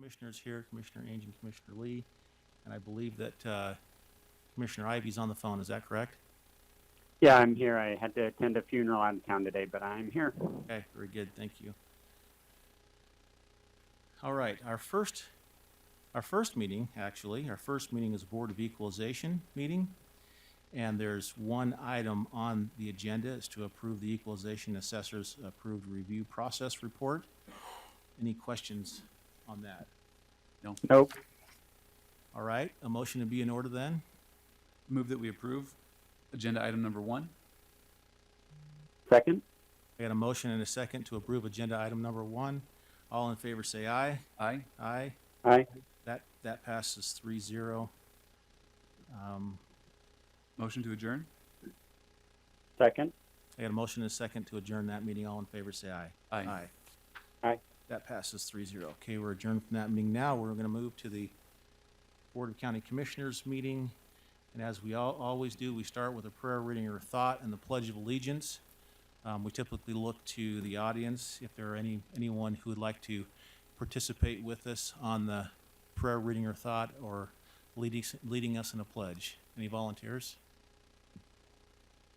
commissioners here, Commissioner Ainge and Commissioner Lee. And I believe that Commissioner Ivy's on the phone. Is that correct? Yeah, I'm here. I had to attend a funeral out of town today, but I'm here. Okay, very good. Thank you. All right, our first meeting is Board of Equalization meeting. And there's one item on the agenda is to approve the Equalization Assessor's approved review process report. Any questions on that? No. Nope. All right, a motion to be in order then? Move that we approve agenda item number 1. Second? I got a motion and a second to approve agenda item number 1. All in favor say aye. Aye. Aye. Aye. That passes 3-0. Motion to adjourn? Second? I got a motion and a second to adjourn that meeting. All in favor say aye. Aye. Aye. Aye. That passes 3-0. Okay, we're adjourned from that meeting now. We're going to move to the Board of County Commissioners meeting. And as we always do, we start with a prayer, reading, or thought, and the Pledge of Allegiance. We typically look to the audience if there are anyone who would like to participate with us on the prayer, reading, or thought, or leading us in a pledge. Any volunteers?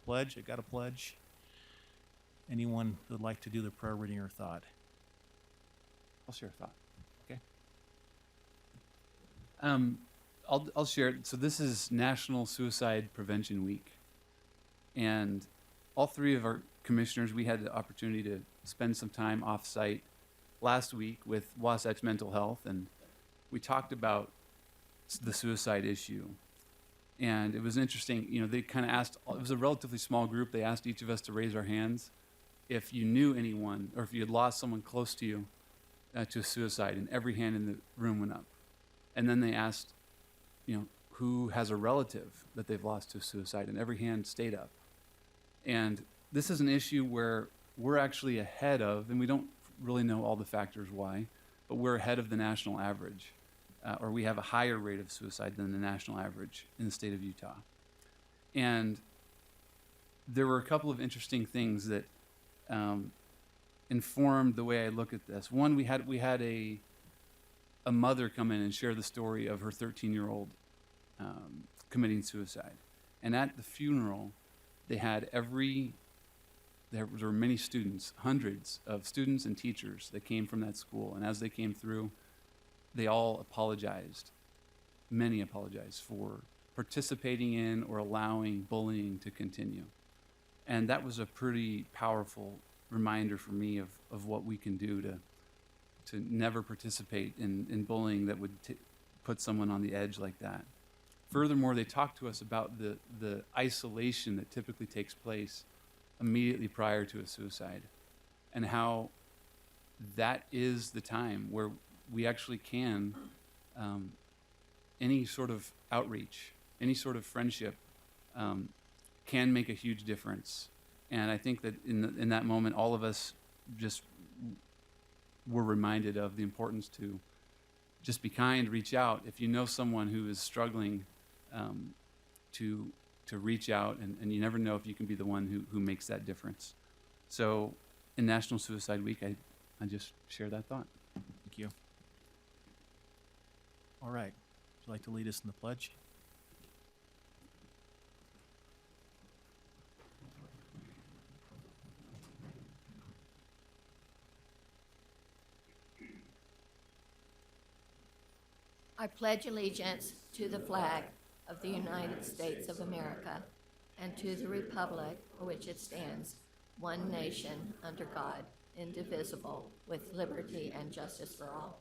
Pledge? I got a pledge. Anyone who would like to do the prayer, reading, or thought? I'll share a thought. Okay. I'll share it. So this is National Suicide Prevention Week. And all 3 of our commissioners, we had the opportunity to spend some time off-site last week with Wasatch Mental Health, and we talked about the suicide issue. And it was interesting, they kind of asked, it was a relatively small group, they asked each of us to raise our hands if you knew anyone, or if you had lost someone close to you to suicide, and every hand in the room went up. And then they asked, who has a relative that they've lost to suicide, and every hand stayed up. And this is an issue where we're actually ahead of, and we don't really know all the factors why, but we're ahead of the national average. Or we have a higher rate of suicide than the national average in the state of Utah. And there were a couple of interesting things that informed the way I look at this. One, we had a mother come in and share the story of her 13-year-old committing suicide. And at the funeral, there were many students, hundreds of students and teachers that came from that school. And as they came through, they all apologized. Many apologized for participating in or allowing bullying to continue. And that was a pretty powerful reminder for me of what we can do to never participate in bullying that would put someone on the edge like that. Furthermore, they talked to us about the isolation that typically takes place immediately prior to a suicide, and how that is the time where we actually can, any sort of outreach, any sort of friendship can make a huge difference. And I think that in that moment, all of us just were reminded of the importance to just be kind, reach out. If you know someone who is struggling, to reach out, and you never know if you can be the one who makes that difference. So in National Suicide Week, I just share that thought. Thank you. All right. Would you like to lead us in the pledge? I pledge allegiance to the flag of the United States of America and to the republic for which it stands, one nation, under God, indivisible, with liberty and justice for all.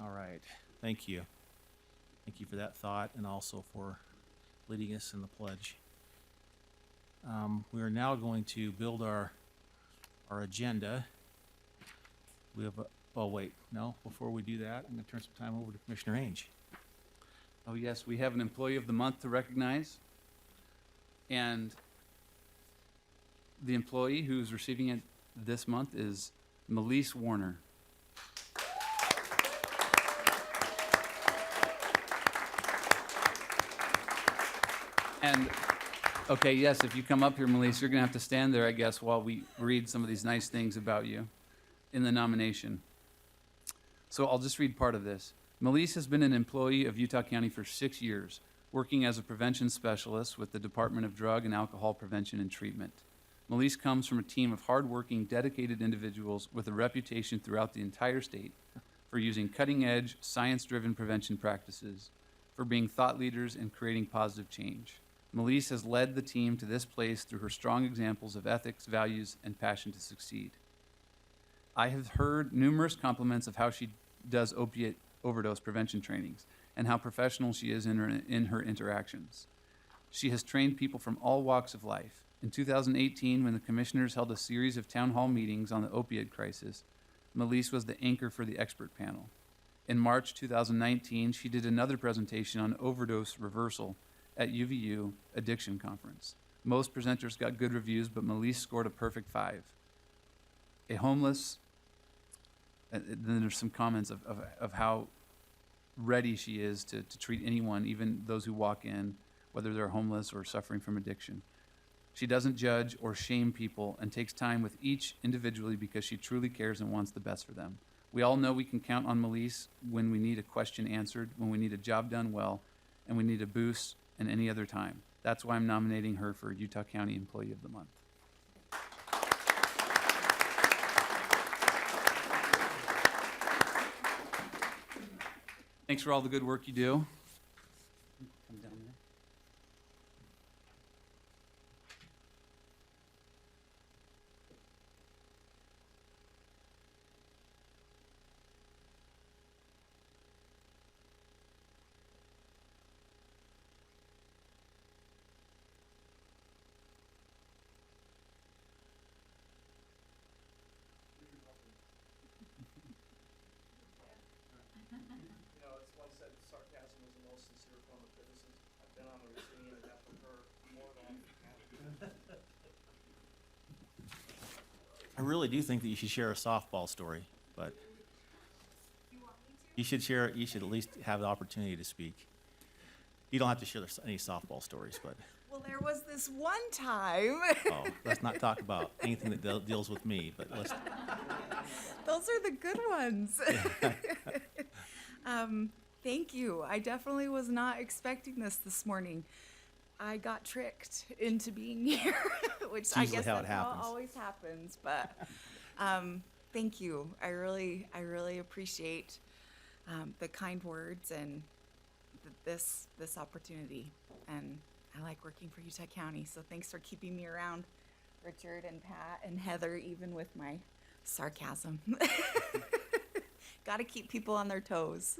All right. Thank you. Thank you for that thought and also for leading us in the pledge. We are now going to build our agenda. We have before we do that, I'm going to turn some time over to Commissioner Ainge. Oh yes, we have an Employee of the Month to recognize. And the employee who's receiving it this month is Melise Warner. And Okay, yes, if you come up here, Melissa, you're gonna have to stand there, I guess, while we read some of these nice things about you in the nomination. So I'll just read part of this. Melissa has been an employee of Utah County for 6 years, working as a prevention specialist with the Department of Drug and Alcohol Prevention and Treatment. Melissa comes from a team of hardworking, dedicated individuals with a reputation throughout the entire state for using cutting-edge, science-driven prevention practices, for being thought leaders and creating positive change. Melissa has led the team to this place through her strong examples of ethics, values, and passion to succeed. I have heard numerous compliments of how she does opiate overdose prevention trainings and how professional she is in her interactions. She has trained people from all walks of life. In 2018, when the commissioners held a series of town hall meetings on the opioid crisis, Melissa was the anchor for the expert panel. In March 2019, she did another presentation on overdose reversal at UVU Addiction Conference. Most presenters got good reviews, but Melissa scored a perfect 5. A homeless, then there's some comments of how ready she is to treat anyone, even those who walk in, whether they're homeless or suffering from addiction. She doesn't judge or shame people and takes time with each individually because she truly cares and wants the best for them. We all know we can count on Melissa when we need a question answered, when we need a job done well, and we need a boost and any other time. That's why I'm nominating her for Utah County Employee of the Month. Thanks for all the good work you do. Come down there. You know, it's once said sarcasm is the most sincere form of criticism. I've been on the receiving end of that from her more than I really do think that you should share a softball story, but you should share. You should at least have the opportunity to speak. You don't have to share any softball stories, but Well, there was this one time. oh, let's not talk about anything that deals with me. But let's. Those are the good ones. Thank you. I definitely was not expecting this morning. I got tricked into being here, which It's I usually guess how it that's how happens. it always happens. But thank you. I really appreciate the kind words and this opportunity. And I like working for Utah County. So thanks for keeping me around, Richard and Pat and Heather, even with my sarcasm. Got to keep people on their toes.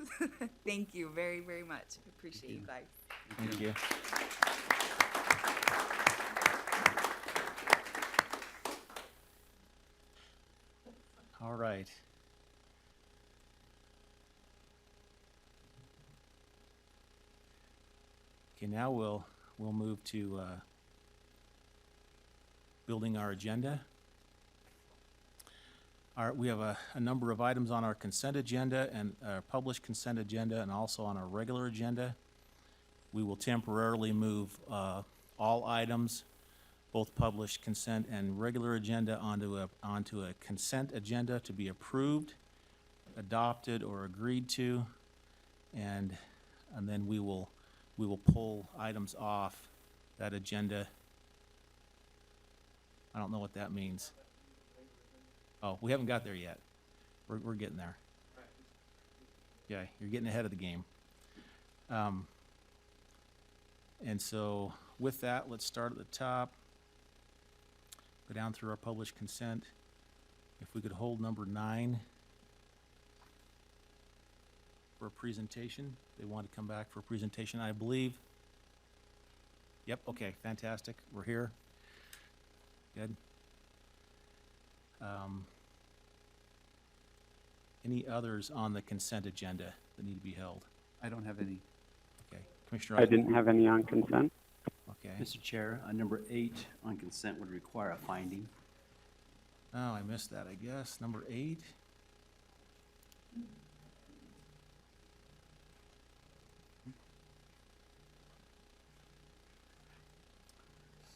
Thank you very, very much. Appreciate you guys. Thank you. All right. Okay, now we'll move to building our agenda. We have a number of items on our consent agenda and published consent agenda, and also on our regular agenda. We will temporarily move all items, both published consent and regular agenda, onto a consent agenda to be approved, adopted, or agreed to, and then we will pull items off that agenda. I don't know what that means. Oh, we haven't got there yet. We're getting there. Yeah, you're getting ahead of the game. And so with that, let's start at the top. Go down through our published consent. If we could hold number 9 for a presentation. They want to come back for a presentation, I believe. Yep, okay, fantastic. We're here. Good. Any others on the consent agenda that need to be held? I don't have any. Okay, Commissioner. I didn't have any on consent. Okay. Mr. Chair, number 8 on consent would require a finding. Oh, I missed that, I guess. Number 8.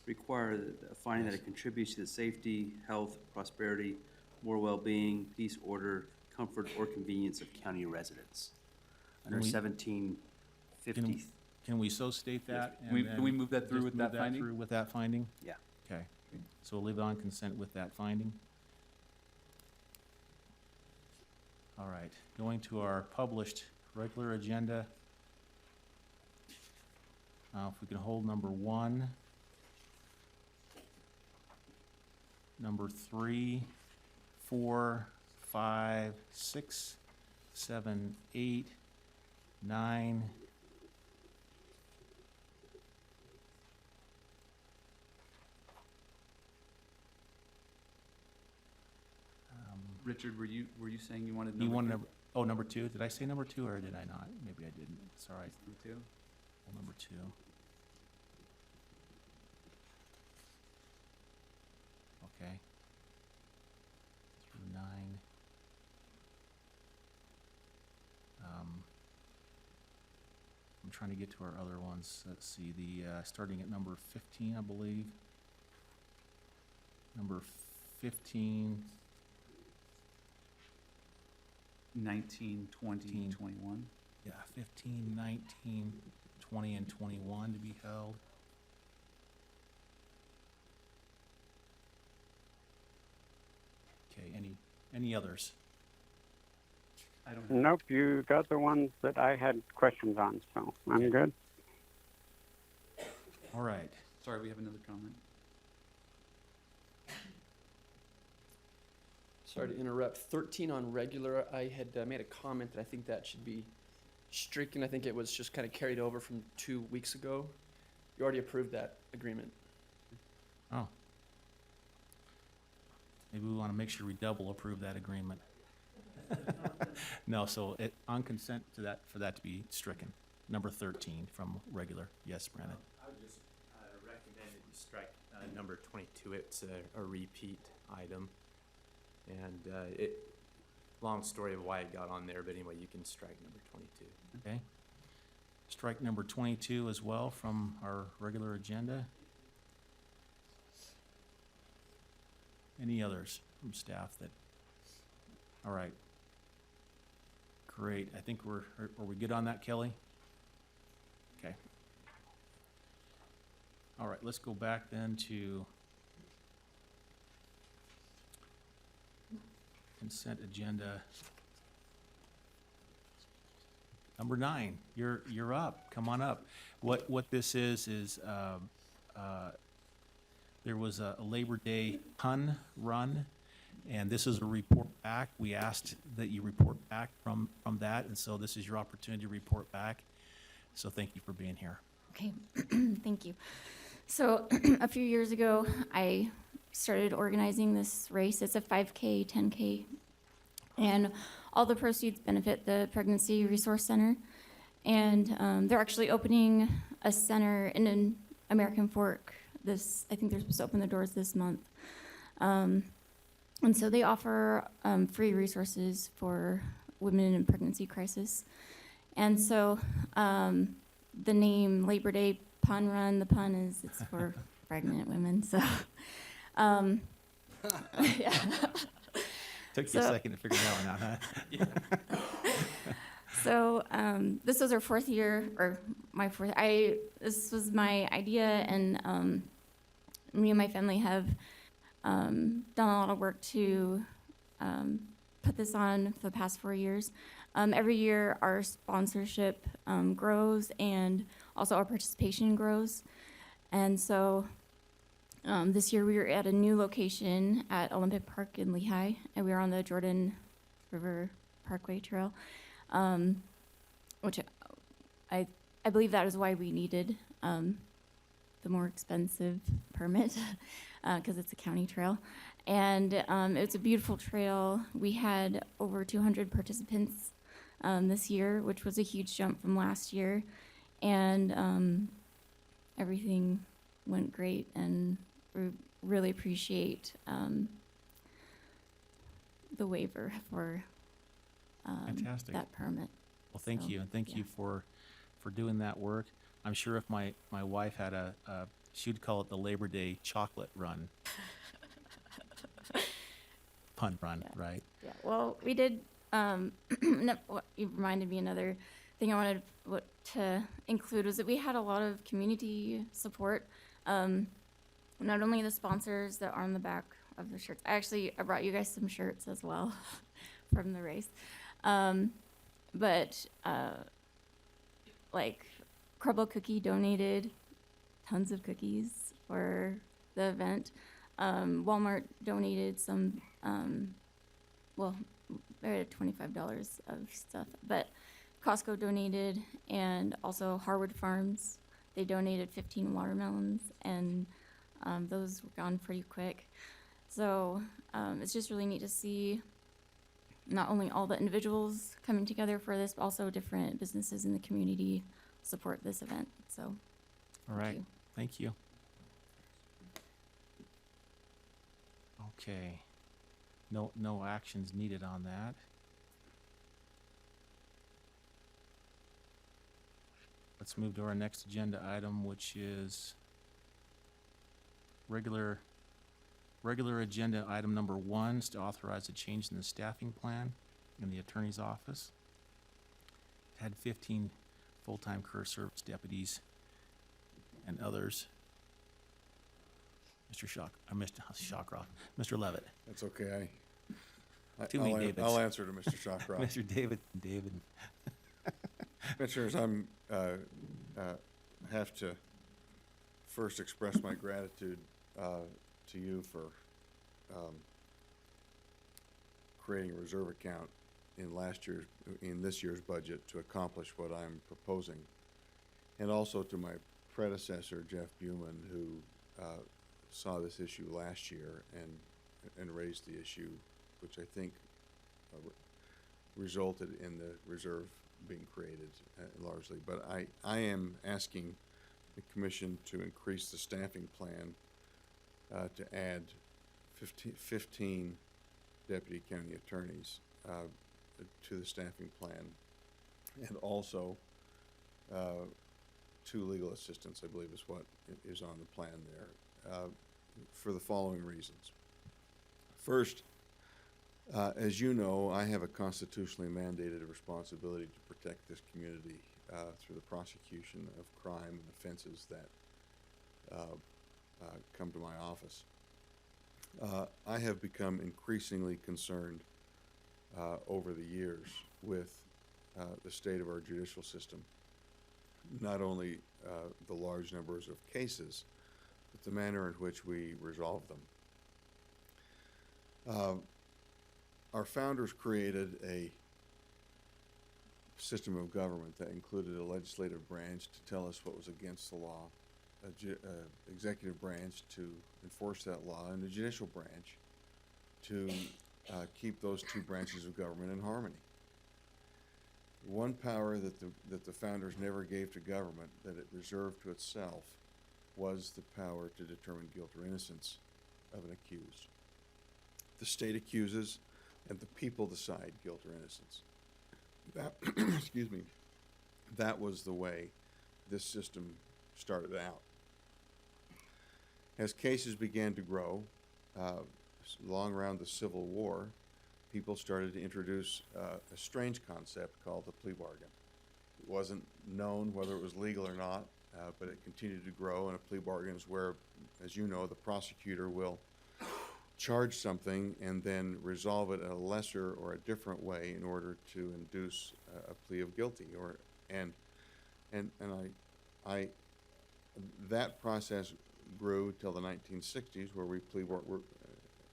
require a finding that it contributes to the safety, health, prosperity, moral well-being, peace, order, comfort, or convenience of county residents. Under Can we- 1750, Can we so state that? and Can we then move that through just with move that finding? through with that finding? yeah. Okay, so we'll leave it on consent with that finding. All right, going to our published regular agenda. If we can hold number 1, number 3, 4, 5, 6, 7, 8, 9. Richard, were you saying you wanted You want number number, oh, number 2, did I say number 2 or did I not? Maybe I didn't, it's all right, two? hold number 2. Okay. Through 9. I'm trying to get to our other ones, let's see, starting at number 15, I believe. Number 15, 19, 20, 19. 21. yeah, 15, 19, 20, and 21 to be held. Okay, any others? I don't have. Nope, you got the ones that I had questions on, so I'm good. All right, Sorry, we have another comment. Sorry to interrupt. 13 on regular, I had made a comment that I think that should be stricken. I think it was just kind of carried over from 2 weeks ago. You already approved that agreement. oh. Maybe we want to make sure we double approve that agreement. No, so on consent for that to be stricken. Number 13 from regular. Yes, Brandon? I would just recommend that you strike number 22. It's a repeat item. And long story of why it got on there, but anyway, you can strike number 22. Okay. Strike number 22 as well from our regular agenda. Any others from staff that, all right. Great, I think are we good on that, Kelly? Okay. All right, let's go back then to consent agenda. Number 9, you're up, come on up. What this is there was a Labor Day pun run, and this is a report back. We asked that you report back from that, and so this is your opportunity to report back. So thank you for being here. Okay, thank you. So a few years ago, I started organizing this race. It's a 5K, 10K, and all the proceeds benefit the Pregnancy Resource Center. And they're actually opening a center in American Fork. I think they're supposed to open the doors this month. And so they offer free resources for women in pregnancy crisis. And so the name Labor Day Pun Run, the pun is it's for pregnant women. So yeah. Took you a second to figure that one out, huh? So this was our 4th year, or my 4th. This was my idea, and me and my family have done a lot of work to put this on for the past 4 years. Every year, our sponsorship grows, and also our participation grows. And so this year, we were at a new location at Olympic Park in Lehigh, and we were on the Jordan River Parkway Trail, which I believe that is why we needed the more expensive permit, because it's a county trail. And it's a beautiful trail. We had over 200 participants this year, which was a huge jump from last year. And everything went great, and we really appreciate the waiver for Fantastic. that permit. Well, thank So, you, and thank yeah. you for doing that work. I'm sure if my wife had a She'd call it the Labor Day chocolate run. Punt run, right? Yeah, well, we did, you reminded me another thing I wanted to include was that we had a lot of community support. Not only the sponsors that are on the back of the shirts. I brought you guys some shirts as well from the race. But like Crubbo Cookie donated tons of cookies for the event. Walmart donated some, well, they're at $25 of stuff, but Costco donated, and also Harwood Farms, they donated 15 watermelons, and those were gone pretty quick. So it's just really neat to see not only all the individuals coming together for this, but also different businesses in the community support this event. So, All right, thank you. Okay, no actions needed on that. Let's move to our next agenda item, which is regular agenda item number 1 is to authorize a change in the staffing plan in the attorney's office. It had 15 full-time career service deputies and others. Mr. Shockroff, Mr. Levitt, That's okay. Too many Davids. I'll answer to Mr. Shockroff. Mr. David. Commissioners, I'm have to first express my gratitude to you for creating a reserve account in this year's budget to accomplish what I'm proposing, and also to my predecessor Jeff Buman, who saw this issue last year and raised the issue, which I think resulted in the reserve being created largely. But I am asking the commission to increase the staffing plan to add 15 deputy county attorneys to the staffing plan, and also 2 legal assistants, I believe is what is on the plan there, for the following reasons. First, as you know, I have a constitutionally mandated responsibility to protect this community through the prosecution of crime and offenses that come to my office. I have become increasingly concerned over the years with the state of our judicial system. Not only the large numbers of cases, but the manner in which we resolve them. Our founders created a system of government that included a legislative branch to tell us what was against the law, executive branch to enforce that law, and a judicial branch to keep those 2 branches of government in harmony. One power that the founders never gave to government, that it reserved to itself, was the power to determine guilt or innocence of an accused. The state accuses, and the people decide guilt or innocence. That, excuse me, that was the way this system started out. As cases began to grow, long around the Civil War, people started to introduce a strange concept called the plea bargain. It wasn't known whether it was legal or not, but it continued to grow, and a plea bargain is where, as you know, the prosecutor will charge something and then resolve it in a lesser or a different way in order to induce a plea of guilty. That process grew till the 1960s, where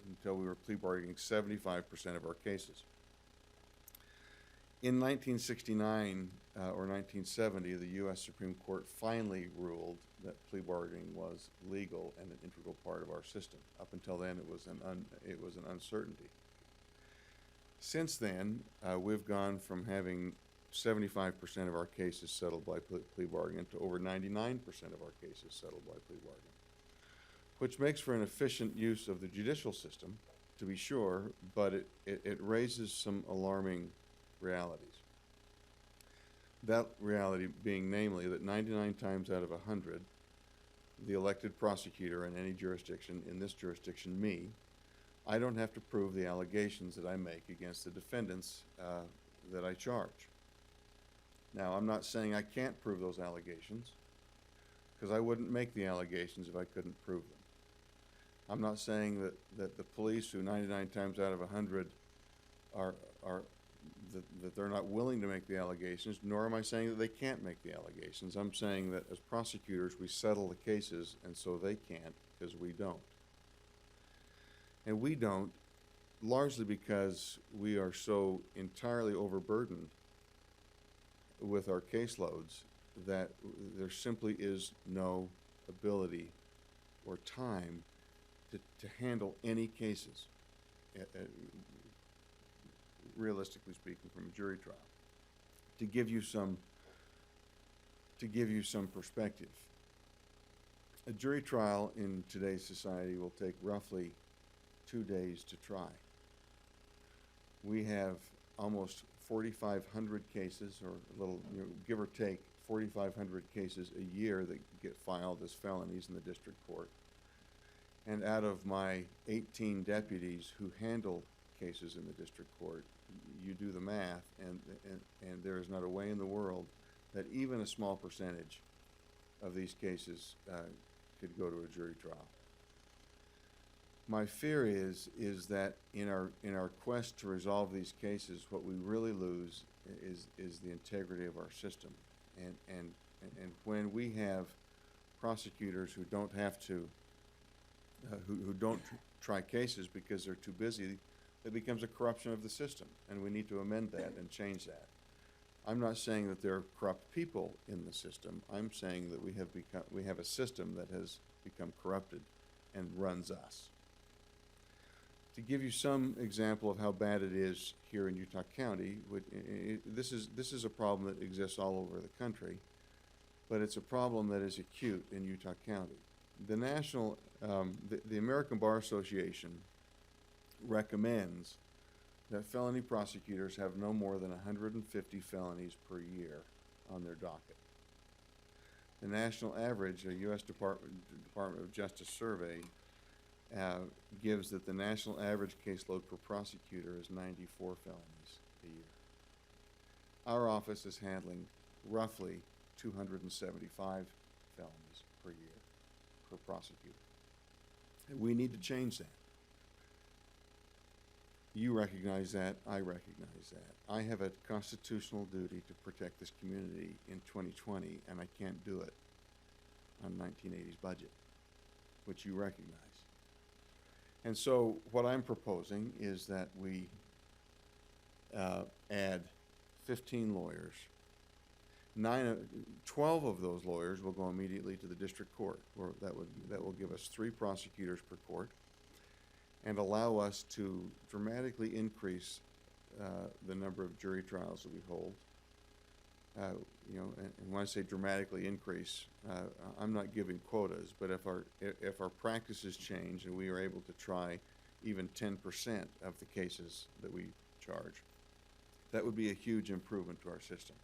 until we were plea bargaining 75% of our cases. In 1969 or 1970, the U.S. Supreme Court finally ruled that plea bargaining was legal and an integral part of our system. Up until then, it was an uncertainty. Since then, we've gone from having 75% of our cases settled by plea bargaining to over 99% of our cases settled by plea bargaining, which makes for an efficient use of the judicial system, to be sure, but it raises some alarming realities. That reality being namely that 99 times out of 100, the elected prosecutor in any jurisdiction, in this jurisdiction, me, I don't have to prove the allegations that I make against the defendants that I charge. Now, I'm not saying I can't prove those allegations, because I wouldn't make the allegations if I couldn't prove them. I'm not saying that the police, who 99 times out of 100 that they're not willing to make the allegations, nor am I saying that they can't make the allegations. I'm saying that as prosecutors, we settle the cases, and so they can't, because we don't. And we don't largely because we are so entirely overburdened with our caseloads that there simply is no ability or time to handle any cases, realistically speaking, from a jury trial. To give you some perspective, a jury trial in today's society will take roughly 2 days to try. We have almost 4,500 cases, or a little, give or take, 4,500 cases a year that get filed as felonies in the district court. And out of my 18 deputies who handle cases in the district court, you do the math, and there is not a way in the world that even a small percentage of these cases could go to a jury trial. My fear is that in our quest to resolve these cases, what we really lose is the integrity of our system. And when we have prosecutors who don't have to, who don't try cases because they're too busy, it becomes a corruption of the system, and we need to amend that and change that. I'm not saying that there are corrupt people in the system. I'm saying that we have a system that has become corrupted and runs us. To give you some example of how bad it is here in Utah County, this is a problem that exists all over the country, but it's a problem that is acute in Utah County. The national, the American Bar Association recommends that felony prosecutors have no more than 150 felonies per year on their docket. The national average, a U.S. Department of Justice survey, gives that the national average caseload per prosecutor is 94 felonies a year. Our office is handling roughly 275 felonies per year per prosecutor. And we need to change that. You recognize that, I recognize that. I have a constitutional duty to protect this community in 2020, and I can't do it on 1980's budget, which you recognize. And so what I'm proposing is that we add 15 lawyers. 12 of those lawyers will go immediately to the district court, or that will give us 3 prosecutors per court, and allow us to dramatically increase the number of jury trials that we hold. And when I say dramatically increase, I'm not giving quotas, but if our practices change and we are able to try even 10% of the cases that we charge, that would be a huge improvement to our system.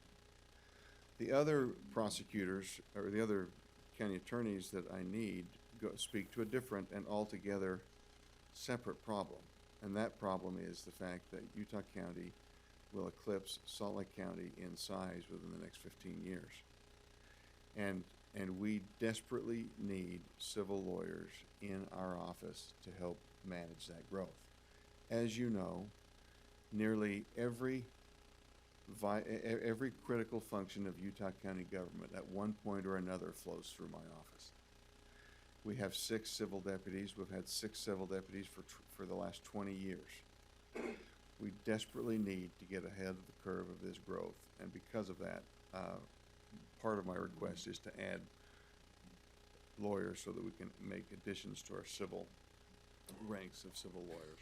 The other prosecutors, or the other county attorneys that I need, speak to a different and altogether separate problem, and that problem is the fact that Utah County will eclipse Salt Lake County in size within the next 15 years. And we desperately need civil lawyers in our office to help manage that growth. As you know, nearly every critical function of Utah County government at one point or another flows through my office. We have 6 civil deputies. We've had 6 civil deputies for the last 20 years. We desperately need to get ahead of the curve of this growth, and because of that, part of my request is to add lawyers so that we can make additions to our civil ranks of civil lawyers.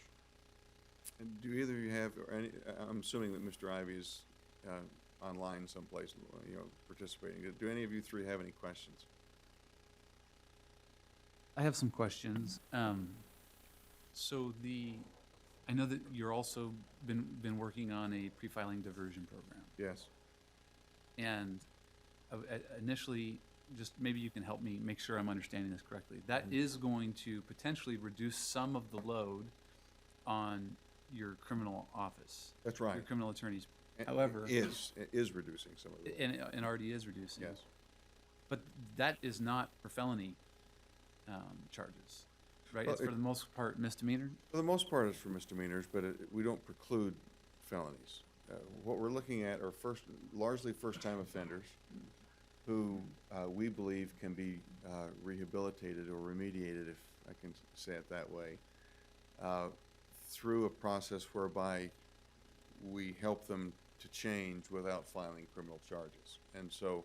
And do either of you have, or any, I'm assuming that Mr. Ivy is online someplace, participating. Do any of you 3 have any questions? I have some questions. I know that you're also been working on a pre-filing diversion program. Yes. And initially, just maybe you can help me make sure I'm understanding this correctly. That is going to potentially reduce some of the load on your criminal office. That's right. Your criminal attorneys, It however. it is reducing some of it. And already is reducing. Yes. But that is not for felony charges, right? Well, It's for the most part misdemeanor? For the most part, it's for misdemeanors, but we don't preclude felonies. What we're looking at are largely first-time offenders who we believe can be rehabilitated or remediated, if I can say it that way, through a process whereby we help them to change without filing criminal charges. And so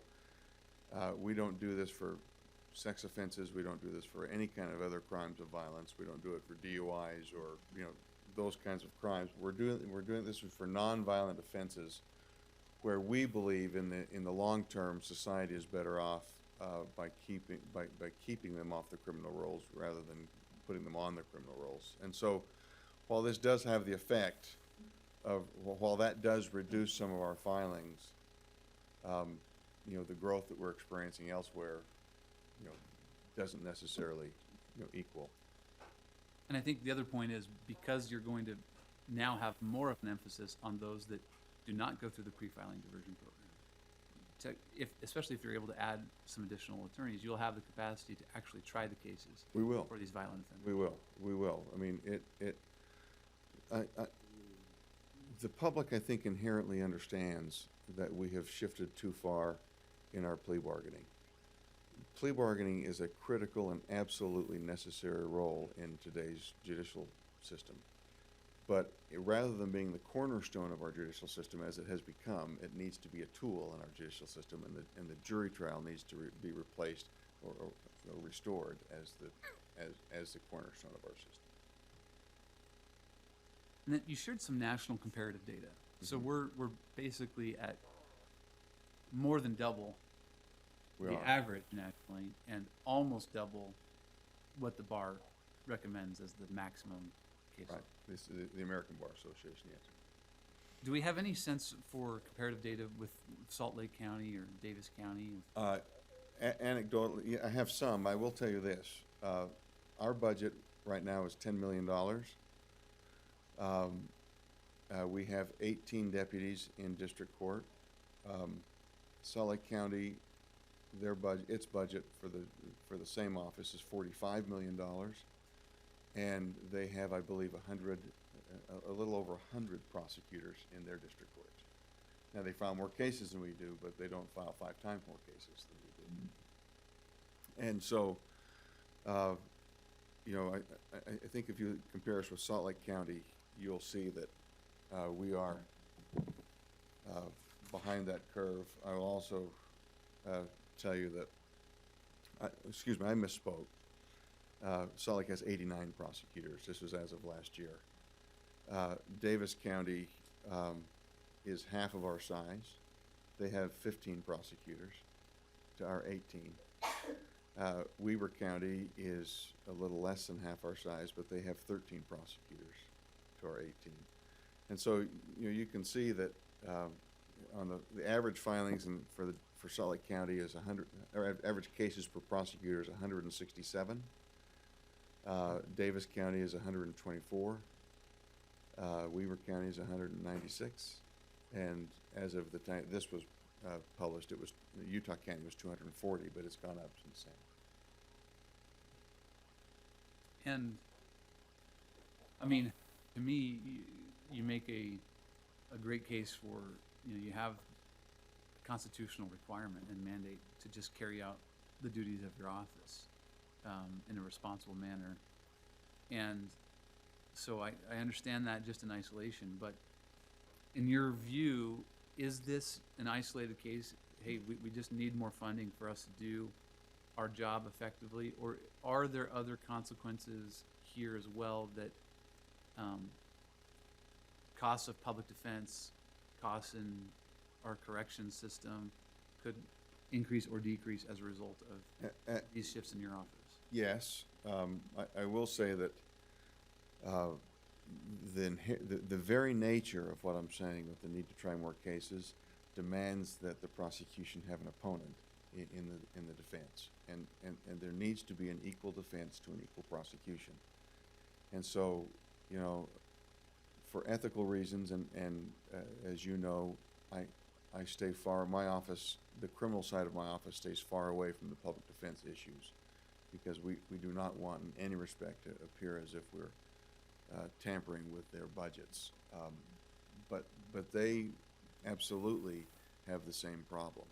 we don't do this for sex offenses. We don't do this for any kind of other crimes of violence. We don't do it for DUIs or, those kinds of crimes. We're doing this for nonviolent offenses where we believe in the long term society is better off by keeping them off the criminal rolls rather than putting them on the criminal rolls. And so while this does have the effect of, while that does reduce some of our filings, the growth that we're experiencing elsewhere, doesn't necessarily, equal. And I think the other point is because you're going to now have more of an emphasis on those that do not go through the pre-filing diversion program. Especially if you're able to add some additional attorneys, you'll have the capacity to actually try the cases. We will. For these violent offenders. We will. I mean, the public, I think, inherently understands that we have shifted too far in our plea bargaining. Plea bargaining is a critical and absolutely necessary role in today's judicial system. But rather than being the cornerstone of our judicial system as it has become, it needs to be a tool in our judicial system, and the jury trial needs to be replaced or restored as the cornerstone of our system. And then you shared some national comparative data. So we're basically at more than double the average nationally and almost double what the bar recommends as the maximum case. Right. This is the American Bar Association, yes. Do we have any sense for comparative data with Salt Lake County or Davis County? Anecdotally, yeah, I have some. I will tell you this. Our budget right now is $10 million. We have 18 deputies in district court. Salt Lake County, its budget for the same office is $45 million, and they have, I believe, a little over 100 prosecutors in their district courts. Now, they file more cases than we do, but they don't file 5 times more cases than we do. And so, I think if you compare us with Salt Lake County, you'll see that we are behind that curve. I will also tell you that, I misspoke. Salt Lake has 89 prosecutors. This was as of last year. Davis County is half of our size. They have 15 prosecutors to our 18. Weber County is a little less than half our size, but they have 13 prosecutors to our 18. And so, you can see that on the average filings for Salt Lake County is average cases per prosecutor is 167. Davis County is 124. Weber County is 196. And as of the time this was published, Utah County was 240, but it's gone up since then. And, I mean, to me, you make a great case for, you have a constitutional requirement and mandate to just carry out the duties of your office in a responsible manner. And so I understand that just in isolation, but in your view, is this an isolated case? Hey, we just need more funding for us to do our job effectively, or are there other consequences here as well that costs of public defense, costs in our corrections system could increase or decrease as a result of these shifts in your office? Yes, I will say that the very nature of what I'm saying with the need to try more cases demands that the prosecution have an opponent. in the defense. And there needs to be an equal defense to an equal prosecution. And so, you know, for ethical reasons, and as you know, I stay far, my office, the criminal side of my office stays far away from the public defense issues, because we do not want in any respect to appear as if we're tampering with their budgets. But they absolutely have the same problem.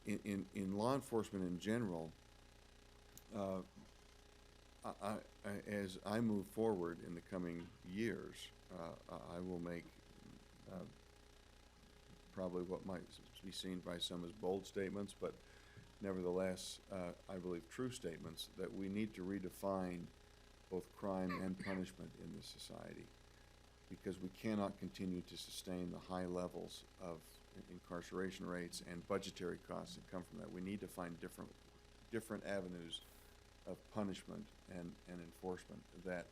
In law enforcement in general, as I move forward in the coming years, I will make probably what might be seen by some as bold statements, but nevertheless, I believe true statements, that we need to redefine both crime and punishment in this society, because we cannot continue to sustain the high levels of incarceration rates and budgetary costs that come from that. We need to find different avenues of punishment and enforcement that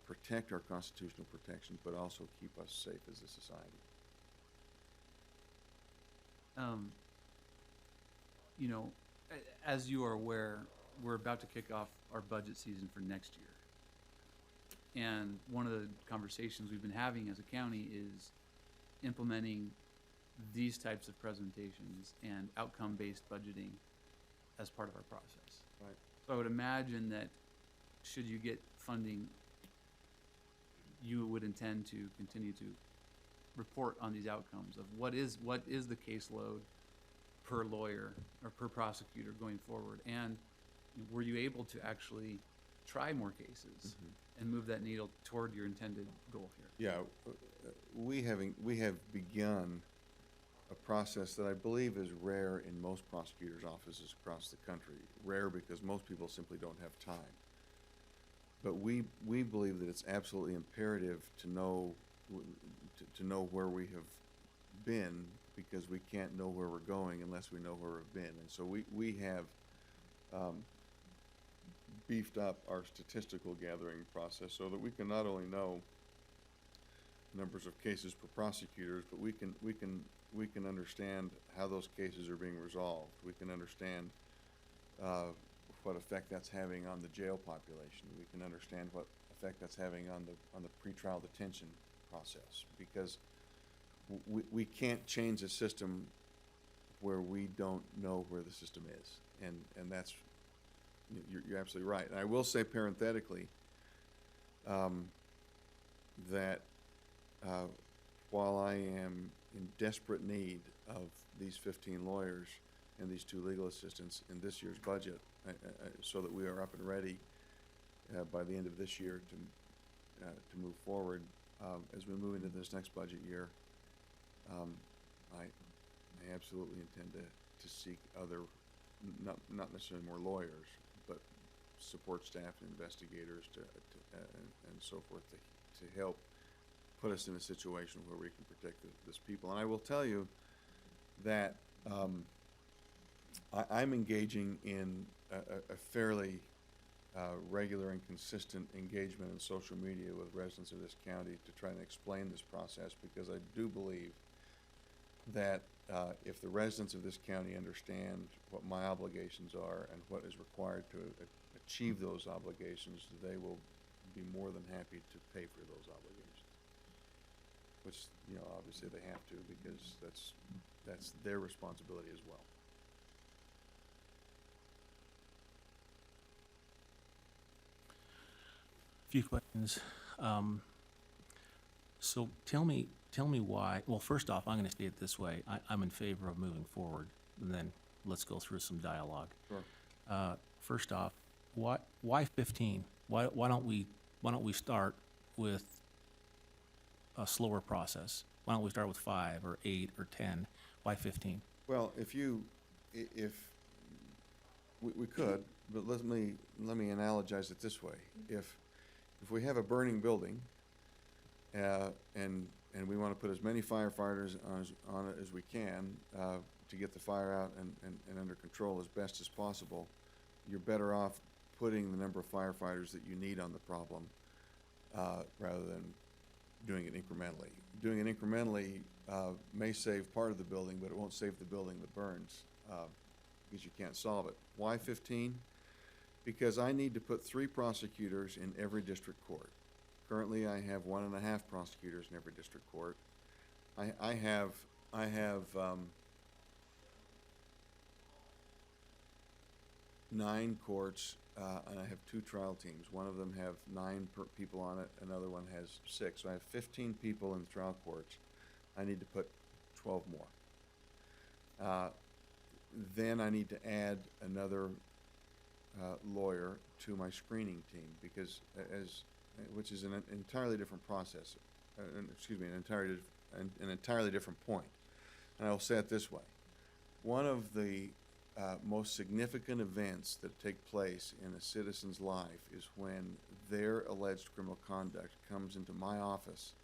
protect our constitutional protections, but also keep us safe as a society. You know, as you are aware, we're about to kick off our budget season for next year. And one of the conversations we've been having as a county is implementing these types of presentations and outcome-based budgeting as part of our process. Right. So I would imagine that should you get funding, you would intend to continue to report on these outcomes of what is the caseload per lawyer or per prosecutor going forward, and were you able to actually try more cases and move that needle toward your intended goal here? Yeah, we have begun a process that I believe is rare in most prosecutors' offices across the country. Rare because most people simply don't have time. But we believe that it's absolutely imperative to know where we have been, because we can't know where we're going unless we know where we've been. And so we have beefed up our statistical gathering process so that we can not only know numbers of cases per prosecutors, but we can understand how those cases are being resolved. We can understand what effect that's having on the jail population. We can understand what effect that's having on the pretrial detention process, because we can't change a system where we don't know where the system is, and that's, you're absolutely right. And I will say parenthetically that while I am in desperate need of these 15 lawyers and these 2 legal assistants in this year's budget, so that we are up and ready by the end of this year to move forward, as we move into this next budget year, I absolutely intend to seek other, not necessarily more lawyers, but support staff and investigators and so forth to help put us in a situation where we can protect this people. And I will tell you that I'm engaging in a fairly regular and consistent engagement in social media with residents of this county to try and explain this process, because I do believe that if the residents of this county understand what my obligations are and what is required to achieve those obligations, they will be more than happy to pay for those obligations, which, you know, obviously they have to, because that's their responsibility as well. Few questions. So tell me why, well, first off, I'm gonna state it this way. I'm in favor of moving forward, and then let's go through some dialogue. Sure. First off, why 15? Why don't we start with a slower process? Why don't we start with 5 or 8 or 10? Why 15? Well, if we could, but let me analogize it this way. If we have a burning building, and we want to put as many firefighters on it as we can to get the fire out and under control as best as possible, you're better off putting the number of firefighters that you need on the problem rather than doing it incrementally. doing it incrementally may save part of the building, but it won't save the building that burns, because you can't solve it. Why 15? Because I need to put 3 prosecutors in every district court. Currently, I have 1.5 prosecutors in every district court. I have 9 courts, and I have 2 trial teams. One of them have 9 people on it, another one has 6. So I have 15 people in the trial courts. I need to put 12 more. Then I need to add another lawyer to my screening team, because which is an entirely different process. Excuse me, an entirely different point. And I will say it this way. One of the most significant events that take place in a citizen's life is when their alleged criminal conduct comes into my office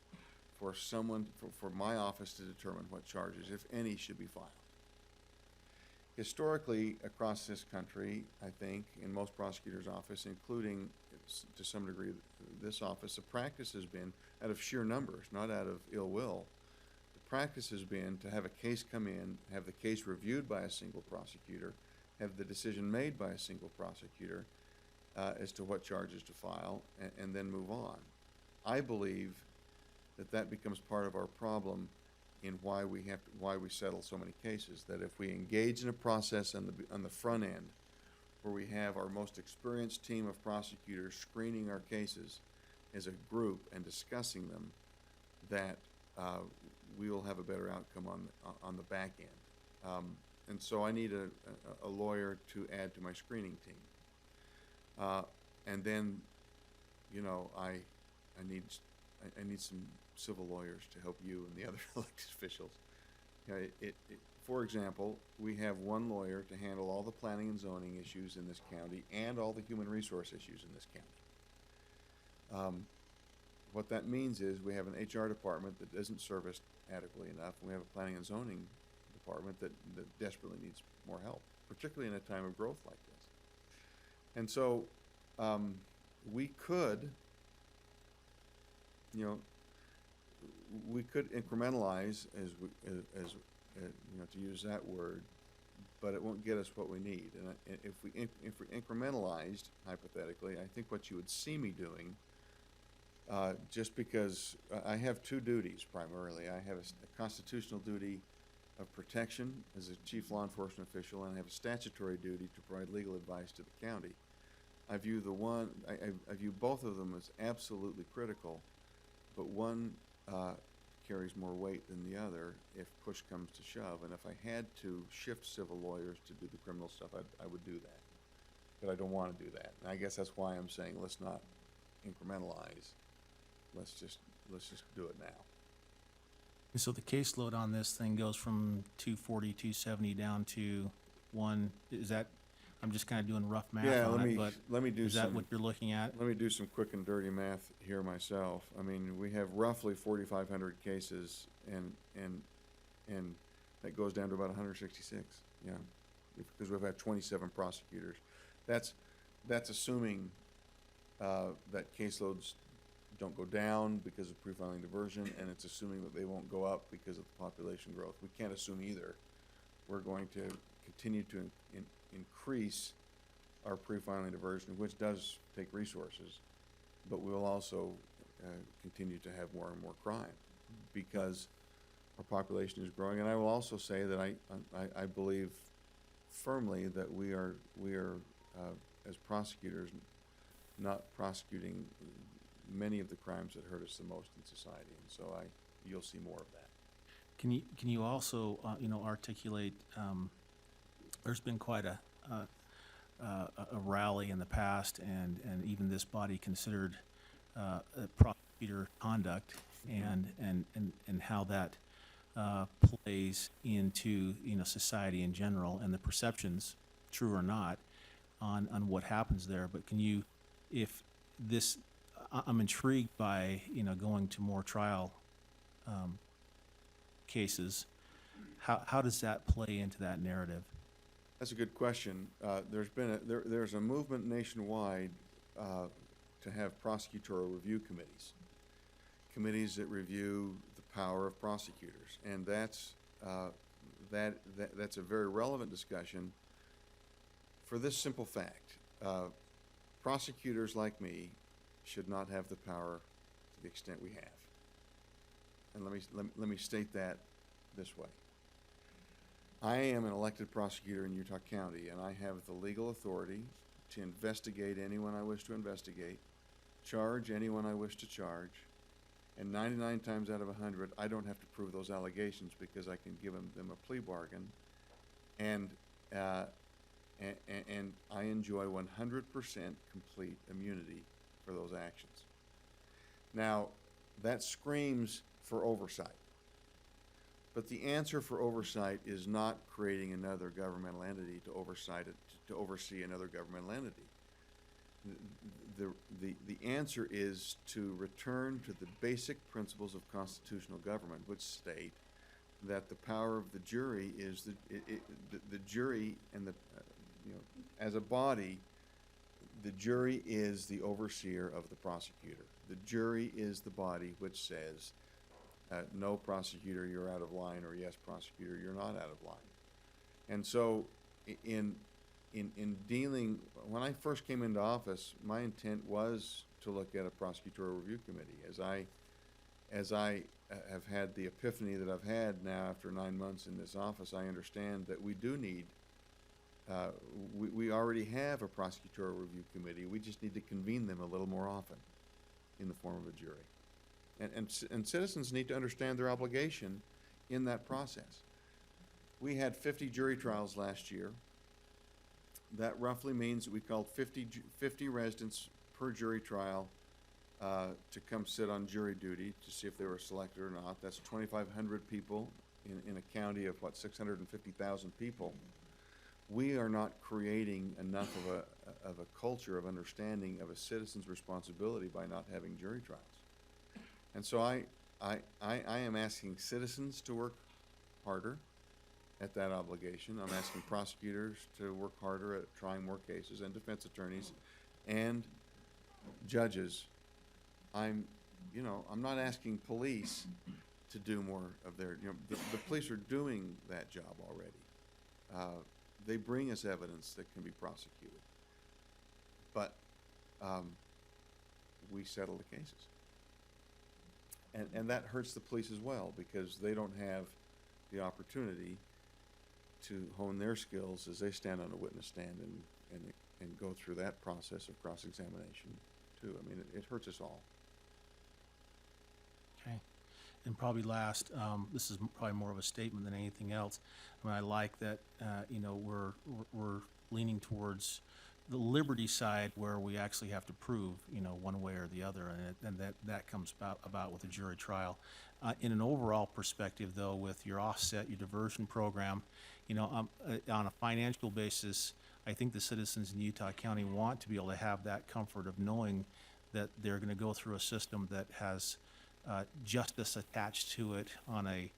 for my office to determine what charges, if any, should be filed. Historically, across this country, I think, in most prosecutors' office, including to some degree this office, the practice has been, out of sheer numbers, not out of ill will, the practice has been to have a case come in, have the case reviewed by a single prosecutor, have the decision made by a single prosecutor as to what charges to file, and then move on. I believe that becomes part of our problem in why we settle so many cases. That if we engage in a process on the front end, where we have our most experienced team of prosecutors screening our cases as a group and discussing them, that we will have a better outcome on the back end. And so I need a lawyer to add to my screening team. And then, you know, I need some civil lawyers to help you and the other elected officials. You know, for example, we have one lawyer to handle all the planning and zoning issues in this county and all the human resource issues in this county. What that means is we have an HR department that isn't serviced adequately enough, and we have a planning and zoning department that desperately needs more help, particularly in a time of growth like this. And so we could, you know, we could incrementalize, you know, to use that word, but it won't get us what we need. And if we incrementalized, hypothetically, I think what you would see me doing, just because I have 2 duties primarily. I have a constitutional duty of protection as a chief law enforcement official, and I have a statutory duty to provide legal advice to the county. I view both of them as absolutely critical, but one carries more weight than the other if push comes to shove. And if I had to shift civil lawyers to do the criminal stuff, I would do that. But I don't want to do that. And I guess that's why I'm saying let's not incrementalize. Let's just do it now. And so the caseload on this thing goes from 240, 270 down to 1. Is that, I'm just kind of doing rough math on it, but let me do is that what you're looking at? Let me do some quick and dirty math here myself. I mean, we have roughly 4,500 cases, and that goes down to about 166. Yeah, because we've had 27 prosecutors. That's assuming that caseloads don't go down because of pre-filing diversion, and it's assuming that they won't go up because of the population growth. We can't assume either. We're going to continue to increase our pre-filing diversion, which does take resources, but we'll also continue to have more and more crime because our population is growing. And I will also say that I believe firmly that we are as prosecutors not prosecuting many of the crimes that hurt us the most in society, and so you'll see more of that. Can you also articulate? There's been quite a rally in the past, and even this body considered prosecutor conduct and how that plays into society in general and the perceptions, true or not, on what happens there. But can you, if this, I'm intrigued by going to more trial cases. How does that play into that narrative? That's a good question. There's a movement nationwide to have prosecutorial review committees that review the power of prosecutors, and that's a very relevant discussion for this simple fact. Prosecutors like me should not have the power to the extent we have. And let me state that this way. I am an elected prosecutor in Utah County, and I have the legal authority to investigate anyone I wish to investigate, charge anyone I wish to charge, and 99 times out of 100, I don't have to prove those allegations because I can give them a plea bargain, and I enjoy 100% complete immunity for those actions. Now, that screams for oversight. But the answer for oversight is not creating another governmental entity to oversee another governmental entity. The answer is to return to the basic principles of constitutional government, which state that the power of the jury is the jury and as a body, the jury is the overseer of the prosecutor. The jury is the body which says, no, prosecutor, you're out of line, or yes, prosecutor, you're not out of line. And so in dealing, when I first came into office, my intent was to look at a prosecutorial review committee. As I have had the epiphany that I've had now after 9 months in this office, I understand that we do need, we already have a prosecutorial review committee. We just need to convene them a little more often in the form of a jury. And citizens need to understand their obligation in that process. We had 50 jury trials last year. That roughly means that we called 50 residents per jury trial to come sit on jury duty to see if they were selected or not. That's 2,500 people in a county of, 650,000 people. We are not creating enough of a culture of understanding of a citizen's responsibility by not having jury trials. And so I am asking citizens to work harder at that obligation. I'm asking prosecutors to work harder at trying more cases, and defense attorneys and judges. I'm not asking police to do more of their, the police are doing that job already. They bring us evidence that can be prosecuted. But we settle the cases. And that hurts the police as well, because they don't have the opportunity to hone their skills as they stand on a witness stand and go through that process of cross-examination too. I mean, it hurts us all. Okay. And probably last, this is probably more of a statement than anything else. I mean, I like that, we're leaning towards the liberty side where we actually have to prove, one way or the other, and that comes about with a jury trial. In an overall perspective, though, with your offset, your diversion program, on a financial basis, I think the citizens in Utah County want to be able to have that comfort of knowing that they're going to go through a system that has justice attached to it on a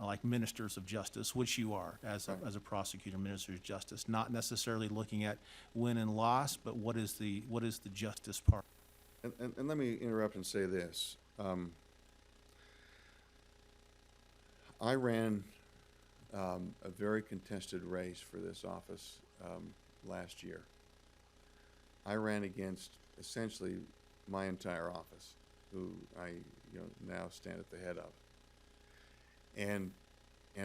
like ministers of justice, which you are as a prosecutor, minister of justice, not necessarily looking at win and loss, but what is the justice part. And let me interrupt and say this. I ran a very contested race for this office last year. I ran against essentially my entire office, who I now stand at the head of. And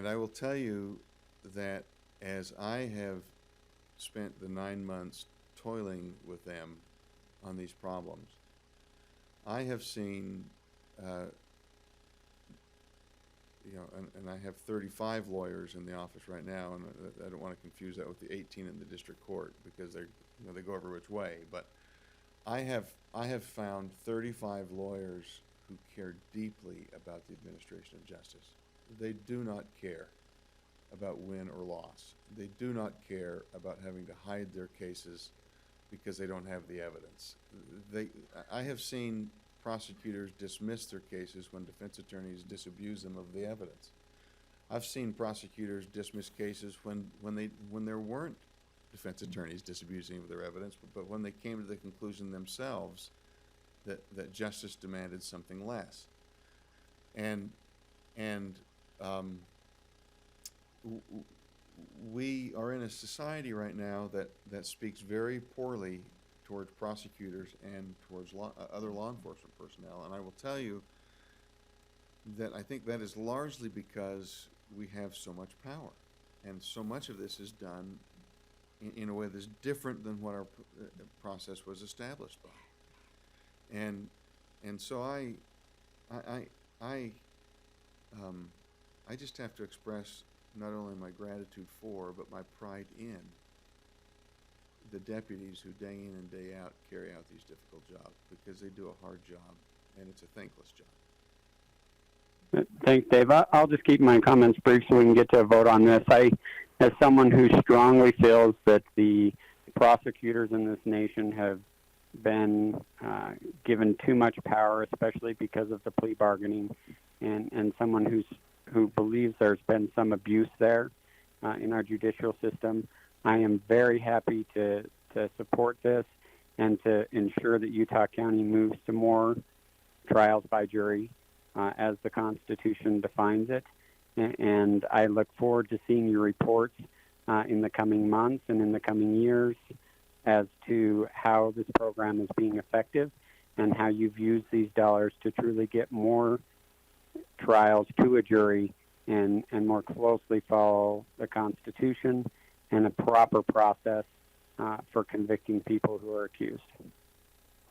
I will tell you that as I have spent the 9 months toiling with them on these problems, I have seen, and I have 35 lawyers in the office right now, and I don't want to confuse that with the 18 in the district court, because they go every which way. But I have found 35 lawyers who care deeply about the administration of justice. They do not care about win or loss. They do not care about having to hide their cases because they don't have the evidence. I have seen prosecutors dismiss their cases when defense attorneys disabuse them of the evidence. I've seen prosecutors dismiss cases when there weren't defense attorneys disabusing of their evidence, but when they came to the conclusion themselves that justice demanded something less. And, and, w- w- we are in a society right now that speaks very poorly towards prosecutors and towards other law enforcement personnel. And I will tell you that I think that is largely because we have so much power. And so much of this is done in a way that's different than what our process was established by. And so I just have to express not only my gratitude for, but my pride in the deputies who day in and day out carry out these difficult jobs, because they do a hard job and it's a thankless job. Thanks, Dave. I'll just keep my comments brief so we can get to a vote on this. As someone who strongly feels that the prosecutors in this nation have been given too much power, especially because of the plea bargaining, and someone who believes there's been some abuse there in our judicial system, I am very happy to support this and to ensure that Utah County moves to more trials by jury as the Constitution defines it. And I look forward to seeing your reports in the coming months and in the coming years as to how this program is being effective and how you've used these dollars to truly get more trials to a jury and more closely follow the Constitution and a proper process for convicting people who are accused.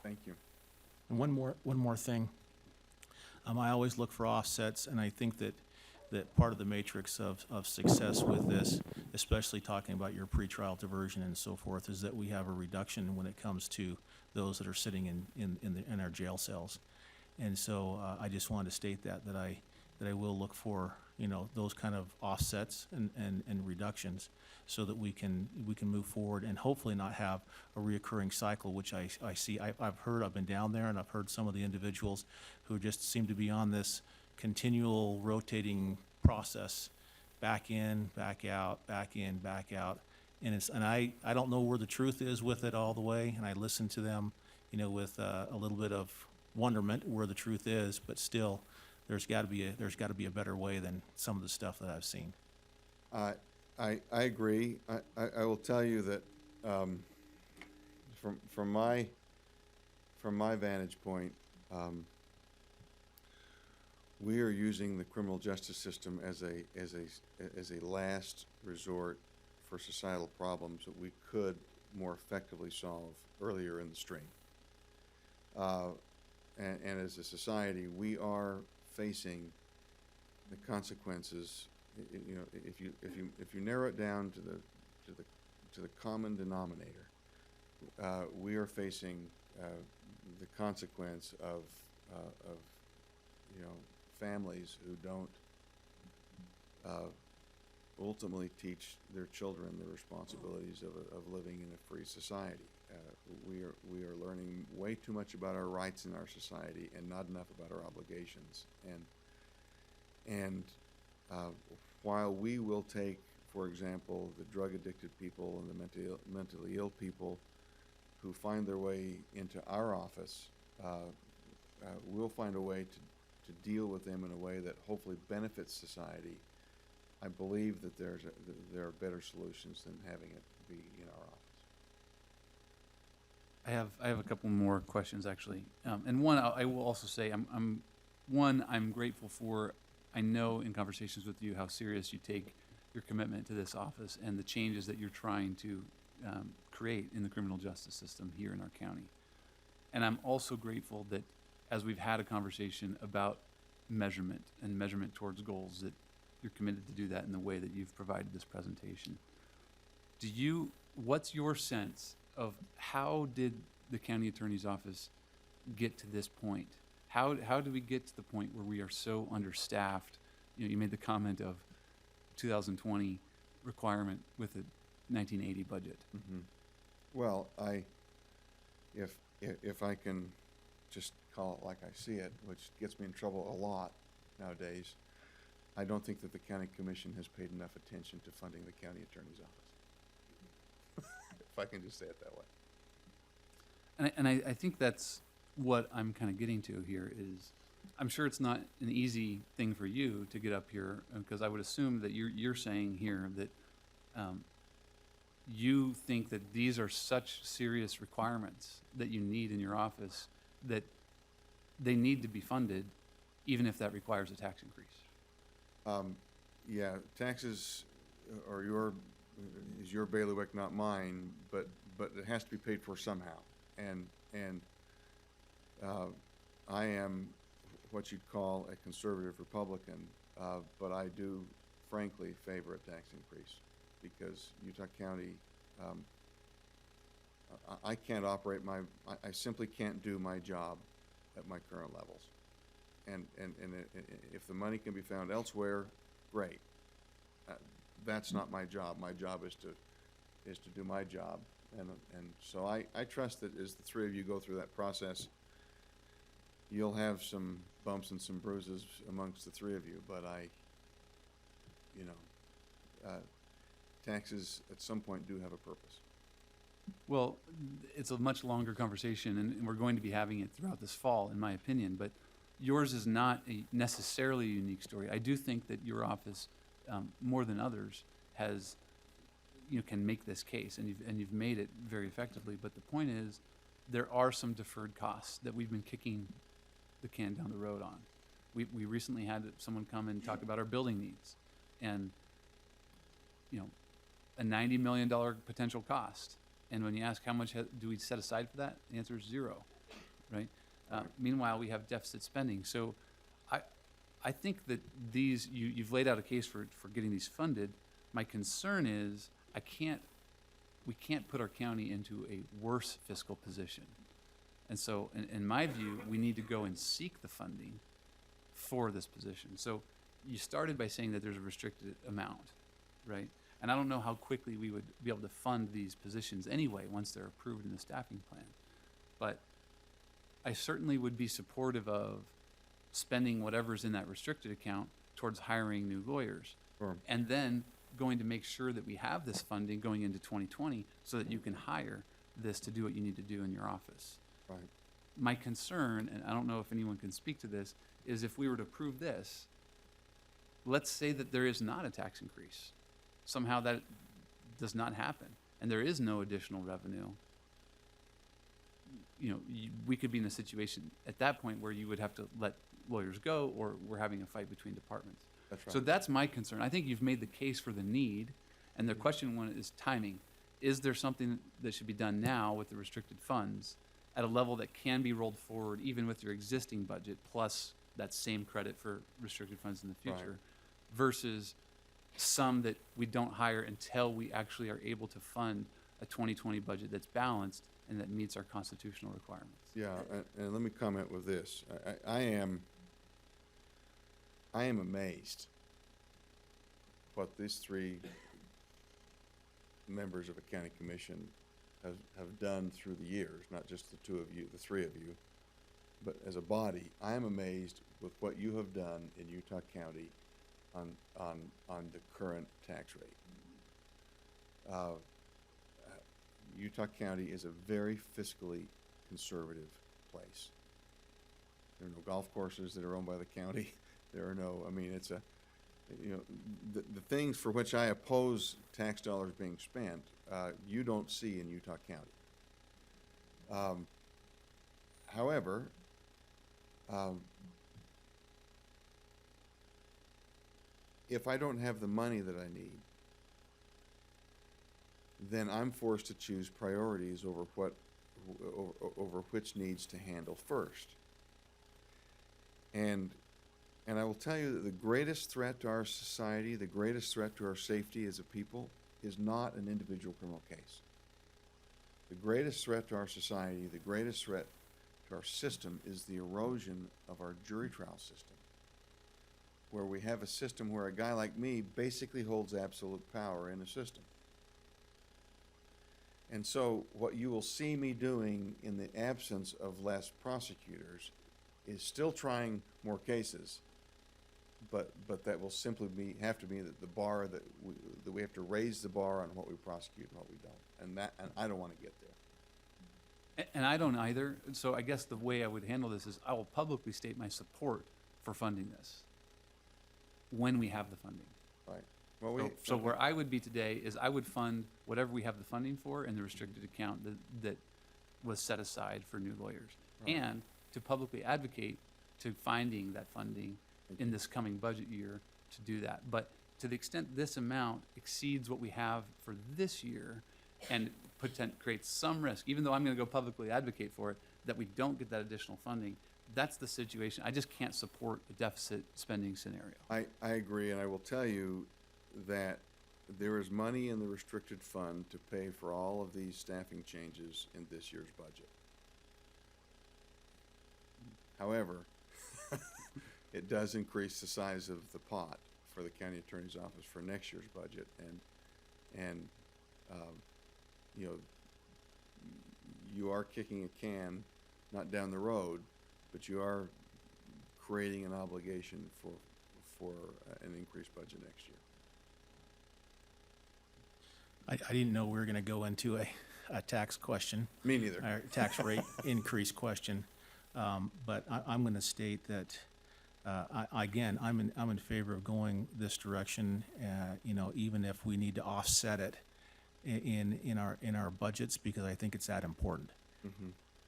Thank you. And one more thing. I always look for offsets, and I think that part of the matrix of success with this, especially talking about your pretrial diversion and so forth, is that we have a reduction when it comes to those that are sitting in our jail cells. And so I just wanted to state that I will look for, those kind of offsets and reductions so that we can move forward and hopefully not have a reoccurring cycle, which I see. I've been down there, and I've heard some of the individuals who just seem to be on this continual rotating process, back in, back out, back in, back out. And I don't know where the truth is with it all the way, and I listen to them, with a little bit of wonderment where the truth is, but still there's got to be a better way than some of the stuff that I've seen. I agree. I will tell you that from my vantage point, we are using the criminal justice system as a last resort for societal problems that we could more effectively solve earlier in the stream. And as a society, we are facing the consequences. If you narrow it down to the common denominator, we are facing the consequence of families who don't ultimately teach their children the responsibilities of living in a free society. We are learning way too much about our rights in our society and not enough about our obligations. And while we will take, for example, the drug-addicted people and the mentally ill people who find their way into our office, we'll find a way to deal with them in a way that hopefully benefits society. I believe that there are better solutions than having it be in our office. I have a couple more questions actually, and one I will also say I'm grateful for. I know in conversations with you how serious you take your commitment to this office and the changes that you're trying to create in the criminal justice system here in our county. And I'm also grateful that as we've had a conversation about measurement and measurement towards goals, that you're committed to do that in the way that you've provided this presentation. What's your sense of how did the county attorney's office get to this point? How do we get to the point where we are so understaffed? You made the comment of 2020 requirement with a 1980 budget. Mm-hmm. Well, if I can just call it like I see it, which gets me in trouble a lot nowadays, I don't think that the county commission has paid enough attention to funding the county attorney's office. If I can just say it that way. And I think that's what I'm kind of getting to here is I'm sure it's not an easy thing for you to get up here, because I would assume that you're saying here that you think that these are such serious requirements that you need in your office that they need to be funded, even if that requires a tax increase. Yeah, taxes are is your bailiwick, not mine, but it has to be paid for somehow. And I am what you'd call a conservative Republican, but I do frankly favor a tax increase because Utah County, I can't operate I simply can't do my job at my current levels. And if the money can be found elsewhere, great. That's not my job. My job is to do my job. And so I trust that as the three of you go through that process, you'll have some bumps and some bruises amongst the three of you, but taxes at some point do have a purpose. Well, it's a much longer conversation, and we're going to be having it throughout this fall, in my opinion, but yours is not necessarily a unique story. I do think that your office, more than others, can make this case, and you've made it very effectively. But the point is, there are some deferred costs that we've been kicking the can down the road on. We recently had someone come and talk about our building needs, and a $90 million potential cost. And when you ask how much do we set aside for that, the answer is zero, right? Meanwhile, we have deficit spending. So I think that you've laid out a case for getting these funded. My concern is we can't put our county into a worse fiscal position. And so in my view, we need to go and seek the funding for this position. So you started by saying that there's a restricted amount, right? And I don't know how quickly we would be able to fund these positions anyway once they're approved in the staffing plan. But I certainly would be supportive of spending whatever's in that restricted account towards hiring new lawyers. Sure. And then going to make sure that we have this funding going into 2020 so that you can hire this to do what you need to do in your office. Right. My concern, and I don't know if anyone can speak to this, is if we were to approve this, let's say that there is not a tax increase. Somehow that does not happen, and there is no additional revenue. We could be in a situation at that point where you would have to let lawyers go, or we're having a fight between departments. That's right. So that's my concern. I think you've made the case for the need, and the question one is timing. Is there something that should be done now with the restricted funds at a level that can be rolled forward even with your existing budget plus that same credit for restricted funds in the future, Right. versus some that we don't hire until we actually are able to fund a 2020 budget that's balanced and that meets our constitutional requirements? Yeah, and let me comment with this. I am amazed what these three members of a county commission have done through the years, not just the two of you, the three of you, but as a body. I am amazed with what you have done in Utah County on the current tax rate. Utah County is a very fiscally conservative place. There are no golf courses that are owned by the county. There are no, it's the things for which I oppose tax dollars being spent, you don't see in Utah County. However, if I don't have the money that I need, then I'm forced to choose priorities over which needs to handle first. And I will tell you that the greatest threat to our society, the greatest threat to our safety as a people, is not an individual criminal case. The greatest threat to our society, the greatest threat to our system, is the erosion of our jury trial system, where we have a system where a guy like me basically holds absolute power in the system. And so what you will see me doing in the absence of less prosecutors is still trying more cases, but that will simply have to be the bar that we have to raise the bar on what we prosecute and what we don't. And I don't want to get there. And I don't either, so I guess the way I would handle this is I will publicly state my support for funding this when we have the funding. Right. Well, So where I would be today is I would fund whatever we have the funding for in the restricted account that was set aside for new lawyers. Right. And to publicly advocate to finding that funding in this coming budget year to do that. But to the extent this amount exceeds what we have for this year and creates some risk, even though I'm gonna go publicly advocate for it, that we don't get that additional funding, that's the situation. I just can't support a deficit spending scenario. I agree, and I will tell you that there is money in the restricted fund to pay for all of these staffing changes in this year's budget. However, it does increase the size of the pot for the county attorney's office for next year's budget, and you know, you are kicking a can, not down the road, but you are creating an obligation for an increased budget next year. I didn't know we were gonna go into a tax question, Me neither. or tax rate increase question. But I'm gonna state that, again, I'm in favor of going this direction, you know, even if we need to offset it in our budgets, because I think it's that important.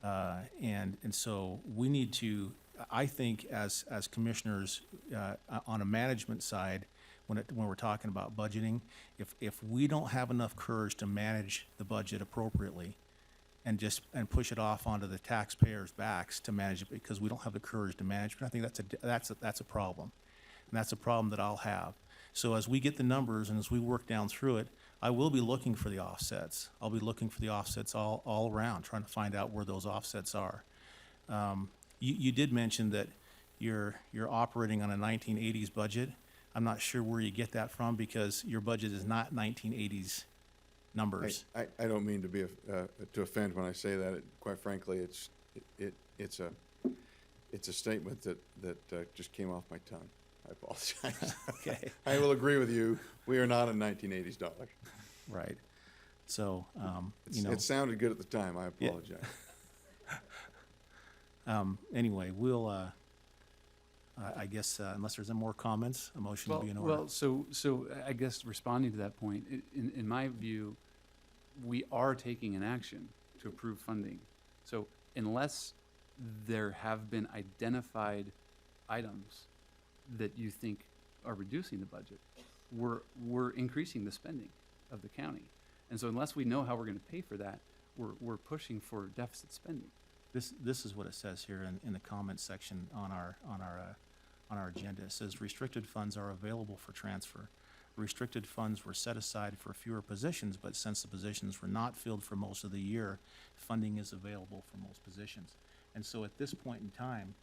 And so we need to, I think as commissioners, on a management side, when we're talking about budgeting, if we don't have enough courage to manage the budget appropriately and push it off onto the taxpayers' backs to manage it because we don't have the courage to manage it, I think that's a problem. And that's a problem that I'll have. So as we get the numbers and as we work down through it, I will be looking for the offsets. I'll be looking for the offsets all around, trying to find out where those offsets are. You did mention that you're operating on a 1980s budget. I'm not sure where you get that from because your budget is not 1980s numbers. I don't mean to be to offend when I say that. Quite frankly, it's a statement that just came off my tongue. I apologize. Okay. I will agree with you. We are not in 1980s dollars. Right. So, you know. It sounded good at the time. I apologize. Anyway, we'll, I guess, unless there's any more comments, a motion will be in order. Well, so I guess responding to that point, in my view, we are taking an action to approve funding. So unless there have been identified items that you think are reducing the budget, we're increasing the spending of the county. And so unless we know how we're gonna pay for that, we're pushing for deficit spending. This is what it says here in the comments section on our agenda. It says restricted funds are available for transfer. Restricted funds were set aside for fewer positions, but since the positions were not filled for most of the year, funding is available for most positions. And so at this point in time,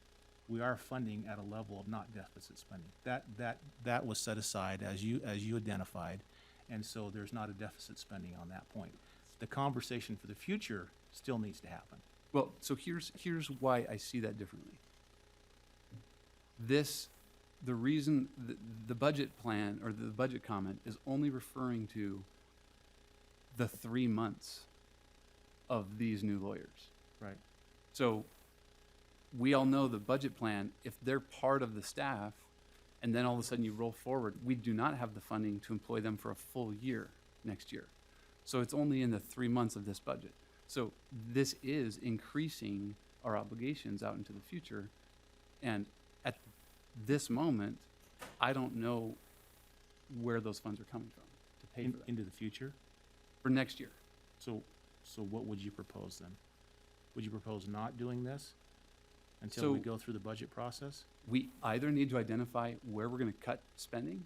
we are funding at a level of not deficit spending. That was set aside as you identified, and so there's not a deficit spending on that point. The conversation for the future still needs to happen. Well, so here's why I see that differently. The reason the budget plan or the budget comment is only referring to the 3 months of these new lawyers. Right. So we all know the budget plan, if they're part of the staff and then all of a sudden you roll forward, we do not have the funding to employ them for a full year next year. So it's only in the 3 months of this budget. So this is increasing our obligations out into the future. And at this moment, I don't know where those funds are coming from to pay for that Into the future? for next year. So what would you propose then? Would you propose not doing this until we So- go through the budget process? We either need to identify where we're going to cut spending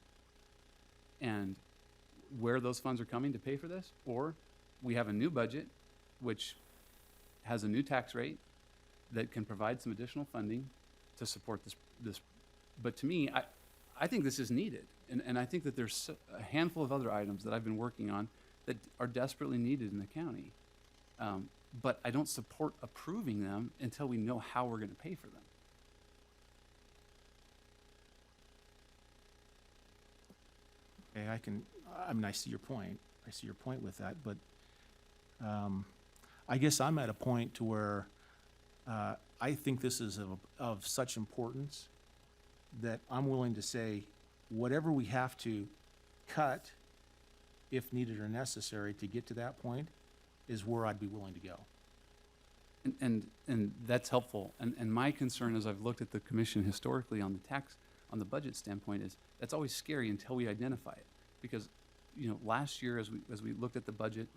and where those funds are coming to pay for this, or we have a new budget which has a new tax rate that can provide some additional funding to support this. But to me, I think this is needed. And I think that there's a handful of other items that I've been working on that are desperately needed in the county. But I don't support approving them until we know how we're going to pay for them. Okay, I see your point. I see your point with that, but I guess I'm at a point to where I think this is of such importance that I'm willing to say whatever we have to cut, if needed or necessary, to get to that point, is where I'd be willing to go. And that's helpful. And my concern, as I've looked at the commission historically on the budget standpoint, is that's always scary until we identify it. Because, last year as we looked at the budget,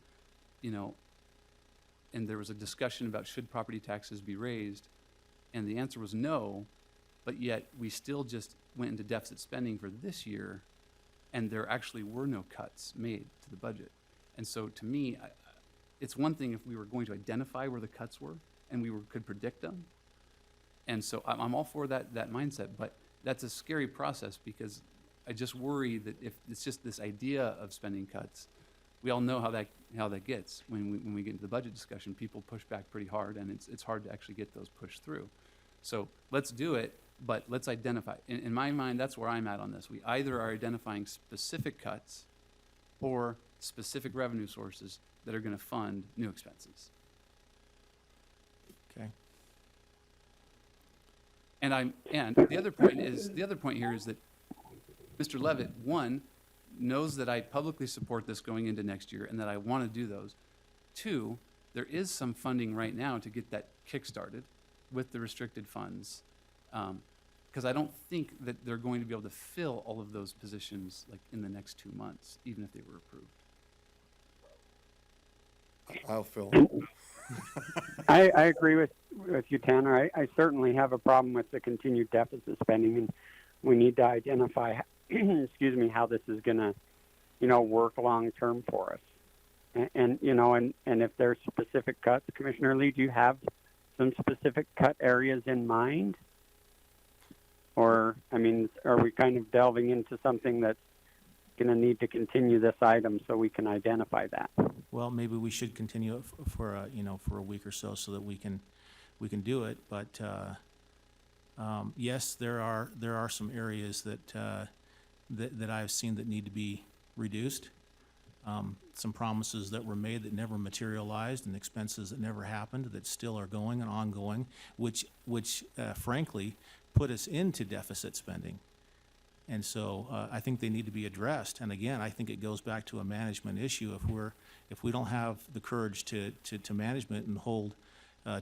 and there was a discussion about should property taxes be raised, and the answer was no, but yet we still just went into deficit spending for this year, and there actually were no cuts made to the budget. And so to me, it's one thing if we were going to identify where the cuts were and could predict them. And so I'm all for that mindset, but that's a scary process because I just worry that if it's just this idea of spending cuts, we all know how that gets. When we get into the budget discussion, people push back pretty hard, and it's hard to actually get those pushed through. So let's do it, but let's identify. In my mind, that's where I'm at on this. We either are identifying specific cuts or specific revenue sources that are going to fund new expenses. Okay. And the other point here is that Mr. Levitt, one, knows that I publicly support this going into next year and that I want to do those. Two, there is some funding right now to get that kick-started with the restricted funds, because I don't think that they're going to be able to fill all of those positions like in the next 2 months, even if they were approved. I'll fill. I agree with you, Tanner. I certainly have a problem with the continued deficit spending, and we need to identify, excuse me, how this is going to, work long term for us. And if there's specific cuts, Commissioner Lee, do you have some specific cut areas in mind? Or, are we kind of delving into something that's going to need to continue this item so we can identify that? Well, maybe we should continue it for a week or so that we can do it. But yes, there are some areas that I've seen that need to be reduced. Some promises that were made that never materialized, and expenses that never happened that still are going and ongoing, which frankly put us into deficit spending. And so I think they need to be addressed. And again, I think it goes back to a management issue. If we don't have the courage to management and hold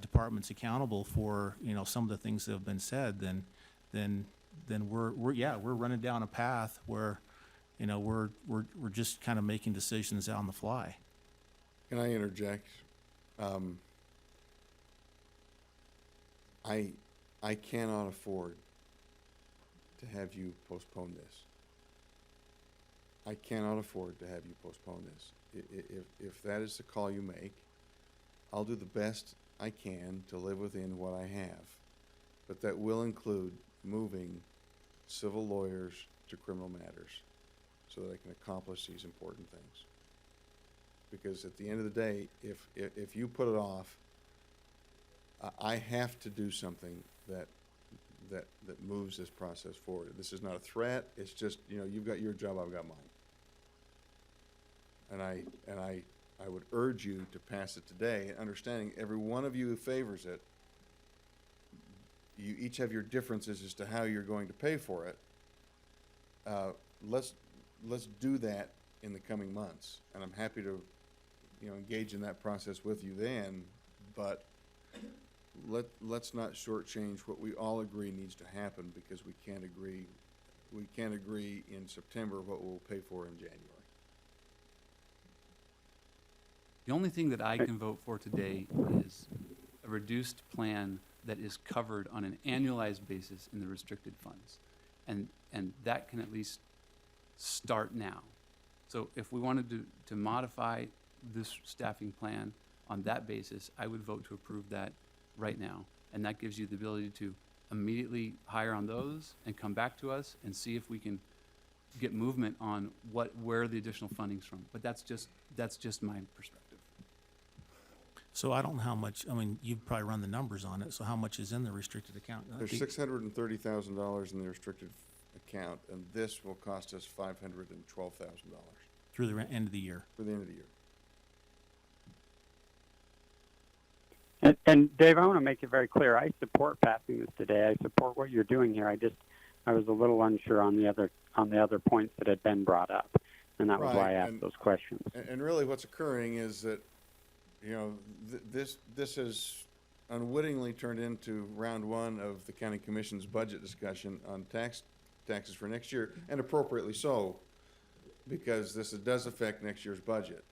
departments accountable for some of the things that have been said, then we're running down a path where we're just kind of making decisions on the fly. Can I interject? I cannot afford to have you postpone this. I cannot afford to have you postpone this. If that is the call you make, I'll do the best I can to live within what I have. But that will include moving civil lawyers to criminal matters so that I can accomplish these important things. Because at the end of the day, if you put it off, I have to do something that moves this process forward. This is not a threat. It's just, you've got your job, I've got mine. And I would urge you to pass it today, understanding every one of you who favors it, you each have your differences as to how you're going to pay for it. Let's do that in the coming months, and I'm happy to, engage in that process with you then. But let's not shortchange what we all agree needs to happen, because we can't agree in September what we'll pay for in January. The only thing that I can vote for today is a reduced plan that is covered on an annualized basis in the restricted funds. And that can at least start now. So if we wanted to modify this staffing plan on that basis, I would vote to approve that right now. And that gives you the ability to immediately hire on those and come back to us and see if we can get movement on where the additional funding's from. But that's just my perspective. So I don't know how much, you've probably run the numbers on it, so how much is in the restricted account? There's $630,000 in the restricted account, and this will cost us $512,000 Through the end of the year. for the end of the year. And Dave, I want to make it very clear. I support passing this today. I support what you're doing here. I was a little unsure on the other points that had been brought up, and that was why I Right, asked and- those questions. And really what's occurring is that, you know, this has unwittingly turned into round one of the county commission's budget discussion on taxes for next year, and appropriately so, because this does affect next year's budget.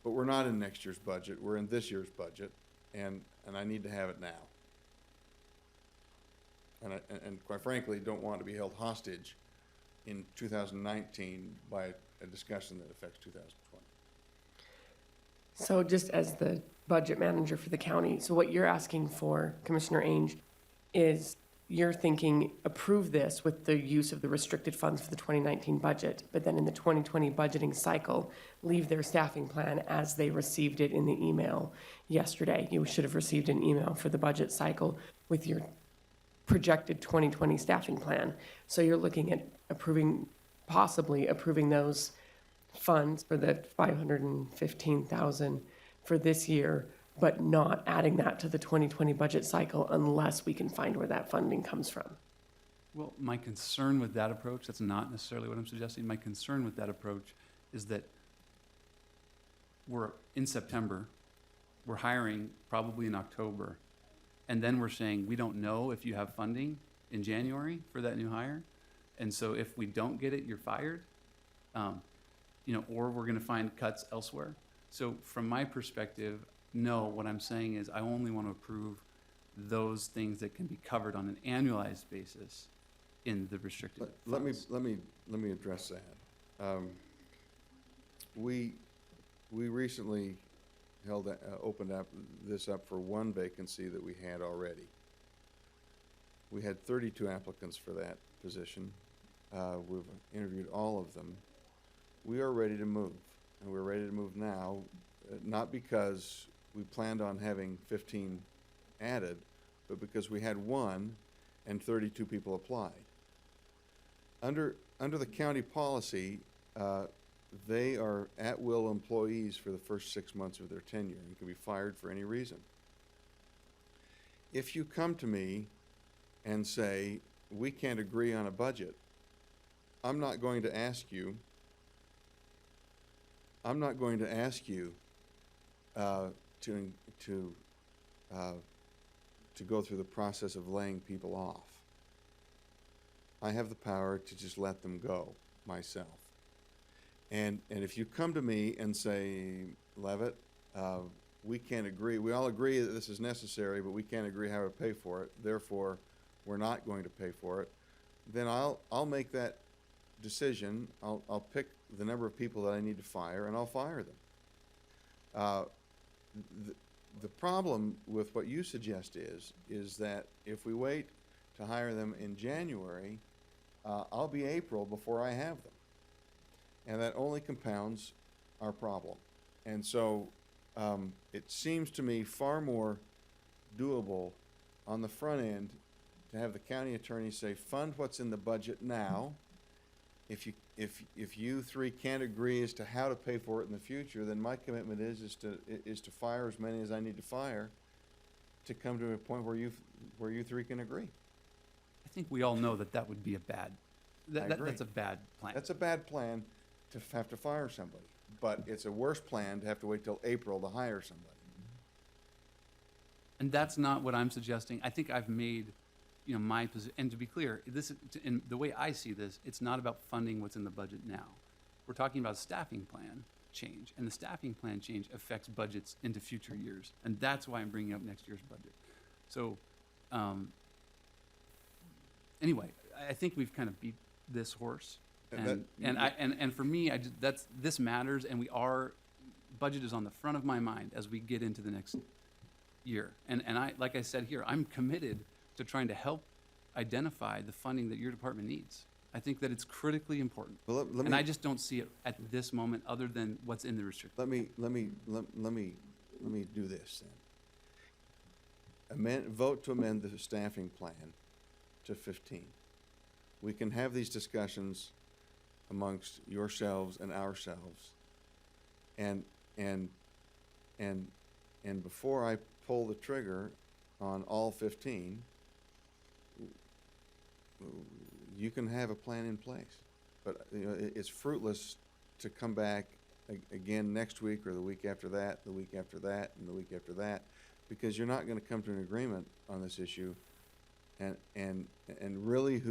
But we're not in next year's budget, we're in this year's budget, and I need to have it now. And quite frankly, don't want to be held hostage in 2019 by a discussion that affects 2020. So just as the budget manager for the county, so what you're asking for, Commissioner Ainge, is you're thinking approve this with the use of the restricted funds for the 2019 budget, but then in the 2020 budgeting cycle, leave their staffing plan as they received it in the email yesterday. You should have received an email for the budget cycle with your projected 2020 staffing plan. So you're looking at possibly approving those funds for the 515,000 for this year, but not adding that to the 2020 budget cycle unless we can find where that funding comes from. Well, my concern with that approach, that's not necessarily what I'm suggesting. My concern with that approach is that we're in September, we're hiring probably in October, and then we're saying we don't know if you have funding in January for that new hire. And so if we don't get it, you're fired, or we're going to find cuts elsewhere. So from my perspective, no, what I'm saying is I only want to approve those things that can be covered on an annualized basis in the restricted Let funds. me address that. We recently opened up this up for one vacancy that we had already. We had 32 applicants for that position. We've interviewed all of them. We are ready to move, and we're ready to move now, not because we planned on having 15 added, but because we had one and 32 people applied. Under the county policy, they are at-will employees for the first 6 months of their tenure and can be fired for any reason. If you come to me and say, we can't agree on a budget, I'm not going to ask you to go through the process of laying people off. I have the power to just let them go myself. And if you come to me and say, Levitt, we can't agree, we all agree that this is necessary, but we can't agree how to pay for it, therefore we're not going to pay for it, then I'll make that decision. I'll pick the number of people that I need to fire, and I'll fire them. The problem with what you suggest is that if we wait to hire them in January, I'll be April before I have them. And that only compounds our problem. And so it seems to me far more doable on the front end to have the county attorney say, fund what's in the budget now. If you three can't agree as to how to pay for it in the future, then my commitment is to fire as many as I need to fire to come to a point where you three can agree. I think we all know that would be a bad, agree. that's a bad plan. That's a bad plan to have to fire somebody, but it's a worse plan to have to wait till April to hire somebody. And that's not what I'm suggesting. I think I've made, my position, and to be clear, in the way I see this, it's not about funding what's in the budget now. We're talking about staffing plan change, and the staffing plan change affects budgets into future years, and that's why I'm bringing up next year's budget. So, anyway, I think we've kind of beat this horse, and for me, this matters, and budget is on the front of my mind as we get into the next year, and I, like I said here, I'm committed to trying to help identify the funding that your department needs. I think that it's critically important, Well, and I just don't see it at this moment other than what's in the restricted. Let me do this then. Vote to amend the staffing plan to 15. We can have these discussions amongst yourselves and ourselves, and And before I pull the trigger on all 15, you can have a plan in place. But, you know, it's fruitless to come back again next week or the week after that, the week after that, and the week after that, because you're not gonna come to an agreement on this issue. And really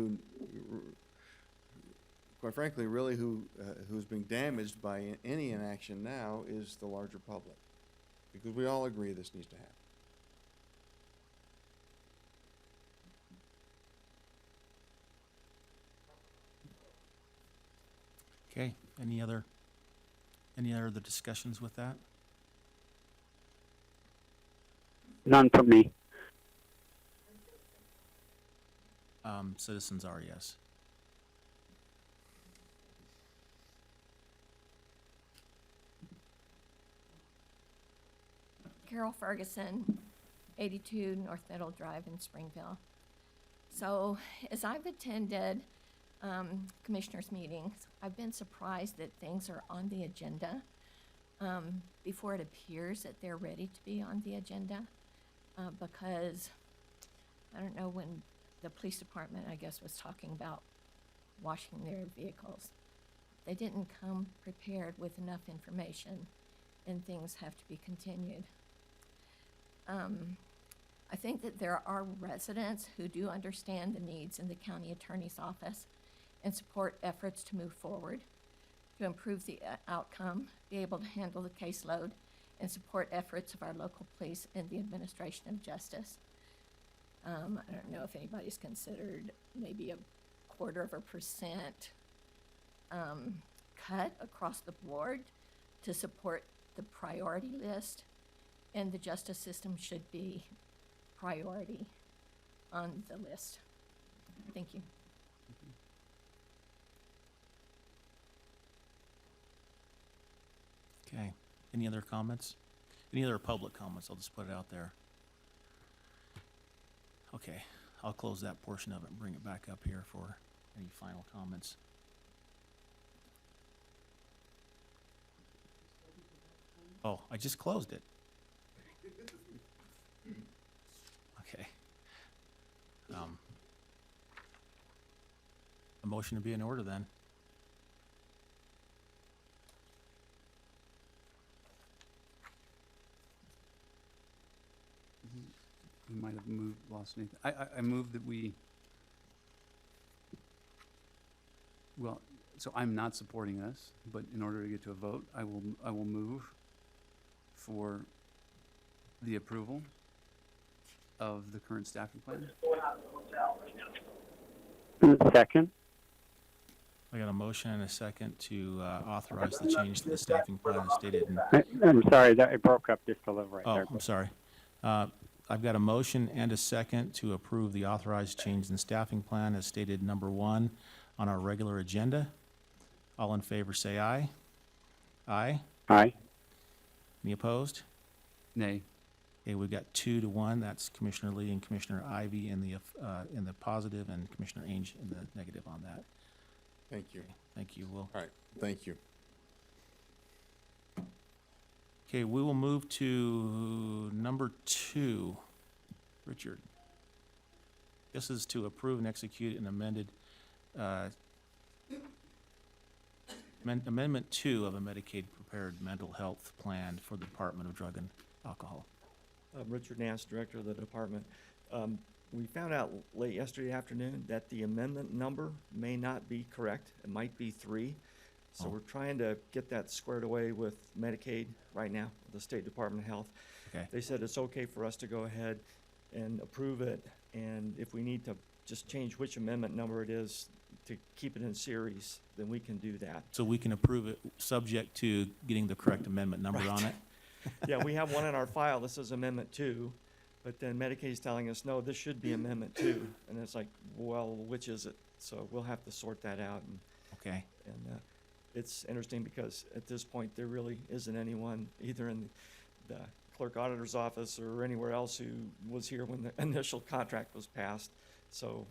quite frankly, really who's being damaged by any inaction now is the larger public. Because we all agree this needs to happen. Okay, any other discussions with that? None from me. Citizens are yes. Carol Ferguson, 82 North Middle Drive in Springville. So as I've attended commissioners' meetings, I've been surprised that things are on the agenda before it appears that they're ready to be on the agenda. Because, I don't know, when the police department, I guess, was talking about washing their vehicles, they didn't come prepared with enough information, and things have to be continued. I think that there are residents who do understand the needs in the county attorney's office and support efforts to move forward, to improve the outcome, be able to handle the caseload, and support efforts of our local police and the administration of justice. I don't know if anybody's considered maybe 0.25% cut across the board to support the priority list, and the justice system should be priority on the list. Thank you. Okay, any other comments? Any other public comments? I'll just put it out there. Okay, I'll close that portion of it and bring it back up here for any final comments. Oh, I just closed it. Okay. A motion to be in order then. We might have lost anything. I move that we, well, so I'm not supporting this, but in order to get to a vote, I will move for the approval of the current staffing plan. Second. I got a motion and a second to authorize the change to the staffing plan as stated in. I'm sorry, that it broke up just a little right there. Oh, I'm sorry. I've got a motion and a second to approve the authorized change in staffing plan as stated number 1 on our regular agenda. All in favor say aye. Aye. Aye. Any opposed? Nay. Okay, we've got 2 to 1. That's Commissioner Lee and Commissioner Ivy in the positive and Commissioner Ainge in the negative on that. Thank you. Thank you. Will. All right, thank you. Okay, we will move to number 2. Richard. This is to approve and execute an amended, Amendment 2 of a Medicaid prepared mental health plan for the Department of Drug and Alcohol. Richard Nance, Director of the Department. We found out late yesterday afternoon that the amendment number may not be correct. It might be 3. So we're trying to get that squared away with Medicaid right now, the State Department of Health. Okay. They said it's okay for us to go ahead and approve it, and if we need to just change which amendment number it is to keep it in series, then we can do that. So we can approve it subject to getting the correct amendment number on it? Yeah, we have one in our file that says Amendment 2, but then Medicaid's telling us, no, this should be Amendment 2. And it's like, well, which is it? So we'll have to sort that out. Okay. And it's interesting because at this point, there really isn't anyone either in the clerk auditor's office or anywhere else who was here when the initial contract was passed. So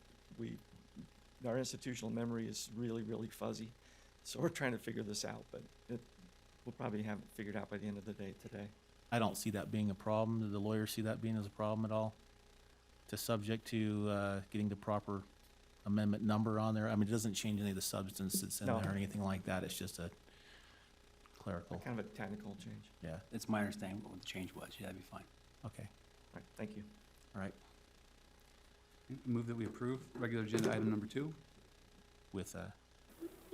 our institutional memory is really, really fuzzy. So we're trying to figure this out, but we'll probably have it figured out by the end of the day today. I don't see that being a problem. Do the lawyers see that being as a problem at all? To subject to getting the proper amendment number on there? I mean, it doesn't change any of the substance that's in No. there or anything like that. It's just a clerical, Kind of a technical change. yeah, It's my understanding what the change was. Yeah, that'd be fine. okay, All right, thank you. all right. Move that we approve regular agenda item number 2. With,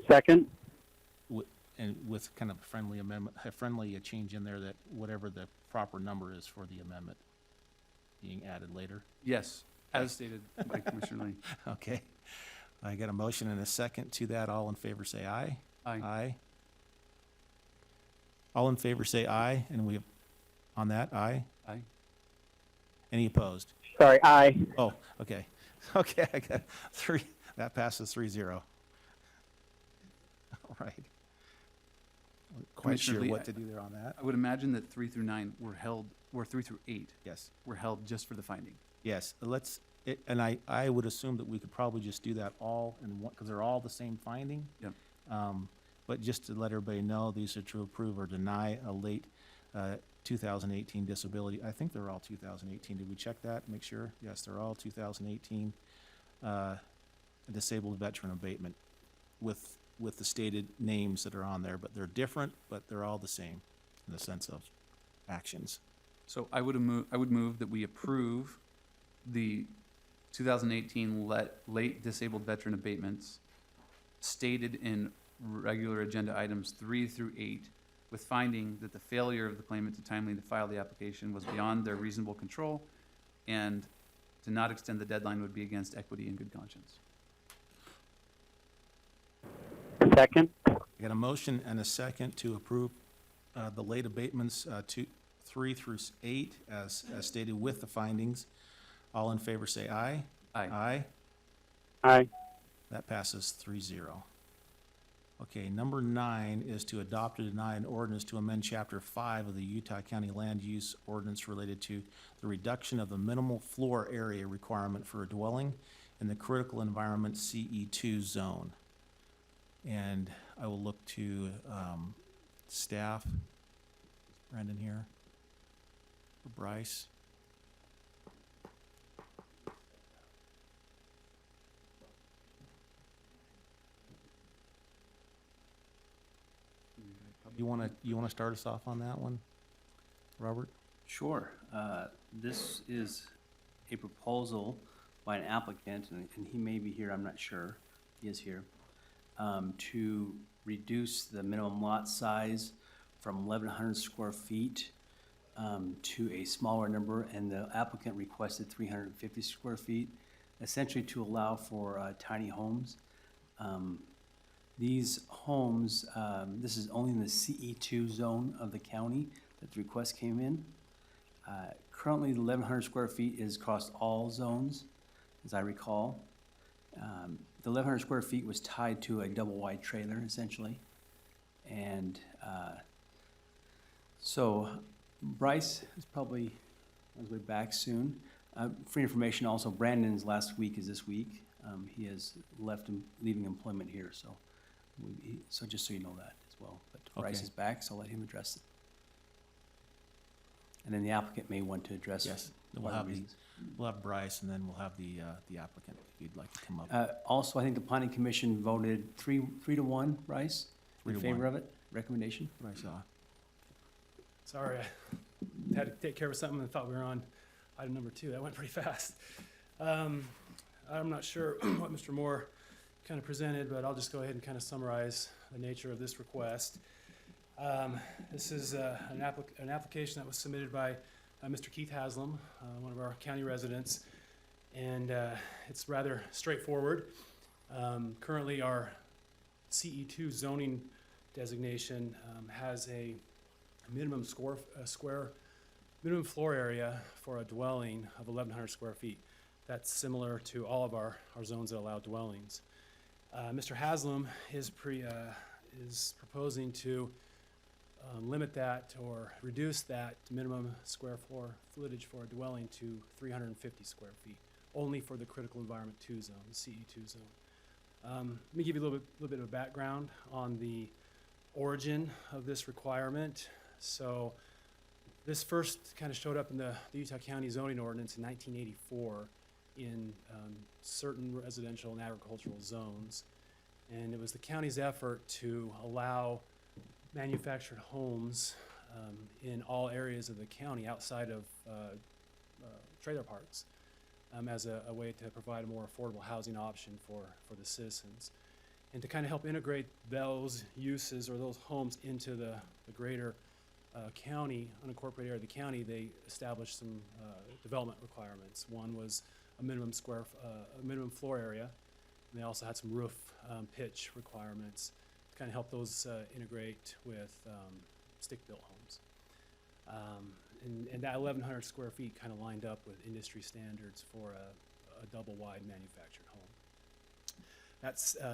Second. and with kind of a friendly amendment, a friendly change in there that whatever the proper number is for the amendment being added later. Yes, as stated by Commissioner Lee. Okay. I got a motion and a second to that. All in favor say aye. Aye. Aye. All in favor say aye, and we, on that, aye? Aye. Any opposed? Sorry, aye. Oh, okay. Okay, I got 3, that passes 3-0. All right. Quite Commissioner sure Lee, what to do there on that. I would imagine that 3 through 9 or 3 through 8 Yes, were held just for the finding. yes, and I would assume that we could probably just do that all in one, because they're all the same finding. Yep. But just to let everybody know, these are to approve or deny a late 2018 disability. I think they're all 2018. Did we check that, make sure? Yes, they're all 2018 disabled veteran abatement with the stated names that are on there, but they're different, but they're all the same in the sense of actions. So I would move that we approve the 2018 late disabled veteran abatements stated in regular agenda items 3 through 8, with finding that the failure of the claimant to timely file the application was beyond their reasonable control, and to not extend the deadline would be against equity and good conscience. Second. I got a motion and a second to approve the late abatements 3 through 8 as stated with the findings. All in favor say aye. Aye. Aye. Aye. That passes 3-0. Okay, number 9 is to adopt or deny an ordinance to amend Chapter 5 of the Utah County Land Use Ordinance related to the reduction of the minimal floor area requirement for a dwelling in the critical environment CE2 zone. And I will look to staff. Brandon here. Or Bryce. You wanna start us off on that one, Robert? Sure. This is a proposal by an applicant, and he may be here, I'm not sure. He is here. To reduce the minimum lot size from 1,100 square feet to a smaller number, and the applicant requested 350 square feet, essentially to allow for tiny homes. These homes, this is only in the CE2 zone of the county that the request came in. Currently, the 1,100 square feet is across all zones, as I recall. The 1,100 square feet was tied to a double-wide trailer, essentially. And so Bryce is probably on his way back soon. For information also, Brandon's last week is this week. He has leaving employment here, so so just so you know that as well. But Bryce Okay. is back, so I'll let him address it. And then the applicant may want to address Yes. We'll one of have the the, reasons. we'll have Bryce, and then we'll have the applicant, if you'd like to come up. Also, I think the planning commission voted 3-1, Bryce, 3 in to favor 1. of it, recommendation. Bryce, Sorry, I had to take care of something and thought we were on item number 2. That went pretty fast. I'm not sure what Mr. Moore kind of presented, but I'll just go ahead and kind of summarize the nature of this request. This is an application that was submitted by Mr. Keith Haslam, one of our county residents, and it's rather straightforward. Currently, our CE2 zoning designation has a minimum minimum floor area for a dwelling of 1,100 square feet. That's similar to all of our zones that allow dwellings. Mr. Haslam is proposing to limit that or reduce that minimum square floor footage for a dwelling to 350 square feet, only for the critical environment 2 zone, the CE2 zone. Let me give you a little bit of a background on the origin of this requirement. So This first kind of showed up in the Utah County zoning ordinance in 1984 in certain residential and agricultural zones. And it was the county's effort to allow manufactured homes in all areas of the county outside of trailer parks as a way to provide a more affordable housing option for the citizens. And to kind of help integrate those uses or those homes into the greater county, unincorporated area of the county, they established some development requirements. One was a minimum floor area, and they also had some roof pitch requirements to kind of help those integrate with stick-built homes. And that 1,100 square feet kind of lined up with industry standards for a double-wide manufactured home.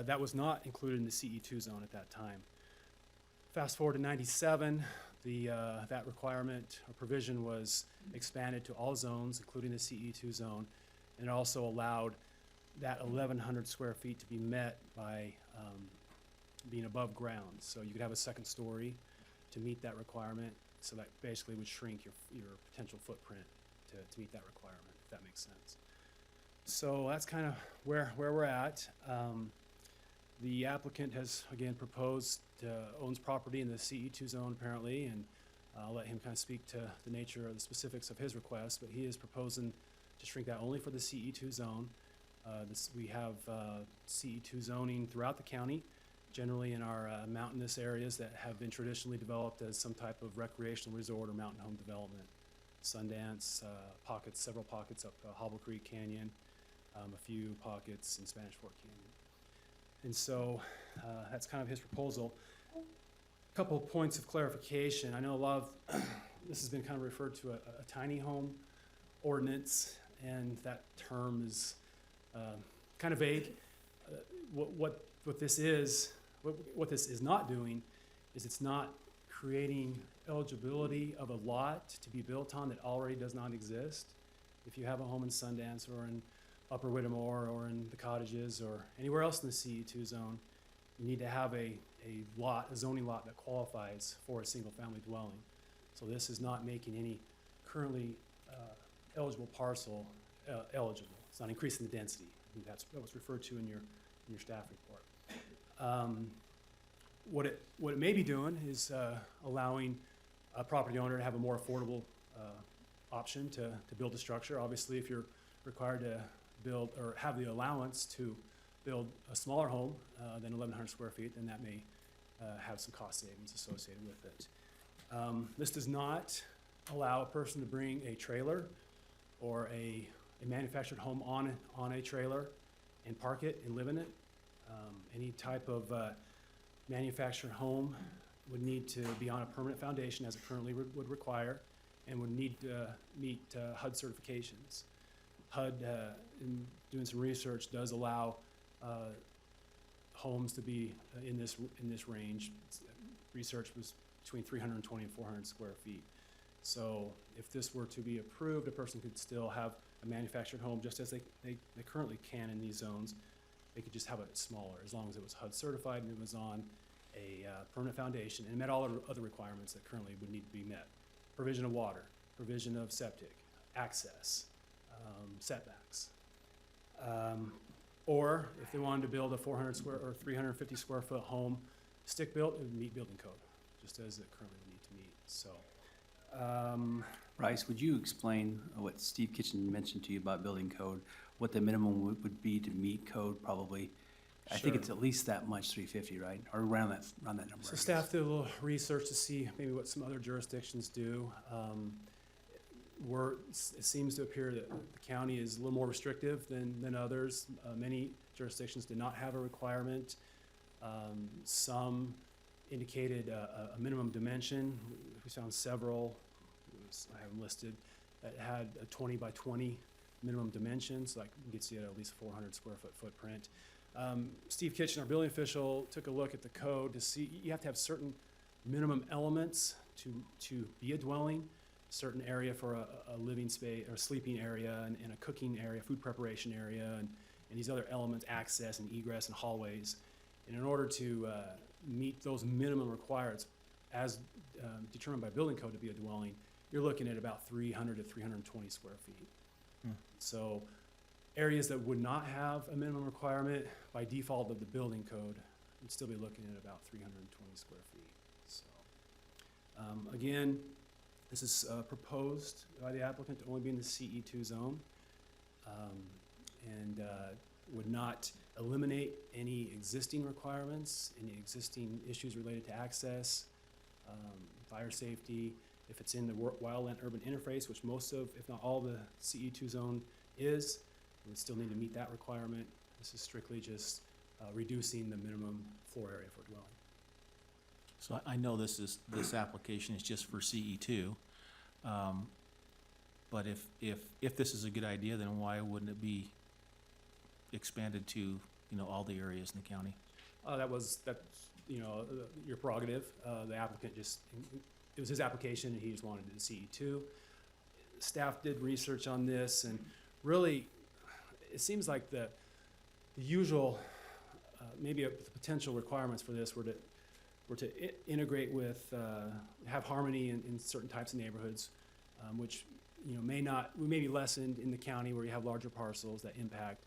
That was not included in the CE2 zone at that time. Fast forward to 97, that requirement or provision was expanded to all zones, including the CE2 zone, and it also allowed that 1,100 square feet to be met by being above ground. So you could have a second story to meet that requirement, so that basically would shrink your potential footprint to meet that requirement, if that makes sense. So that's kind of where we're at. The applicant has, again, owns property in the CE2 zone apparently, and I'll let him kind of speak to the nature of the specifics of his request, but he is proposing to shrink that only for the CE2 zone. We have CE2 zoning throughout the county, generally in our mountainous areas that have been traditionally developed as some type of recreational resort or mountain home development. Sundance, several pockets up Hobble Creek Canyon, a few pockets in Spanish Fork Canyon. And so that's kind of his proposal. A couple of points of clarification. I know a lot of this has been kind of referred to a tiny home ordinance, and that term is kind of vague. What this is not doing is it's not creating eligibility of a lot to be built on that already does not exist. If you have a home in Sundance or in Upper Whittemore or in the cottages or anywhere else in the CE2 zone, you need to have a zoning lot that qualifies for a single family dwelling. So this is not making any currently eligible parcel eligible. It's not increasing the density. I think that was referred to in your staff report. What it may be doing is allowing a property owner to have a more affordable option to build a structure. Obviously, if you're required to build or have the allowance to build a smaller home than 1,100 square feet, then that may have some cost savings associated with it. This does not allow a person to bring a trailer or a manufactured home on a trailer and park it and live in it. Any type of manufactured home would need to be on a permanent foundation, as it currently would require, and would need to meet HUD certifications. HUD, in doing some research, does allow homes to be in this range. Research was between 320 and 400 square feet. So if this were to be approved, a person could still have a manufactured home just as they currently can in these zones. They could just have it smaller, as long as it was HUD certified and it was on a permanent foundation and met all other requirements that currently would need to be met. Provision of water, provision of septic, access, setbacks. Or if they wanted to build a 400 square or 350 square foot home, stick built, it would meet building code, just as it currently would need to meet. So, Bryce, would you explain what Steve Kitchen mentioned to you about building code, what the minimum would be to meet code probably? I think it's at least that much, 350, right? Or around that number. So staff did a little research to see maybe what some other jurisdictions do. It seems to appear that the county is a little more restrictive than others. Many jurisdictions did not have a requirement. Some indicated a minimum dimension. We found several, I have them listed, that had a 20 by 20 minimum dimensions, like you can see at least 400 square foot footprint. Steve Kitchen, our building official, took a look at the code to see you have to have certain minimum elements to be a dwelling, certain area for a living space or sleeping area and a cooking area, food preparation area, and these other elements, access and egress and hallways. And in order to meet those minimum requirements as determined by building code to be a dwelling, you're looking at about 300 to 320 square feet. So areas that would not have a minimum requirement by default of the building code would still be looking at about 320 square feet. So, again, this is proposed by the applicant to only be in the CE2 zone, and would not eliminate any existing requirements, any existing issues related to access, fire safety. If it's in the wildland urban interface, which most of, if not all, the CE2 zone is, it would still need to meet that requirement. This is strictly just reducing the minimum floor area for dwelling. So I know this application is just for CE2. But if this is a good idea, then why wouldn't it be expanded to, you know, all the areas in the county? That's, you know, your prerogative. The applicant just, it was his application and he just wanted it to CE2. Staff did research on this, and really, it seems like the usual, maybe the potential requirements for this were to integrate with, have harmony in certain types of neighborhoods, which, you know, may be lessened in the county where you have larger parcels that impact,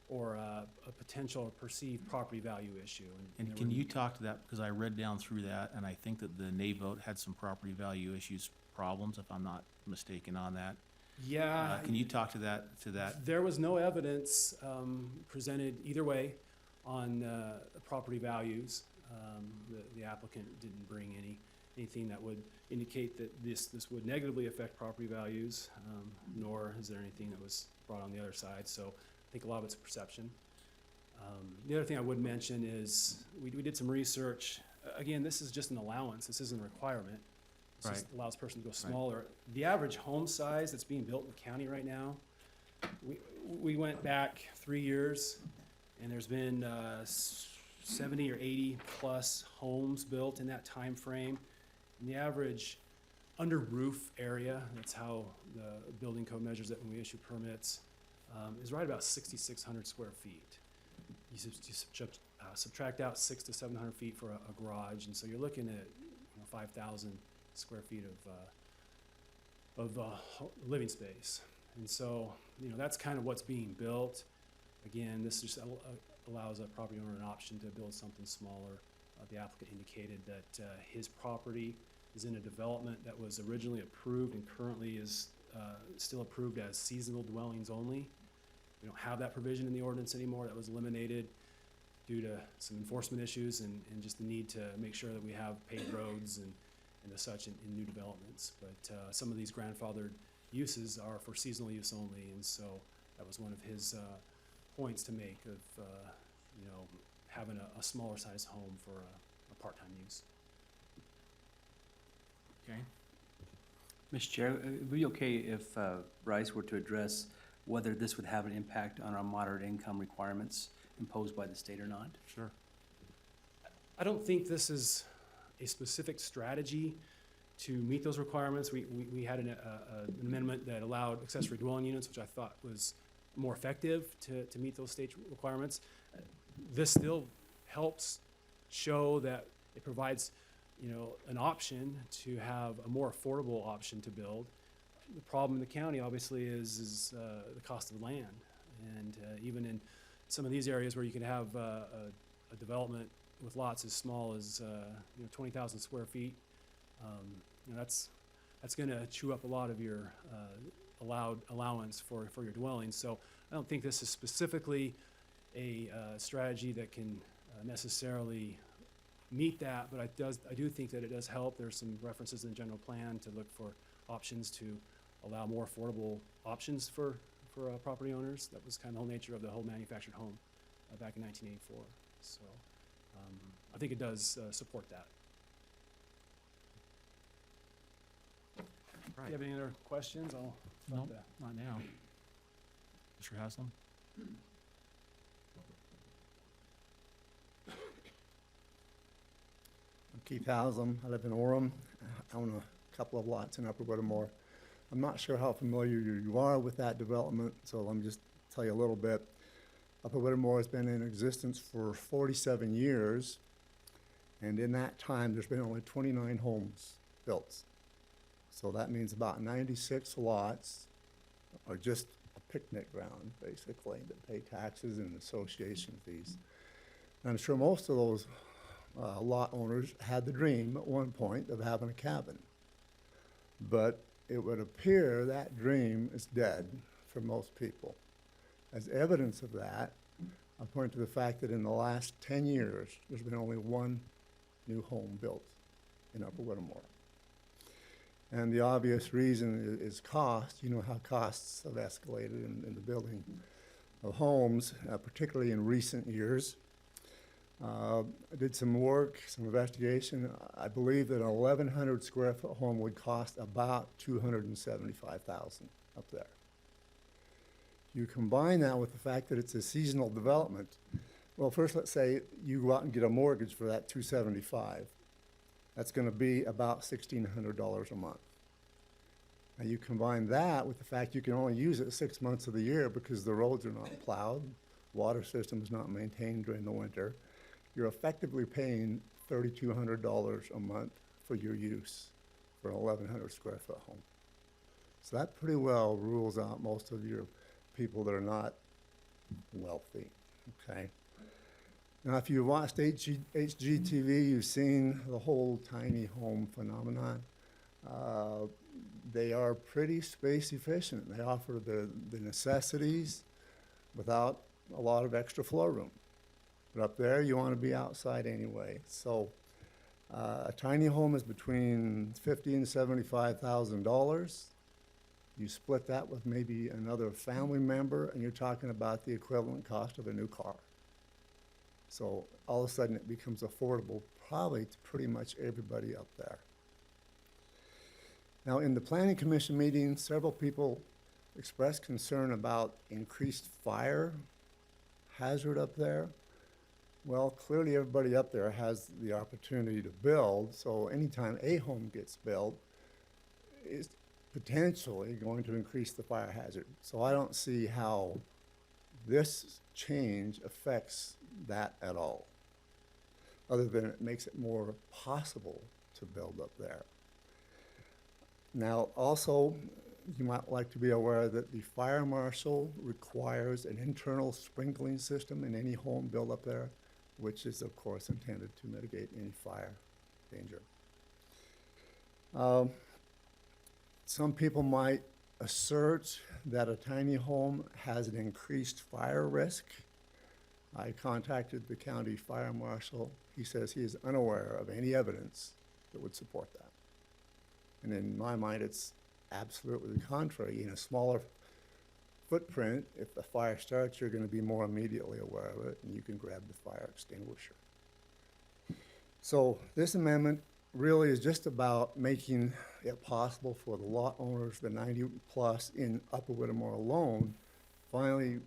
or a potential or perceived property value issue. And can you talk to that, because I read down through that, and I think that the nay vote had some property value issues, problems, if I'm not mistaken on that. Yeah. Can you talk to that? There was no evidence presented either way on property values. The applicant didn't bring anything that would indicate that this would negatively affect property values, nor is there anything that was brought on the other side. So I think a lot of it's a perception. The other thing I would mention is we did some research. Again, this is just an allowance. This isn't a requirement. This just allows a person to go smaller. The average home size that's being built in the county right now, we went back 3 years, and there's been 70 or 80 plus homes built in that time frame. And the average under roof area, that's how the building code measures it when we issue permits, is right about 6,600 square feet. You subtract out 600 to 700 feet for a garage, and so you're looking at 5,000 square feet of living space. And so, that's kind of what's being built. Again, this just allows a property owner an option to build something smaller. The applicant indicated that his property is in a development that was originally approved and currently is still approved as seasonal dwellings only. We don't have that provision in the ordinance anymore. That was eliminated due to some enforcement issues and just the need to make sure that we have paved roads and the such in new developments. But some of these grandfathered uses are for seasonal use only, and so that was one of his points to make of having a smaller size home for a part-time use. Okay. Mr. Chair, it would be okay if Bryce were to address whether this would have an impact on our moderate income requirements imposed by the state or not? Sure. I don't think this is a specific strategy to meet those requirements. We had an amendment that allowed accessory dwelling units, which I thought was more effective to meet those state requirements. This still helps show that it provides, an option to have a more affordable option to build. The problem in the county, obviously, is the cost of land. And even in some of these areas where you can have a development with lots as small as 20,000 square feet, that's going to chew up a lot of your allowance for your dwellings. So I don't think this is specifically a strategy that can necessarily meet that, but I do think that it does help. There's some references in the general plan to look for options to allow more affordable options for property owners. That was kind of the whole nature of the whole manufactured home back in 1984. So I think it does support that. Right. Do you have any other questions? I'll No, stop that. not now. Mr. Haslam? I'm Keith Haslam. I live in Orem. I own a couple of lots in Upper Whittemore. I'm not sure how familiar you are with that development, so let me just tell you a little bit. Upper Whittemore has been in existence for 47 years, and in that time, there's been only 29 homes built. So that means about 96 lots are just a picnic ground, basically, that pay taxes and association fees. And I'm sure most of those lot owners had the dream at one point of having a cabin. But it would appear that dream is dead for most people. As evidence of that, I point to the fact that in the last 10 years, there's been only one new home built in Upper Whittemore. And the obvious reason is cost. You know how costs have escalated in the building of homes, particularly in recent years. I did some work, some investigation. I believe that an 1,100 square foot home would cost about $275,000 up there. You combine that with the fact that it's a seasonal development. Well, first let's say you go out and get a mortgage for that $275,000. That's going to be about $1,600 a month. Now you combine that with the fact you can only use it 6 months of the year because the roads are not plowed, water system is not maintained during the winter. You're effectively paying $3,200 a month for your use for an 1,100 square foot home. So that pretty well rules out most of your people that are not wealthy, okay? Now, if you've watched HGTV, you've seen the whole tiny home phenomenon. They are pretty space efficient. They offer the necessities without a lot of extra floor room. But up there, you want to be outside anyway. So a tiny home is between $50,000 and $75,000. You split that with maybe another family member, and you're talking about the equivalent cost of a new car. So all of a sudden, it becomes affordable probably to pretty much everybody up there. Now, in the Planning Commission meeting, several people expressed concern about increased fire hazard up there. Well, clearly everybody up there has the opportunity to build, so anytime a home gets built, it's potentially going to increase the fire hazard. So I don't see how this change affects that at all, other than it makes it more possible to build up there. Now, also, you might like to be aware that the fire marshal requires an internal sprinkling system in any home built up there, which is, of course, intended to mitigate any fire danger. Some people might assert that a tiny home has an increased fire risk. I contacted the county fire marshal. He says he is unaware of any evidence that would support that. And in my mind, it's absolutely the contrary. In a smaller footprint, if the fire starts, you're going to be more immediately aware of it, and you can grab the fire extinguisher. So this amendment really is just about making it possible for the lot owners, the 90 plus in Upper Whittemore alone, finally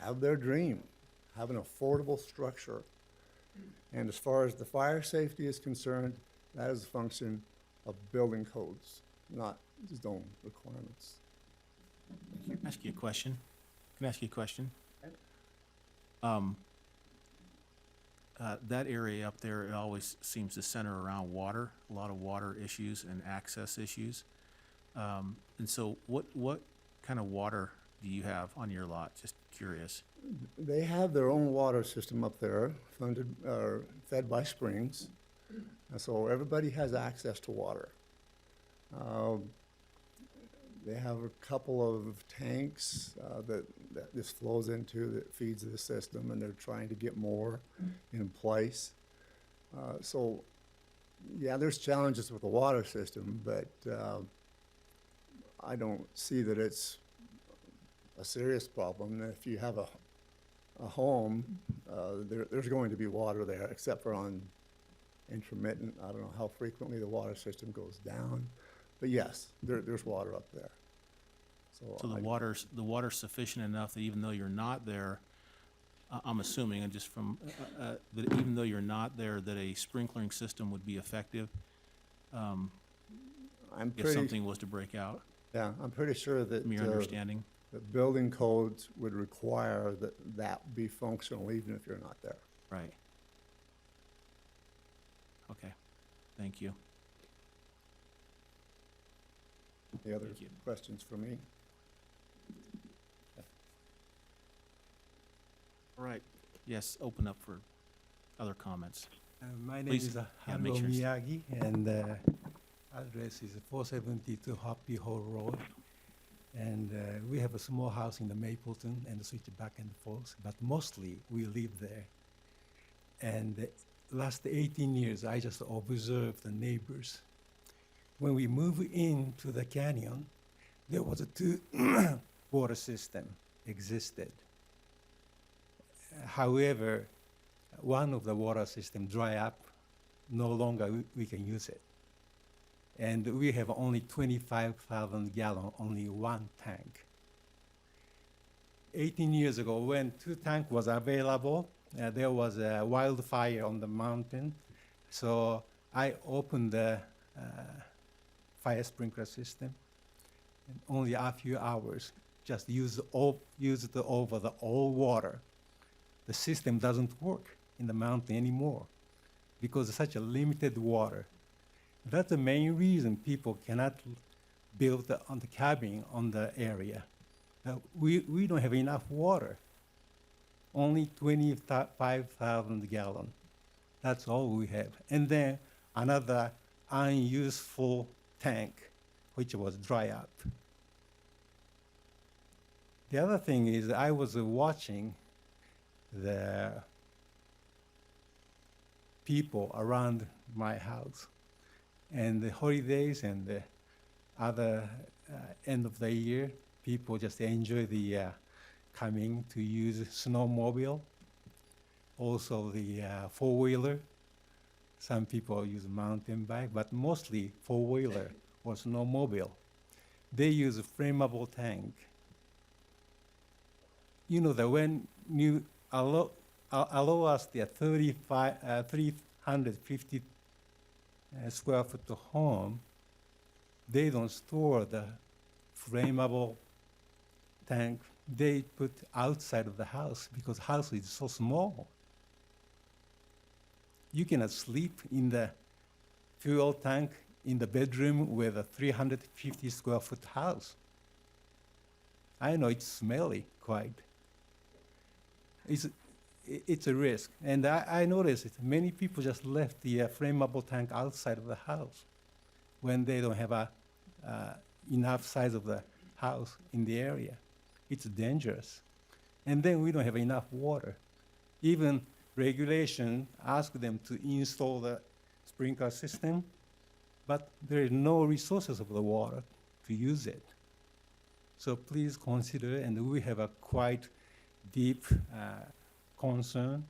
have their dream, have an affordable structure. And as far as the fire safety is concerned, that is a function of building codes, not zone requirements. Can I ask you a question? Can I ask you a question? That area up there, it always seems to center around water, a lot of water issues and access issues. And so what kind of water do you have on your lot? Just curious. They have their own water system up there, funded or fed by springs. And so everybody has access to water. They have a couple of tanks that this flows into that feeds the system, and they're trying to get more in place. So, yeah, there's challenges with the water system, but I don't see that it's a serious problem. If you have a home, there's going to be water there, except for on intermittent. I don't know how frequently the water system goes down. But yes, there's water up there. So the water's sufficient enough that even though you're not there, I'm assuming, and just from, that even though you're not there, that a sprinkling system would be effective if something was to break out? Yeah, I'm pretty sure that From your understanding? the building codes would require that be functional even if you're not there. Right. Okay, thank you. Any other Thank you. questions for me? All right. Yes, open up for other comments. My name Please, is yeah, make Haruo sure it's- Miyagi, and address is 472 Hoppy Hole Road. And we have a small house in the Mapleton and switch back and forth, but mostly we live there. And the last 18 years, I just observed the neighbors. When we moved into the canyon, there was a two water system existed. However, one of the water system dry up, no longer we can use it. And we have only 25,000 gallon, only one tank. 18 years ago, when two tank was available, there was a wildfire on the mountain. So I opened the fire sprinkler system. And only a few hours, just used over the old water. The system doesn't work in the mountain anymore because it's such a limited water. That's the main reason people cannot build on the cabin on the area. We don't have enough water. Only 25,000 gallon. That's all we have. And then another unuseful tank, which was dry up. The other thing is I was watching the people around my house. And the holidays and the other end of the year, people just enjoy the coming to use snowmobile. Also the four-wheeler. Some people use mountain bike, but mostly four-wheeler or snowmobile. They use a flammable tank. You know that when you allow us the 350 square foot home, they don't store the flammable tank. They put outside of the house because house is so small. You cannot sleep in the fuel tank in the bedroom with a 350 square foot house. I know it's smelly quite. It's a risk. And I noticed it. Many people just left the flammable tank outside of the house when they don't have enough size of the house in the area. It's dangerous. And then we don't have enough water. Even regulation asks them to install the sprinkler system, but there is no resources of the water to use it. So please consider, and we have a quite deep concern,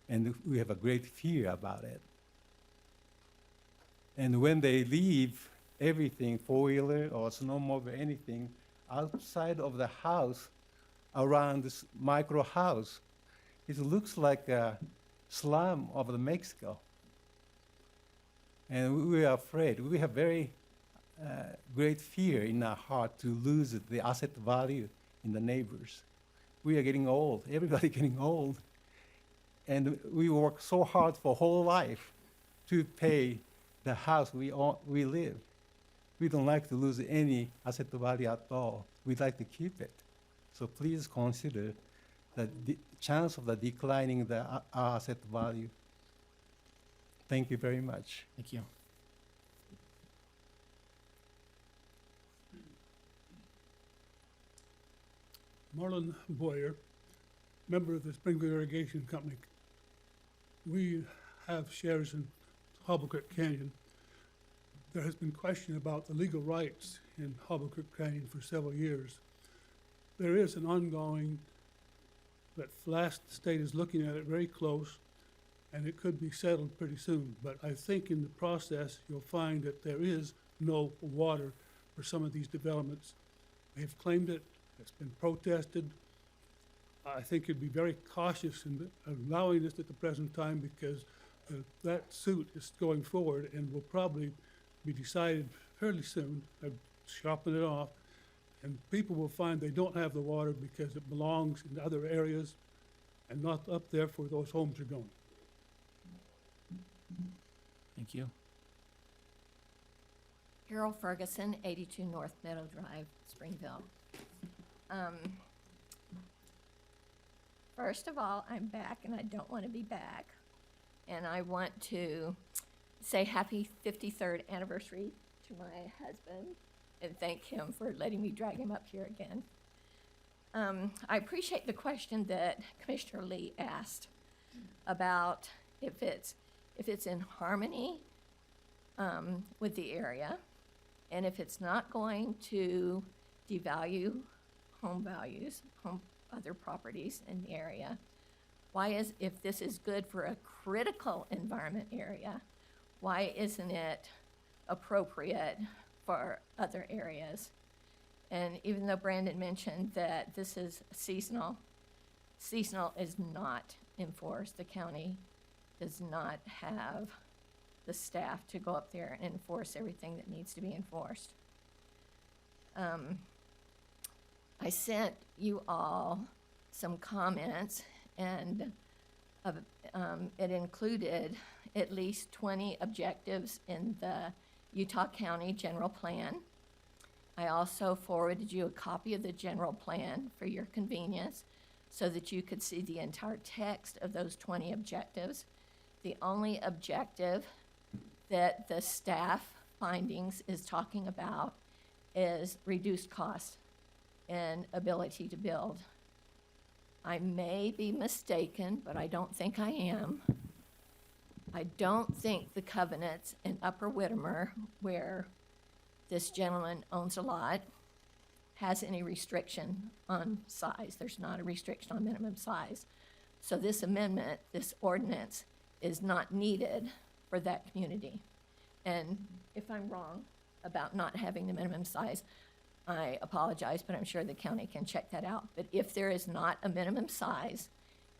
and we have a great fear about it. And when they leave everything, four-wheeler or snowmobile, anything, outside of the house, around this micro house, it looks like a slum of the Mexico. And we are afraid. We have very great fear in our heart to lose the asset value in the neighbors. We are getting old. Everybody getting old. And we work so hard for whole life to pay the house we live. We don't like to lose any asset value at all. We'd like to keep it. So please consider the chance of the declining the asset value. Thank you very much. Thank you. Marlon Boyer, member of the Springfield Irrigation Company. We have shares in Hobble Creek Canyon. There has been question about the legal rights in Hobble Creek Canyon for several years. There is an ongoing, that last state is looking at it very close, and it could be settled pretty soon. But I think in the process, you'll find that there is no water for some of these developments. They have claimed it. It's been protested. I think you'd be very cautious in allowing this at the present time because that suit is going forward and will probably be decided fairly soon. I've sharpened it off. And people will find they don't have the water because it belongs in other areas and not up there where those homes are going. Thank you. Carol Ferguson, 82 North Meadow Drive, Springville. First of all, I'm back and I don't want to be back. And I want to say happy 53rd anniversary to my husband and thank him for letting me drag him up here again. I appreciate the question that Commissioner Lee asked about if it's in harmony with the area, and if it's not going to devalue home values, other properties in the area. If this is good for a critical environment area, why isn't it appropriate for other areas? And even though Brandon mentioned that this is seasonal is not enforced. The county does not have the staff to go up there and enforce everything that needs to be enforced. I sent you all some comments, and it included at least 20 objectives in the Utah County General Plan. I also forwarded you a copy of the general plan for your convenience so that you could see the entire text of those 20 objectives. The only objective that the staff findings is talking about is reduced cost and ability to build. I may be mistaken, but I don't think I am. I don't think the covenants in Upper Whittimer, where this gentleman owns a lot, has any restriction on size. There's not a restriction on minimum size. So this amendment, this ordinance, is not needed for that community. And if I'm wrong about not having the minimum size, I apologize, but I'm sure the county can check that out. But if there is not a minimum size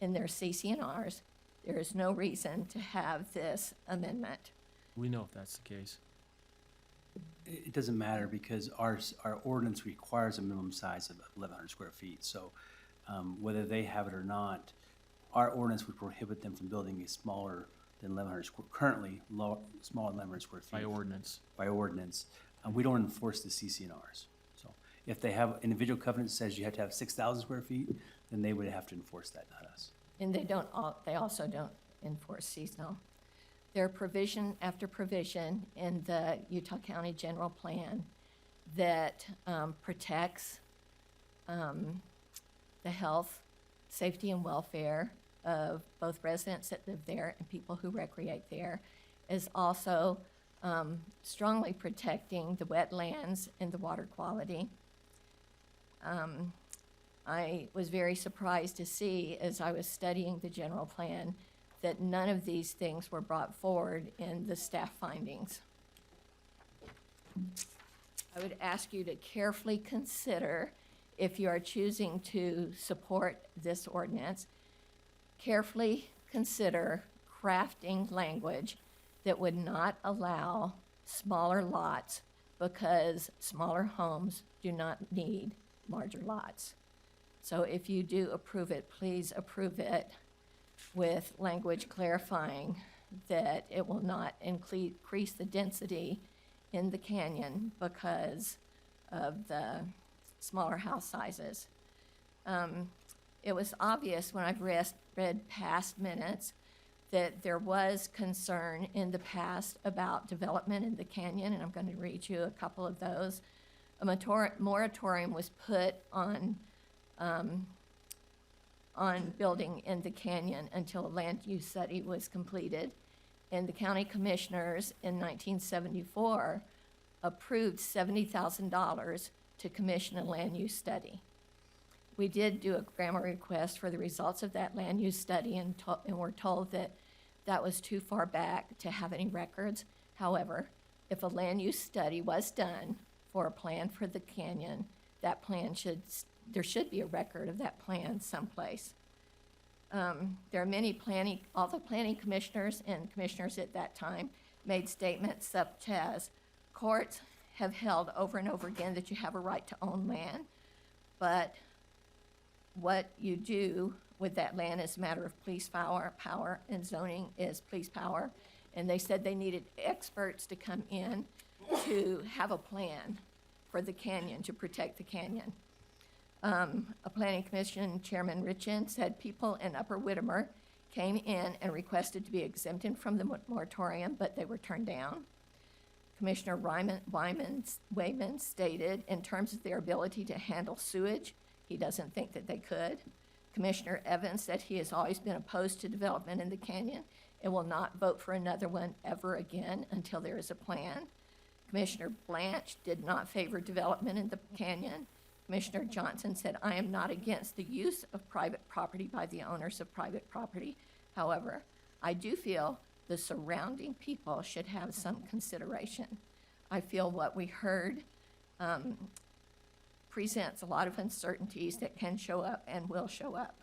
in their CC&Rs, there is no reason to have this amendment. We know if that's the case. It doesn't matter because our ordinance requires a minimum size of 1,100 square feet. So whether they have it or not, our ordinance would prohibit them from building a smaller than 1,100 square, currently smaller than 1,100 square feet. By ordinance. By ordinance. We don't enforce the CC&Rs. So if they have individual covenant that says you have to have 6,000 square feet, then they would have to enforce that, not us. And they also don't enforce seasonal. There are provision after provision in the Utah County General Plan that protects the health, safety, and welfare of both residents that live there and people who recreate there, is also strongly protecting the wetlands and the water quality. I was very surprised to see, as I was studying the general plan, that none of these things were brought forward in the staff findings. I would ask you to carefully consider, if you are choosing to support this ordinance, carefully consider crafting language that would not allow smaller lots, because smaller homes do not need larger lots. So if you do approve it, please approve it with language clarifying that it will not increase the density in the canyon because of the smaller house sizes. It was obvious when I've read past minutes that there was concern in the past about development in the canyon, and I'm going to read you a couple of those. A moratorium was put on building in the canyon until a land use study was completed. And the county commissioners in 1974 approved $70,000 to commission a land use study. We did do a grammar request for the results of that land use study and were told that that was too far back to have any records. However, if a land use study was done for a plan for the canyon, that plan there should be a record of that plan someplace. There are many all the planning commissioners and commissioners at that time made statements such as, courts have held over and over again that you have a right to own land, but what you do with that land is a matter of police power, and zoning is police power. And they said they needed experts to come in to have a plan for the canyon, to protect the canyon. A planning commission chairman, Richin, said people in Upper Whittemore came in and requested to be exempted from the moratorium, but they were turned down. Commissioner Wayman stated, in terms of their ability to handle sewage, he doesn't think that they could. Commissioner Evans said he has always been opposed to development in the canyon and will not vote for another one ever again until there is a plan. Commissioner Blanche did not favor development in the canyon. Commissioner Johnson said, I am not against the use of private property by the owners of private property. However, I do feel the surrounding people should have some consideration. I feel what we heard presents a lot of uncertainties that can show up and will show up.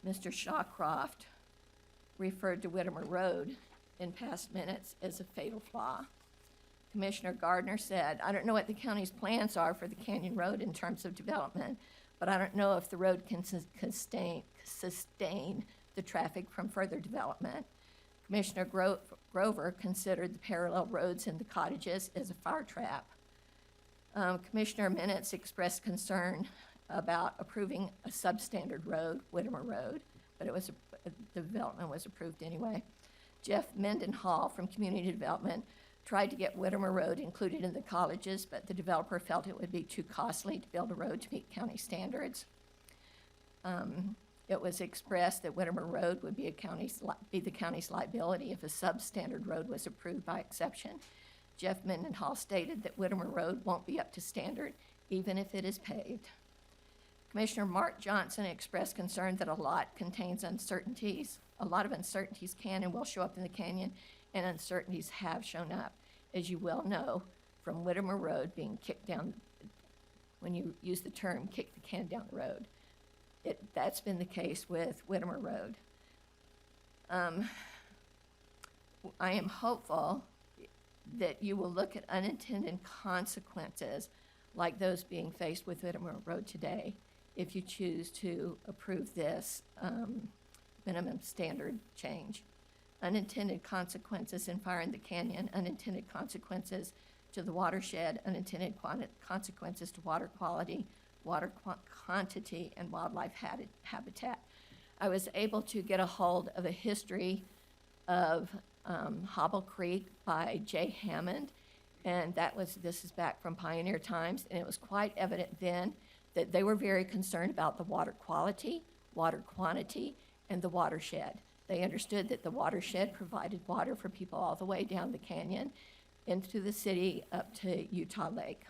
Mr. Shawcroft referred to Whittemore Road in past minutes as a fatal flaw. Commissioner Gardner said, I don't know what the county's plans are for the Canyon Road in terms of development, but I don't know if the road can sustain the traffic from further development. Commissioner Grover considered the parallel roads in the cottages as a fire trap. Commissioner Minutes expressed concern about approving a substandard road, Whittemore Road, but the development was approved anyway. Jeff Mendenhall from Community Development tried to get Whittemore Road included in the colleges, but the developer felt it would be too costly to build a road to meet county standards. It was expressed that Whittemore Road would be the county's liability if a substandard road was approved by exception. Jeff Mendenhall stated that Whittemore Road won't be up to standard even if it is paved. Commissioner Mark Johnson expressed concern that a lot contains uncertainties. A lot of uncertainties can and will show up in the canyon, and uncertainties have shown up. As you well know, from Whittemore Road being kicked down, when you use the term kick the can down the road, that's been the case with Whittemore Road. I am hopeful that you will look at unintended consequences like those being faced with Whittemore Road today if you choose to approve this minimum standard change. Unintended consequences in fire in the canyon, unintended consequences to the watershed, unintended consequences to water quality, water quantity, and wildlife habitat. I was able to get a hold of a history of Hobble Creek by Jay Hammond, and this is back from Pioneer Times, and it was quite evident then that they were very concerned about the water quality, water quantity, and the watershed. They understood that the watershed provided water for people all the way down the canyon into the city up to Utah Lake.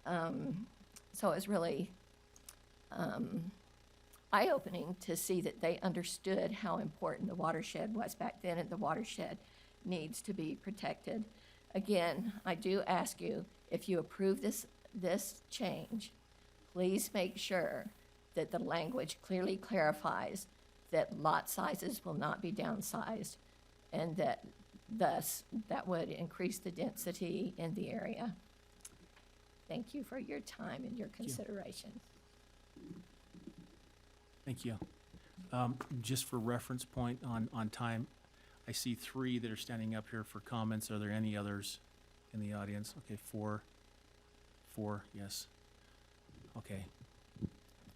So it was really eye-opening to see that they understood how important the watershed was back then, and the watershed needs to be protected. Again, I do ask you, if you approve this change, please make sure that the language clearly clarifies that lot sizes will not be downsized, and that thus that would increase the density in the area. Thank you for your time and your consideration. Thank you. Just for reference point on time, I see 3 that are standing up here for comments. Are there any others in the audience? Okay, 4, yes. Okay.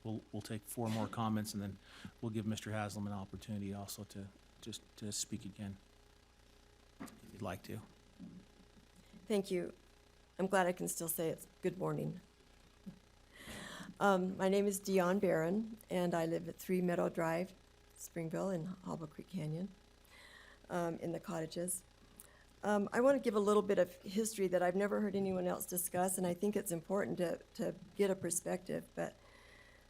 We'll take 4 more comments, and then we'll give Mr. Haslam an opportunity also to speak again, if you'd like to. Thank you. I'm glad I can still say it's good morning. My name is Dion Barron, and I live at 3 Meadow Drive, Springville, in Hobble Creek Canyon, in the cottages. I want to give a little bit of history that I've never heard anyone else discuss, and I think it's important to get a perspective.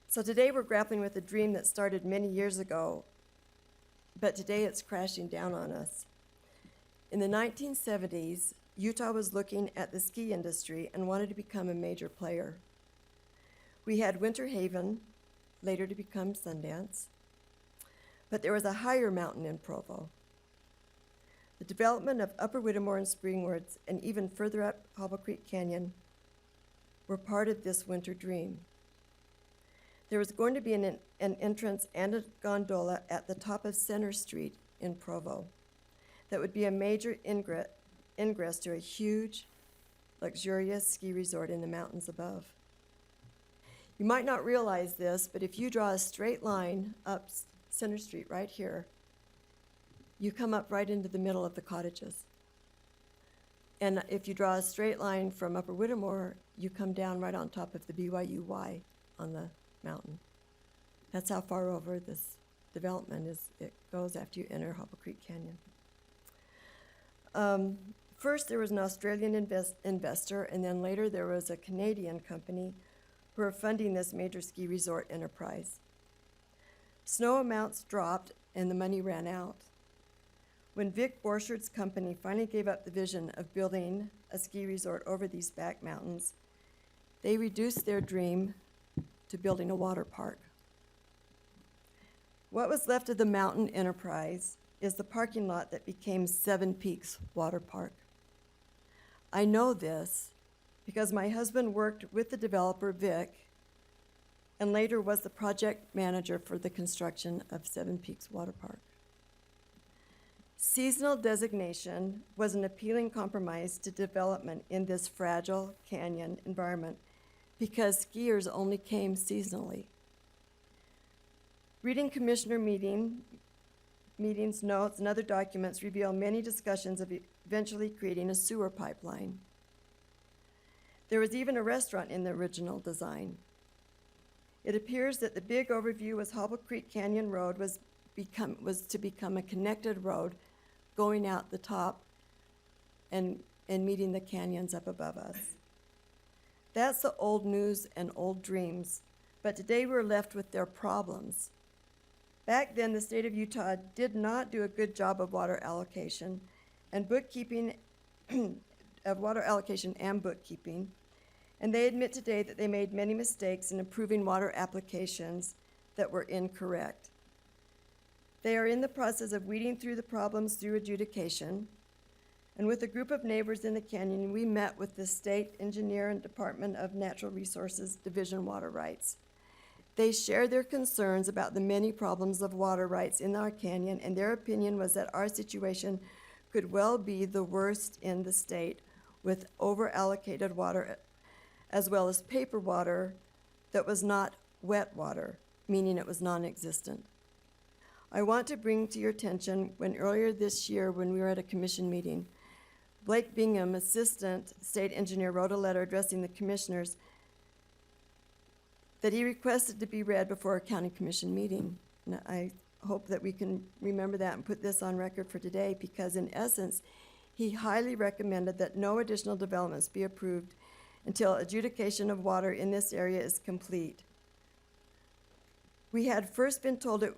So today we're grappling with a dream that started many years ago, but today it's crashing down on us. In the 1970s, Utah was looking at the ski industry and wanted to become a major player. We had Winter Haven, later to become Sundance, but there was a higher mountain in Provo. The development of Upper Whittemore and Springwoods, and even further up Hobble Creek Canyon, were part of this winter dream. There was going to be an entrance and a gondola at the top of Center Street in Provo. that would be a major ingress to a huge, luxurious ski resort in the mountains above. You might not realize this, but if you draw a straight line up Center Street right here, you come up right into the middle of the cottages. And if you draw a straight line from Upper Whittemore, you come down right on top of the BYU-Y on the mountain. That's how far over this development it goes after you enter Hobble Creek Canyon. First, there was an Australian investor, and then later there was a Canadian company who are funding this major ski resort enterprise. Snow amounts dropped and the money ran out. When Vic Borchard's company finally gave up the vision of building a ski resort over these back mountains, they reduced their dream to building a water park. What was left of the mountain enterprise is the parking lot that became Seven Peaks Water Park. I know this because my husband worked with the developer, Vic, and later was the project manager for the construction of Seven Peaks Water Park. Seasonal designation was an appealing compromise to development in this fragile canyon environment because skiers only came seasonally. Reading commissioner meetings, notes, and other documents reveal many discussions of eventually creating a sewer pipeline. There was even a restaurant in the original design. It appears that the big overview was Hobble Creek Canyon Road was to become a connected road going out the top and meeting the canyons up above us. That's the old news and old dreams, but today we're left with their problems. Back then, the state of Utah did not do a good job of water allocation and bookkeeping, and they admit today that they made many mistakes in approving water applications that were incorrect. They are in the process of weeding through the problems through adjudication, and with a group of neighbors in the canyon, we met with the state engineer and Department of Natural Resources Division Water Rights. They shared their concerns about the many problems of water rights in our canyon, and their opinion was that our situation could well be the worst in the state, with over-allocated water as well as paper water that was not wet water, meaning it was non-existent. I want to bring to your attention when earlier this year when we were at a commission meeting, Blake Bingham, assistant state engineer, wrote a letter addressing the commissioners that he requested to be read before a county commission meeting. And I hope that we can remember that and put this on record for today, because in essence, he highly recommended that no additional developments be approved until adjudication of water in this area is complete. We had first been told it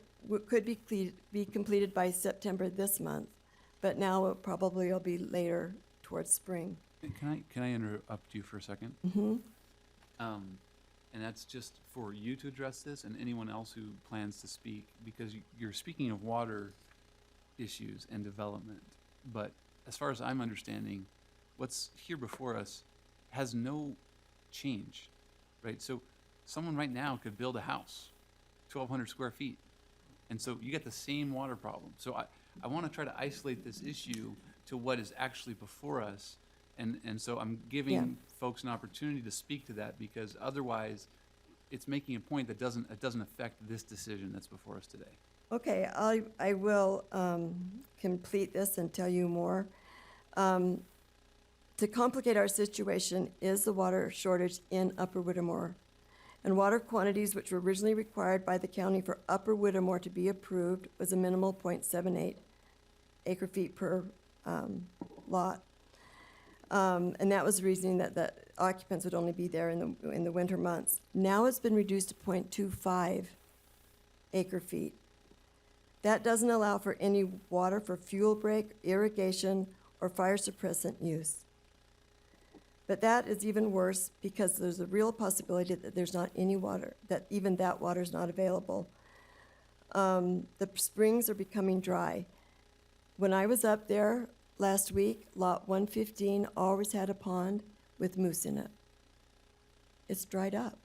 could be completed by September this month, but now it probably will be later towards spring. Can I interrupt you for a second? Mm-hmm. And that's just for you to address this and anyone else who plans to speak, because you're speaking of water issues and development. But as far as I'm understanding, what's here before us has no change, right? So someone right now could build a house, 1,200 square feet. And so you get the same water problem. So I want to try to isolate this issue to what is actually before us. And so I'm giving folks an opportunity to speak to that, because otherwise it's making a point that it doesn't affect this decision that's before us today. Okay, I will complete this and tell you more. To complicate our situation is the water shortage in Upper Whittemore. And water quantities which were originally required by the county for Upper Whittemore to be approved was a minimal 0.78 acre feet per lot. And that was the reasoning that the occupants would only be there in the winter months. Now it's been reduced to 0.25 acre feet. That doesn't allow for any water for fuel break, irrigation, or fire suppressant use. But that is even worse, because there's a real possibility that there's not any water, that even that water is not available. The springs are becoming dry. When I was up there last week, lot 115 always had a pond with moose in it. It's dried up.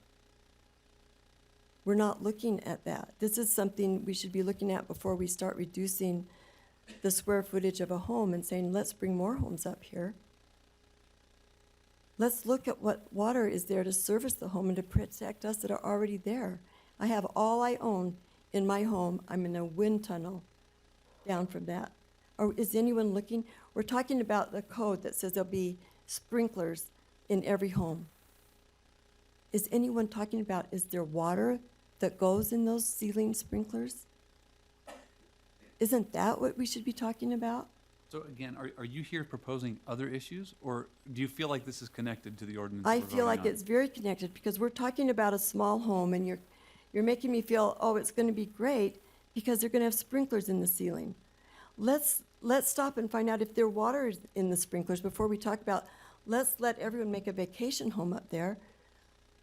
We're not looking at that. This is something we should be looking at before we start reducing the square footage of a home and saying, let's bring more homes up here. Let's look at what water is there to service the home and to protect us that are already there. I have all I own in my home. I'm in a wind tunnel down from that. Or is anyone looking? We're talking about the code that says there'll be sprinklers in every home. Is anyone talking about, is there water that goes in those ceiling sprinklers? Isn't that what we should be talking about? So again, are you here proposing other issues, or do you feel like this is connected to the ordinance? I we're feel like voting on? it's very connected because we're talking about a small home and you're making me feel, oh, it's going to be great because they're going to have sprinklers in the ceiling. Let's stop and find out if there water is in the sprinklers before we talk about, let's let everyone make a vacation home up there.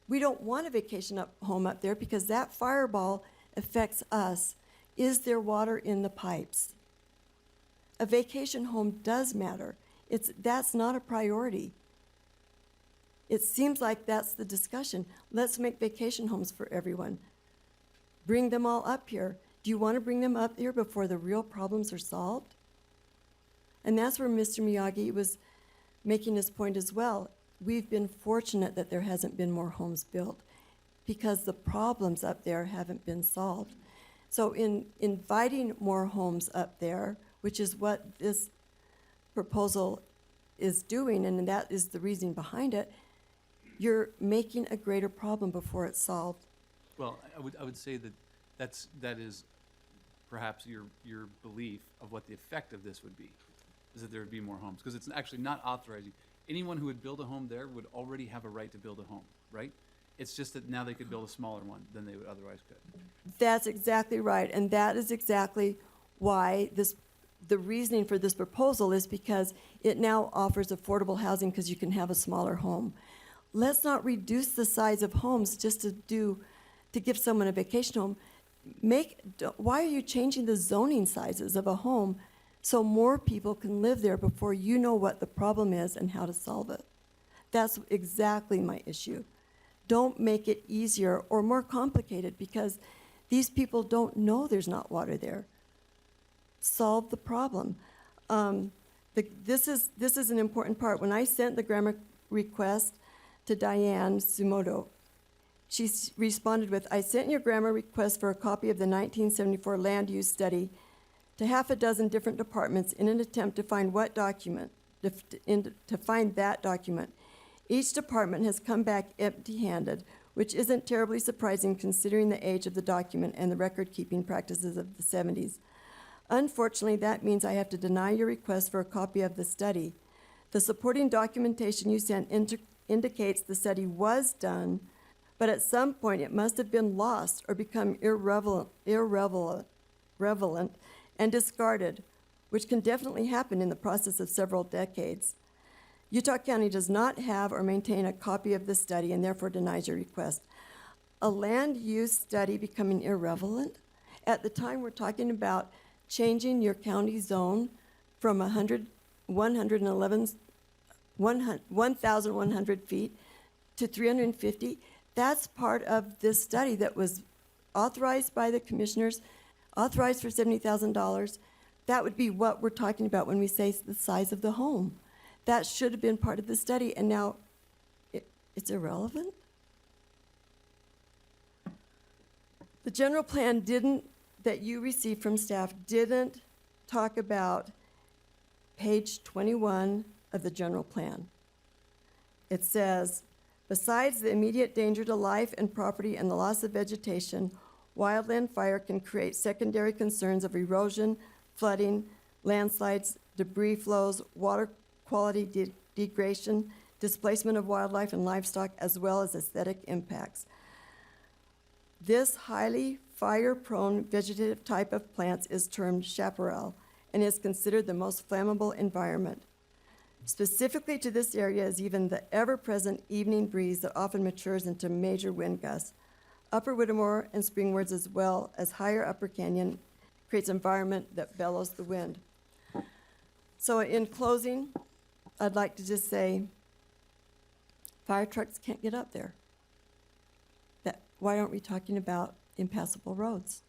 We don't want a vacation home up there because that fireball affects us. Is there water in the pipes? A vacation home does matter. That's not a priority. It seems like that's the discussion. Let's make vacation homes for everyone. Bring them all up here. Do you want to bring them up here before the real problems are solved? And that's where Mr. Miyagi was making his point as well. We've been fortunate that there hasn't been more homes built because the problems up there haven't been solved. So in inviting more homes up there, which is what this proposal is doing, and that is the reason behind it, you're making a greater problem before it's solved. Well, I would say that is perhaps your belief of what the effect of this would be, is that there would be more homes, because it's actually not authorizing. Anyone who would build a home there would already have a right to build a home, right? It's just that now they could build a smaller one than they would otherwise could. That's exactly right, and that is exactly why the reasoning for this proposal is because it now offers affordable housing because you can have a smaller home. Let's not reduce the size of homes just to give someone a vacation home. Why are you changing the zoning sizes of a home so more people can live there before you know what the problem is and how to solve it? That's exactly my issue. Don't make it easier or more complicated because these people don't know there's not water there. Solve the problem. This is an important part. When I sent the grammar request to Diane Sumoto, she responded with, I sent your grammar request for a copy of the 1974 land use study to half a dozen different departments in an attempt to find what document, to find that document. Each department has come back empty-handed, which isn't terribly surprising considering the age of the document and the record-keeping practices of the 70s. Unfortunately, that means I have to deny your request for a copy of the study. The supporting documentation you sent indicates the study was done, but at some point it must have been lost or become irrelevant and discarded, which can definitely happen in the process of several decades. Utah County does not have or maintain a copy of the study and therefore denies your request. A land use study becoming irrelevant? At the time we're talking about changing your county zone from 1,100 feet to 350, that's part of this study that was authorized by the commissioners, authorized for $70,000. That would be what we're talking about when we say the size of the home. That should have been part of the study, and now it's irrelevant? The general plan that you received from staff didn't talk about page 21 of the general plan. It says, besides the immediate danger to life and property and the loss of vegetation, wildland fire can create secondary concerns of erosion, flooding, landslides, debris flows, water quality degradation, displacement of wildlife and livestock, as well as aesthetic impacts. This highly fire-prone vegetative type of plants is termed chaparral and is considered the most flammable environment. Specifically to this area is even the ever-present evening breeze that often matures into major wind gusts. Upper Whittemore and Springwards, as well as higher Upper Canyon, creates an environment that bellows the wind. So in closing, I'd like to just say, fire trucks can't get up there. Why aren't we talking about impassable roads?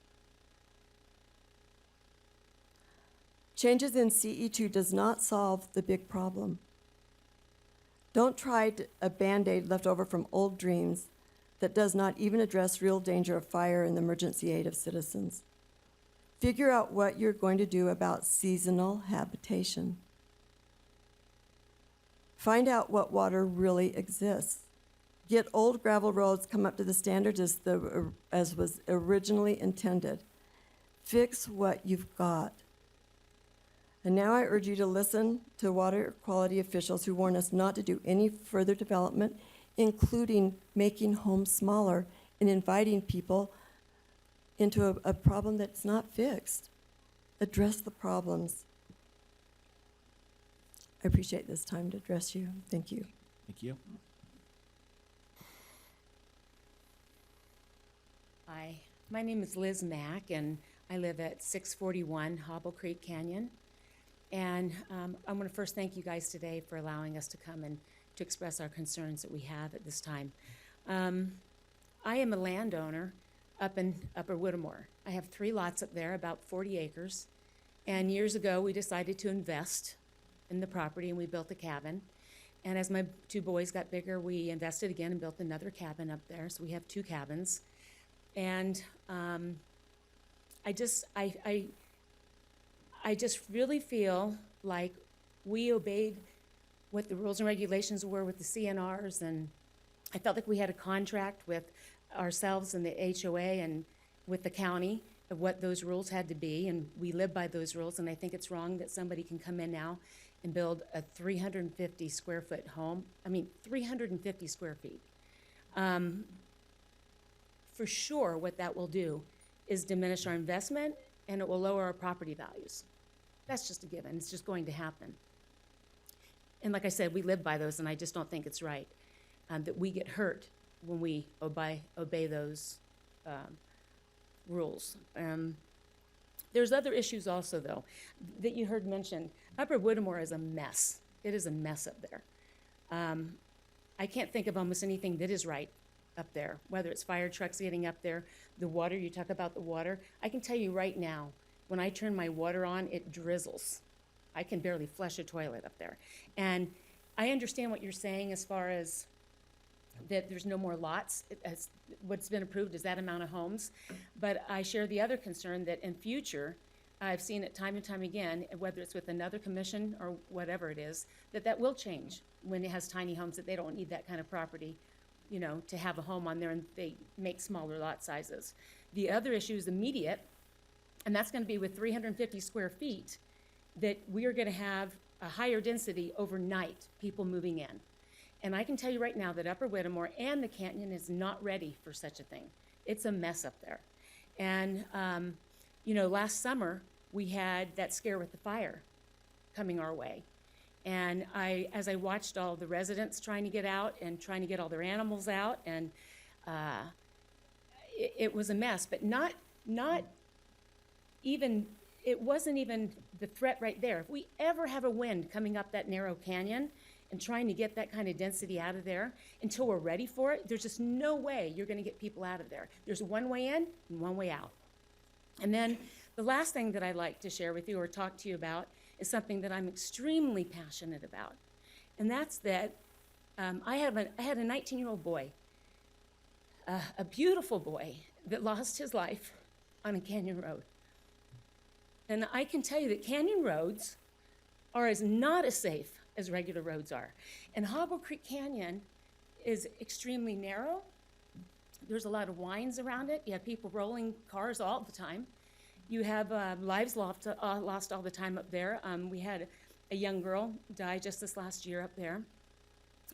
Changes in CE2 does not solve the big problem. Don't try a Band-Aid left over from old dreams that does not even address real danger of fire and the emergency aid of citizens. Figure out what you're going to do about seasonal habitation. Find out what water really exists. Get old gravel roads come up to the standards as was originally intended. Fix what you've got. And now I urge you to listen to water quality officials who warn us not to do any further development, including making homes smaller and inviting people into a problem that's not fixed. Address the problems. I appreciate this time to address you. Thank you. Thank you. Hi, my name is Liz Mack, and I live at 641 Hobble Creek Canyon. And I want to first thank you guys today for allowing us to come and to express our concerns that we have at this time. I am a landowner up in Upper Whittemore. I have 3 lots up there, about 40 acres. And years ago, we decided to invest in the property, and we built a cabin. And as my 2 boys got bigger, we invested again and built another cabin up there. So we have 2 cabins. And I just really feel like we obeyed what the rules and regulations were with the CNRs, and I felt like we had a contract with ourselves and the HOA and with the county of what those rules had to be, and we live by those rules, and I think it's wrong that somebody can come in now and build a 350 square foot home. 350 square feet. For sure, what that will do is diminish our investment, and it will lower our property values. That's just a given. It's just going to happen. And like I said, we live by those, and I just don't think it's right that we get hurt when we obey those rules. There's other issues also, though, that you heard mentioned. Upper Whittemore is a mess. It is a mess up there. I can't think of almost anything that is right up there, whether it's fire trucks getting up there, the water, you talk about the water. I can tell you right now, when I turn my water on, it drizzles. I can barely flush a toilet up there. And I understand what you're saying as far as that there's no more lots. As what's been approved is that amount of homes. But I share the other concern that in future, I've seen it time and time again, whether it's with another commission or whatever it is, that will change when it has tiny homes, that they don't need that kind of property, you know, to have a home on there, and they make smaller lot sizes. The other issue is immediate, and that's going to be with 350 square feet, that we are going to have a higher density overnight, people moving in. And I can tell you right now that Upper Whittemore and the Canyon is not ready for such a thing. It's a mess up there. And, you know, last summer, we had that scare with the fire coming our way. And as I watched all the residents trying to get out and trying to get all their animals out, and it was a mess, but not even, it wasn't even the threat right there. If we ever have a wind coming up that narrow canyon and trying to get that kind of density out of there, until we're ready for it, there's just no way you're gonna get people out of there. There's one way in and one way out. And then the last thing that I'd like to share with you or talk to you about is something that I'm extremely passionate about. And that's that I had a 19-year-old boy, a beautiful boy that lost his life on a canyon road. And I can tell you that canyon roads are not as safe as regular roads are. And Hobble Creek Canyon is extremely narrow. There's a lot of winds around it. You have people rolling cars all the time. You have lives lost all the time up there. We had a young girl die just this last year up there.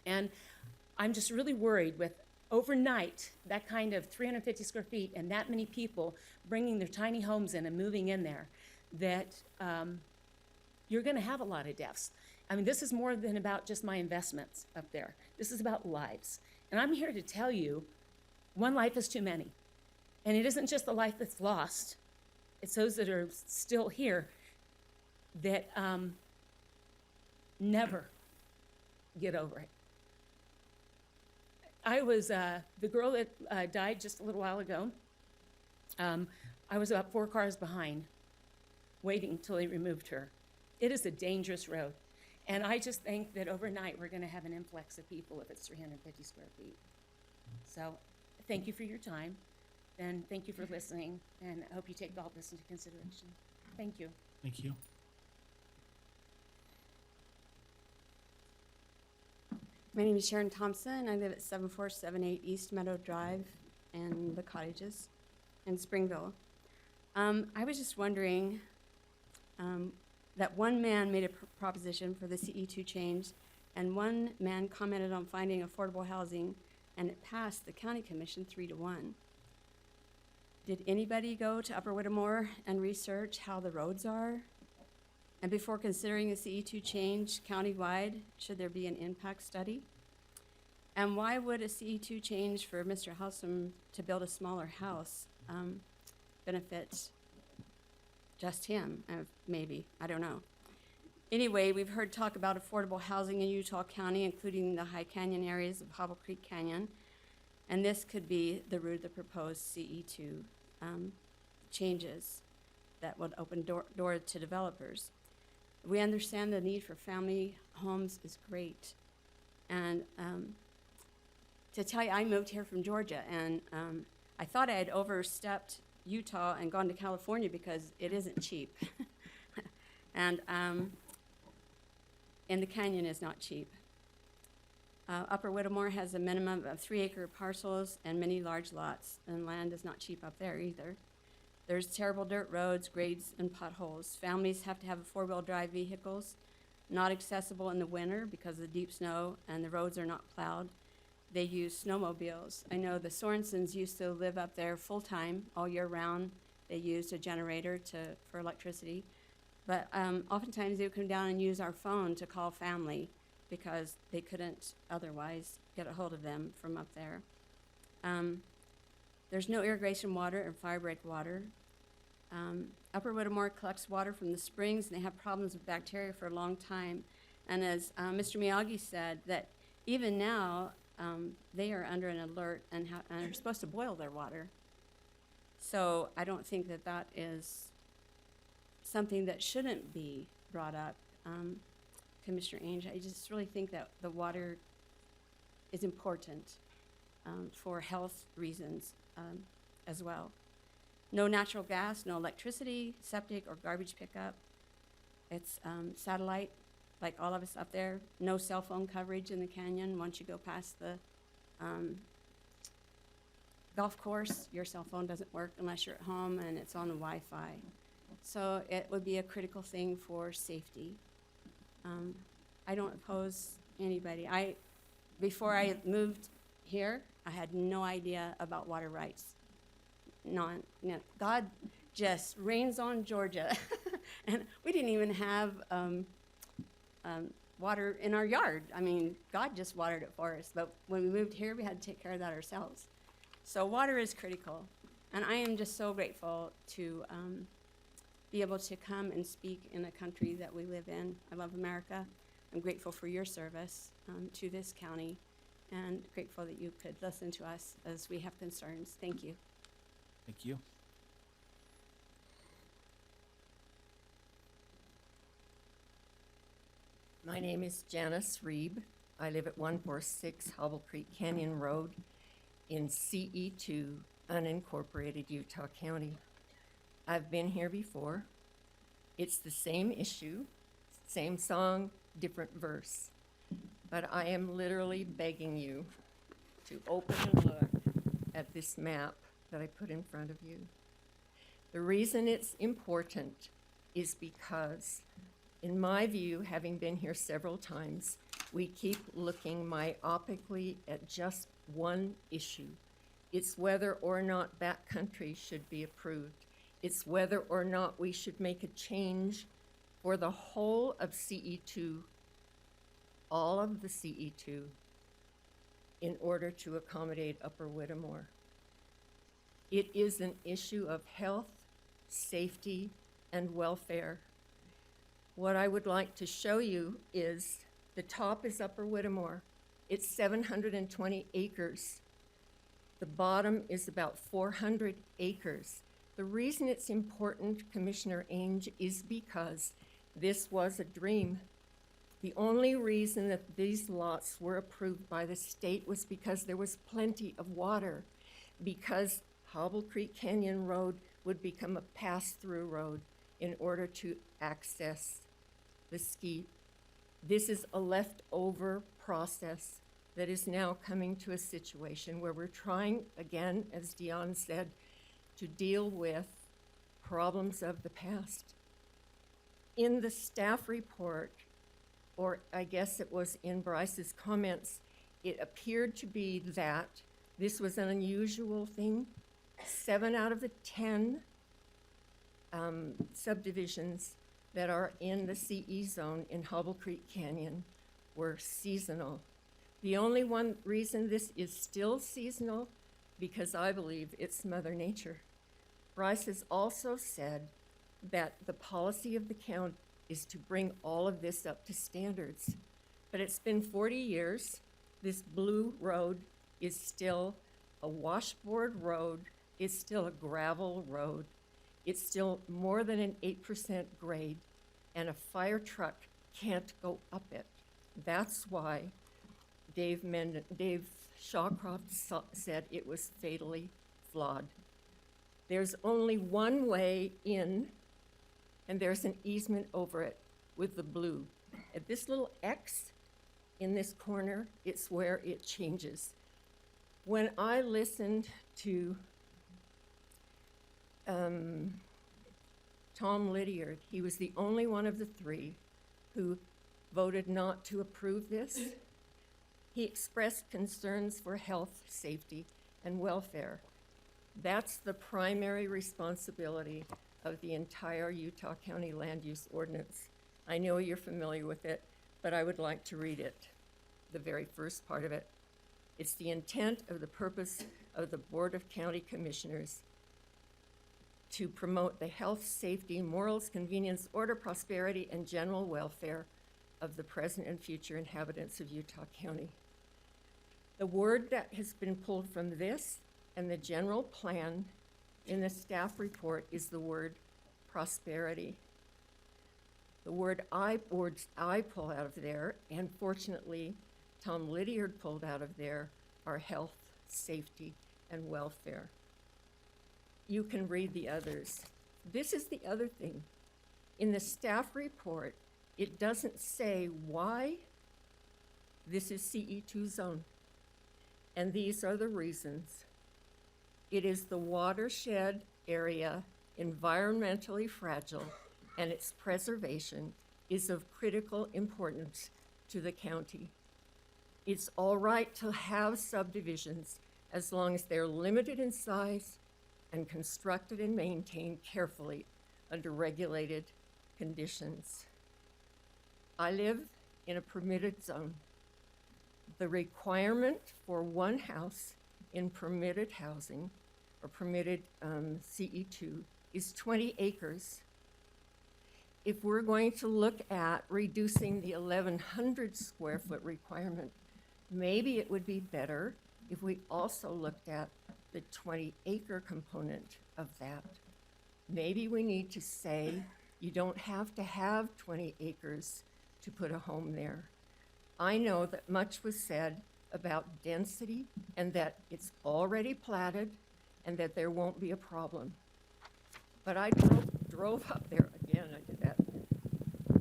And I'm just really worried with overnight, that kind of 350 square feet and that many people bringing their tiny homes in and moving in there, that you're gonna have a lot of deaths. I mean, this is more than about just my investments up there. This is about lives. And I'm here to tell you, one life is too many. And it isn't just the life that's lost, it's those that are still here that never get over it. I was, the girl that died just a little while ago, I was about 4 cars behind, waiting till they removed her. it is a dangerous road. And I just think that overnight, we're gonna have an influx of people if it's 350 square feet. So, thank you for your time, and thank you for listening, and I hope you take all this into consideration. Thank you. Thank you. My name is Sharon Thompson. I live at 7478 East Meadow Drive in the Cottages in Springville. I was just wondering that one man made a proposition for the CE2 change, and one man commented on finding affordable housing, and it passed the county commission 3-1. Did anybody go to Upper Whittemore and research how the roads are? And before considering a CE2 change countywide, should there be an impact study? And why would a CE2 change for Mr. Housom to build a smaller house benefit just him? Maybe, I don't know. Anyway, we've heard talk about affordable housing in Utah County, including the High Canyon areas of Hobble Creek Canyon. And this could be the root of the proposed CE2 changes that would open door to developers. We understand the need for family homes is great. And to tell you, I moved here from Georgia, and I thought I had overstepped Utah and gone to California because it isn't cheap. And the canyon is not cheap. Upper Whittemore has a minimum of 3-acre parcels and many large lots, and land is not cheap up there either. There's terrible dirt roads, grades, and potholes. Families have to have 4-wheel drive vehicles, not accessible in the winter because of the deep snow and the roads are not plowed. They use snowmobiles. I know the Sorensens used to live up there full-time, all year round. They used a generator for electricity. But oftentimes they would come down and use our phone to call family because they couldn't otherwise get a hold of them from up there. There's no irrigation water and fire break water. Upper Whittemore collects water from the springs, and they have problems with bacteria for a long time. And as Mr. Miyagi said, that even now, they are under an alert and are supposed to boil their water. So I don't think that that is something that shouldn't be brought up. Commissioner Ainge, I just really think that the water is important for health reasons as well. No natural gas, no electricity, septic, or garbage pickup. It's satellite, like all of us up there. No cell phone coverage in the canyon. Once you go past the golf course, your cell phone doesn't work unless you're at home and it's on the Wi-Fi. So it would be a critical thing for safety. I don't oppose anybody. Before I moved here, I had no idea about water rights. God just rains on Georgia. And we didn't even have water in our yard. I mean, God just watered it for us. But when we moved here, we had to take care of that ourselves. So water is critical. And I am just so grateful to be able to come and speak in a country that we live in. I love America. I'm grateful for your service to this county, and grateful that you could listen to us as we have concerns. Thank you. Thank you. My name is Janice Reeb. I live at 146 Hobble Creek Canyon Road in CE2, unincorporated Utah County. I've been here before. It's the same issue, same song, different verse. But I am literally begging you to open and look at this map that I put in front of you. The reason it's important is because, in my view, having been here several times, we keep looking myopically at just one issue. It's whether or not backcountry should be approved. It's whether or not we should make a change for the whole of CE2, all of the CE2, in order to accommodate Upper Whittemore. It is an issue of health, safety, and welfare. What I would like to show you is the top is Upper Whittemore. It's 720 acres. The bottom is about 400 acres. The reason it's important, Commissioner Ainge, is because This was a dream. The only reason that these lots were approved by the state was because there was plenty of water, because Hobble Creek Canyon Road would become a pass-through road in order to access the ski. This is a leftover process that is now coming to a situation where we're trying, again, as Dion said, to deal with problems of the past. In the staff report, or I guess it was in Bryce's comments, it appeared to be that this was an unusual thing. 7 out of the 10 subdivisions that are in the CE zone in Hobble Creek Canyon were seasonal. The only one reason this is still seasonal, because I believe it's Mother Nature. Bryce has also said that the policy of the county is to bring all of this up to standards. But it's been 40 years. This blue road is still a washboard road, it's still a gravel road, it's still more than an 8% grade, and a fire truck can't go up it. That's why Dave Shawcroft said it was fatally flawed. There's only one way in, and there's an easement over it with the blue. At this little X in this corner, it's where it changes. When I listened to Tom Lydiard, he was the only one of the three who voted not to approve this. He expressed concerns for health, safety, and welfare. That's the primary responsibility of the entire Utah County Land Use Ordinance. I know you're familiar with it, but I would like to read it, the very first part of it. It's the intent of the purpose of the Board of County Commissioners to promote the health, safety, morals, convenience, order, prosperity, and general welfare of the present and future inhabitants of Utah County. The word that has been pulled from this and the general plan in the staff report is the word prosperity. The words I pull out of there, and fortunately Tom Lydiard pulled out of there, are health, safety, and welfare. You can read the others. This is the other thing. In the staff report, it doesn't say why this is CE2 zone. And these are the reasons. It is the watershed area, environmentally fragile, and its preservation is of critical importance to the county. It's all right to have subdivisions as long as they're limited in size and constructed and maintained carefully under regulated conditions. I live in a permitted zone. The requirement for one house in permitted housing or permitted CE2 is 20 acres. If we're going to look at reducing the 1,100 square foot requirement, maybe it would be better if we also looked at the 20-acre component of that. Maybe we need to say you don't have to have 20 acres to put a home there. I know that much was said about density and that it's already platted and that there won't be a problem. But I drove up there, again, I did that.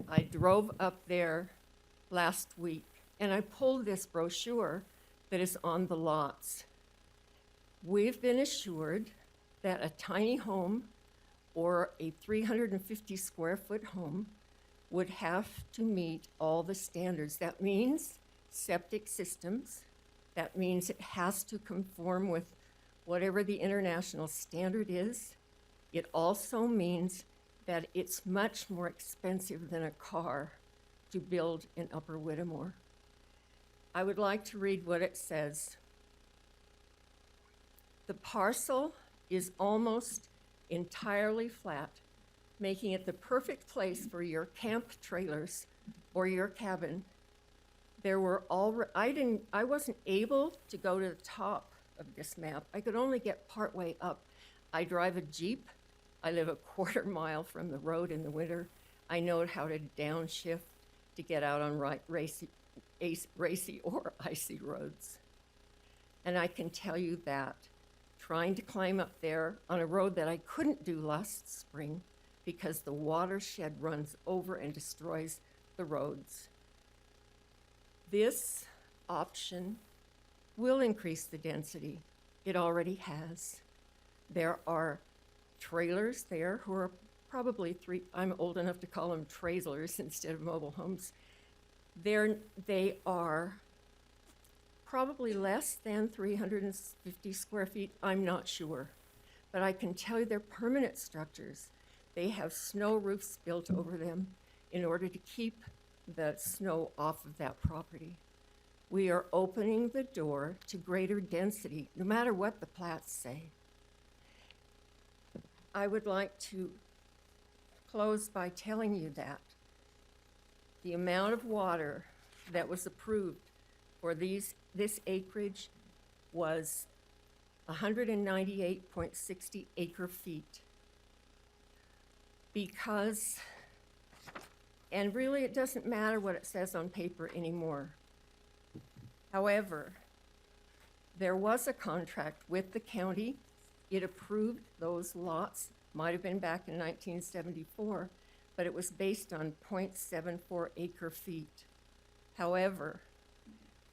I drove up there last week and I pulled this brochure that is on the lots. We've been assured that a tiny home or a 350 square foot home would have to meet all the standards. That means septic systems. That means it has to conform with whatever the international standard is. It also means that it's much more expensive than a car to build in Upper Whittemore. I would like to read what it says. The parcel is almost entirely flat, making it the perfect place for your camp trailers or your cabin. There were I wasn't able to go to the top of this map. I could only get partway up. I drive a Jeep. I live a quarter mile from the road in the winter. I know how to downshift to get out on racy or icy roads. And I can tell you that trying to climb up there on a road that I couldn't do last spring because the watershed runs over and destroys the roads. This option will increase the density. It already has. There are trailers there who are probably I'm old enough to call them trailers instead of mobile homes. They are probably less than 350 square feet, I'm not sure. But I can tell you they're permanent structures. They have snow roofs built over them in order to keep the snow off of that property. We are opening the door to greater density, no matter what the plats say. I would like to close by telling you that the amount of water that was approved for this acreage was 198.60 acre feet. Because, and really it doesn't matter what it says on paper anymore. However, there was a contract with the county. It approved those lots, might have been back in 1974, but it was based on 0.74 acre feet. However,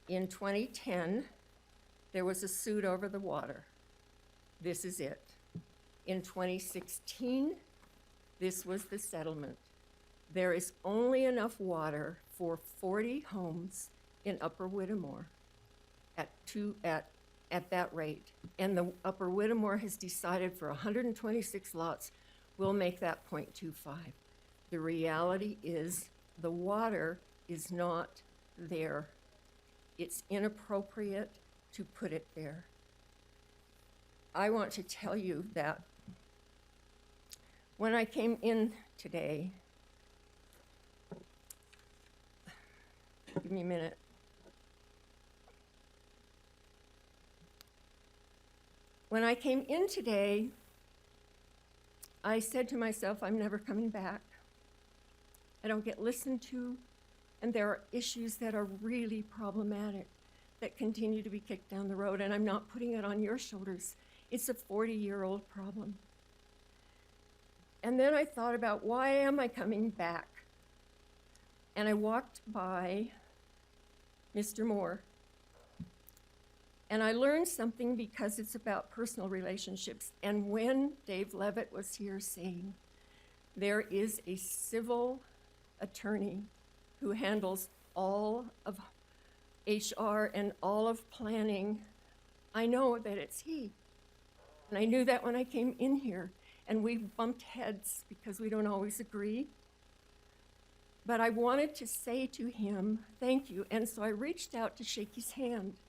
in 2010, there was a suit over the water. This is it. In 2016, this was the settlement. There is only enough water for 40 homes in Upper Whittemore at that rate. And the Upper Whittemore has decided for 126 lots, we'll make that 0.25. The reality is the water is not there. It's inappropriate to put it there. I want to tell you that when I came in today, give me a minute. When I came in today, I said to myself, I'm never coming back. I don't get listened to, and there are issues that are really problematic that continue to be kicked down the road, and I'm not putting it on your shoulders. It's a 40-year-old problem. And then I thought about, why am I coming back? And I walked by Mr. Moore, and I learned something because it's about personal relationships. And when Dave Levitt was here saying, there is a civil attorney who handles all of HR and all of planning, I know that it's he. And I knew that when I came in here, and we bumped heads because we don't always agree. But I wanted to say to him, thank you. And so I reached out to shake his hand.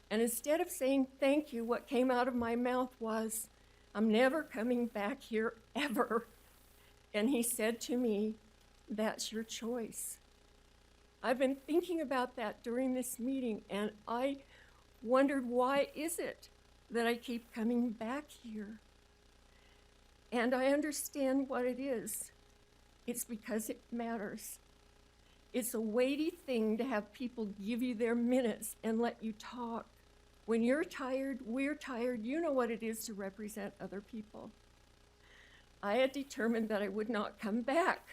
And instead of saying thank you, what came out of my mouth was, I'm never coming back here ever. And he said to me, that's your choice. I've been thinking about that during this meeting, and I wondered, why is it that I keep coming back here? And I understand what it is. It's because it matters. It's a weighty thing to have people give you their minutes and let you talk. When you're tired, we're tired. You know what it is to represent other people. I had determined that I would not come back,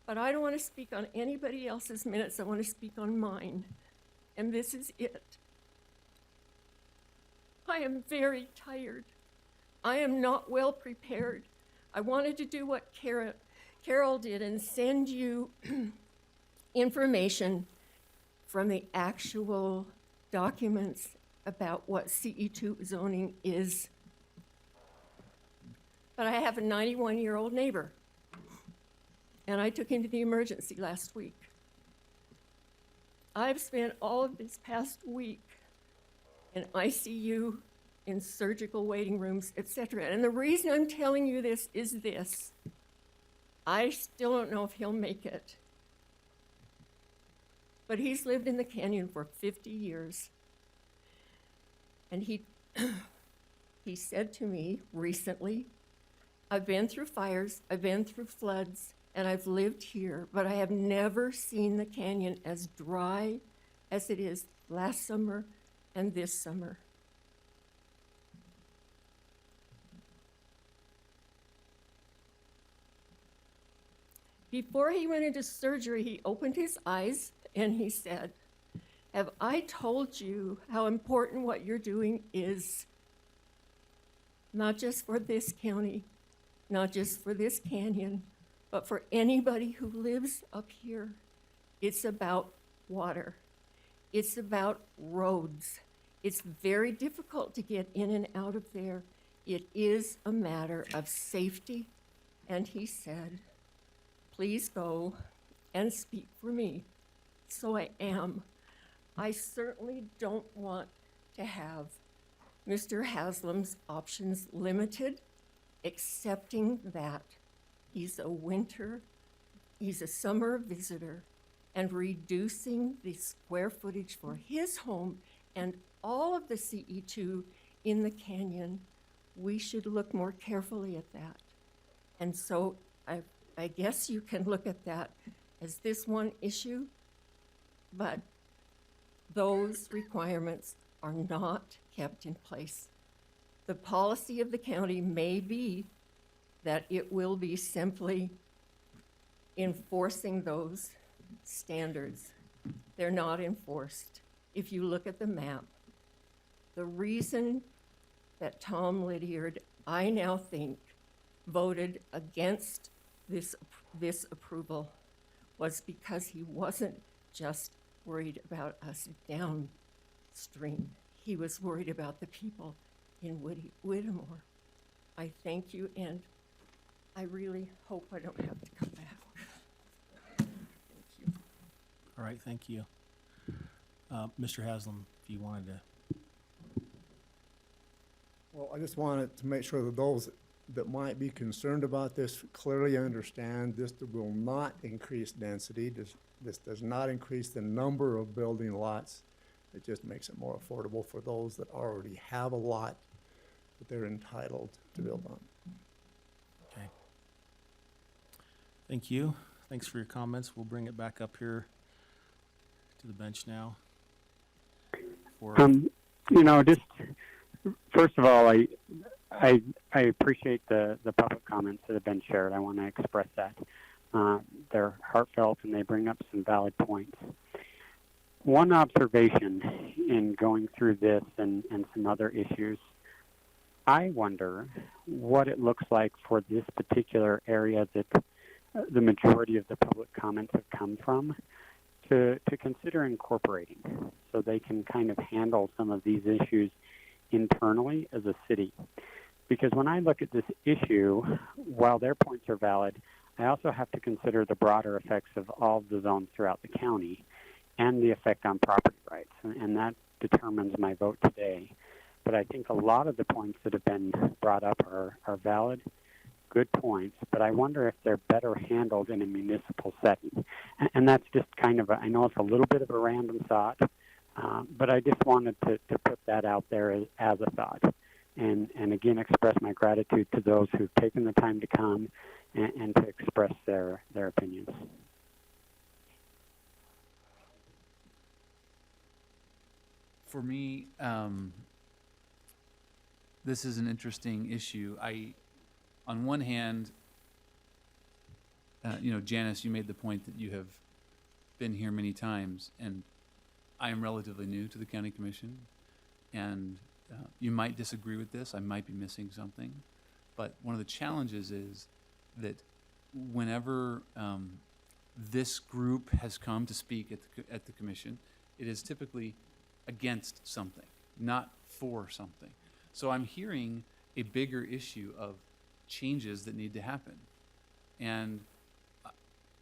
but I don't want to speak on anybody else's minutes. I want to speak on mine, and this is it. I am very tired. I am not well prepared. I wanted to do what Carol did and send you information from the actual documents about what CE2 zoning is. But I have a 91-year-old neighbor, and I took him to the emergency last week. I've spent all of this past week in ICU, in surgical waiting rooms, etc. And the reason I'm telling you this is this. I still don't know if he'll make it. But he's lived in the canyon for 50 years. And he said to me recently, I've been through fires, I've been through floods, and I've lived here, but I have never seen the canyon as dry as it is last summer and this summer. Before he went into surgery, he opened his eyes and he said, "Have I told you how important what you're doing is? Not just for this county, not just for this canyon, but for anybody who lives up here. It's about water. It's about roads. It's very difficult to get in and out of there. It is a matter of safety." And he said, "Please go and speak for me." So I am. I certainly don't want to have Mr. Haslam's options limited, accepting that he's a summer visitor, and reducing the square footage for his home and all of the CE2 in the canyon. We should look more carefully at that. And so I guess you can look at that as this one issue, but those requirements are not kept in place. The policy of the county may be that it will be simply enforcing those standards. They're not enforced. If you look at the map, the reason that Tom Lydiard, I now think, voted against this approval was because he wasn't just worried about us downstream. He was worried about the people in Whittemore. I thank you, and I really hope I don't have to come back. Thank you. All right, thank you. Mr. Haslam, if you wanted to. Well, I just wanted to make sure that those that might be concerned about this clearly understand this will not increase density. This does not increase the number of building lots. It just makes it more affordable for those that already have a lot that they're entitled to build on. Okay. Thank you. Thanks for your comments. We'll bring it back up here to the bench now. Just first of all, I appreciate the public comments that have been shared. I want to express that. They're heartfelt and they bring up some valid points. One observation in going through this and some other issues, I wonder what it looks like for this particular area that the majority of the public comments have come from to consider incorporating so they can kind of handle some of these issues internally as a city. Because when I look at this issue, while their points are valid, I also have to consider the broader effects of all of the zones throughout the county and the effect on property rights, and that determines my vote today. But I think a lot of the points that have been brought up are valid, good points, but I wonder if they're better handled in a municipal setting. And that's just kind of, I know it's a little bit of a random thought, but I just wanted to put that out there as a thought. And again, express my gratitude to those who've taken the time to come and to express their opinions. For me, this is an interesting issue. On one hand, Janice, you made the point that you have been here many times, and I am relatively new to the county commission, and you might disagree with this. I might be missing something, but one of the challenges is that whenever this group has come to speak at the commission, it is typically against something, not for something. So I'm hearing a bigger issue of changes that need to happen, and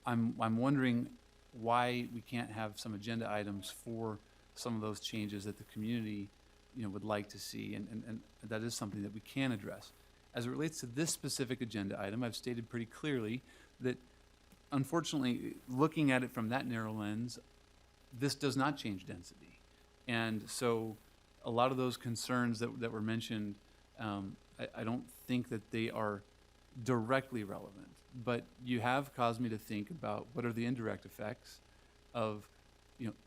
I'm wondering why we can't have some agenda items for some of those changes that the community would like to see, and that is something that we can address. As it relates to this specific agenda item, I've stated pretty clearly that, unfortunately, looking at it from that narrow lens, this does not change density. And so a lot of those concerns that were mentioned, I don't think that they are directly relevant. but you have caused me to think about what are the indirect effects of,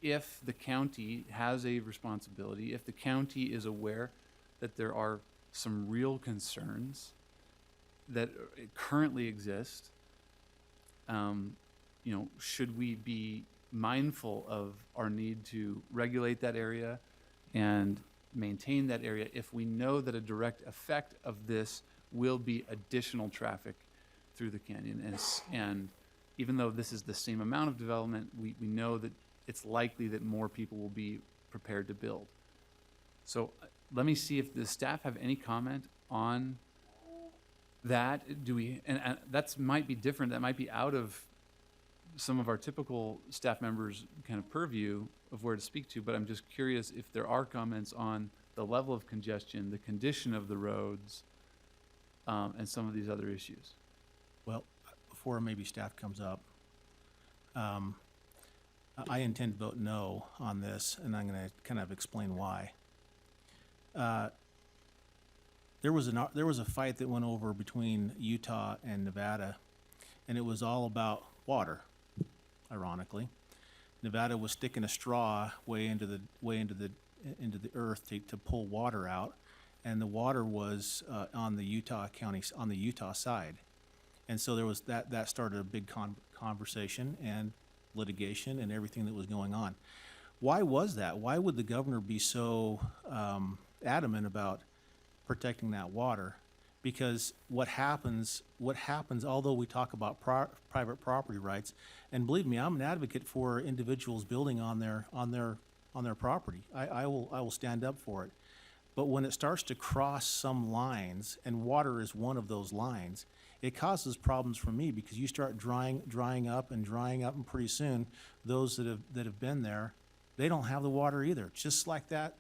if the county has a responsibility, if the county is aware that there are some real concerns that currently exist, should we be mindful of our need to regulate that area and maintain that area if we know that a direct effect of this will be additional traffic through the canyon? And even though this is the same amount of development, we know that it's likely that more people will be prepared to build. So let me see if the staff have any comment on that. Do we, and that's might be different, that might be out of some of our typical staff members' kind of purview of where to speak to, but I'm just curious if there are comments on the level of congestion, the condition of the roads, and some of these other issues. Well, before maybe staff comes up, I intend to vote no on this, and I'm going to kind of explain why. There was a fight that went over between Utah and Nevada, and it was all about water. Ironically, Nevada was sticking a straw way into the earth to pull water out, and the water was on the Utah side, and so there was that started a big conversation and litigation and everything that was going on. Why was that? Why would the governor be so adamant about protecting that water? Because what happens, although we talk about private property rights, and believe me, I'm an advocate for individuals building on their property. I will stand up for it. But when it starts to cross some lines, and water is one of those lines, it causes problems for me, because you start drying up, and pretty soon those that have been there, they don't have the water either. Just like the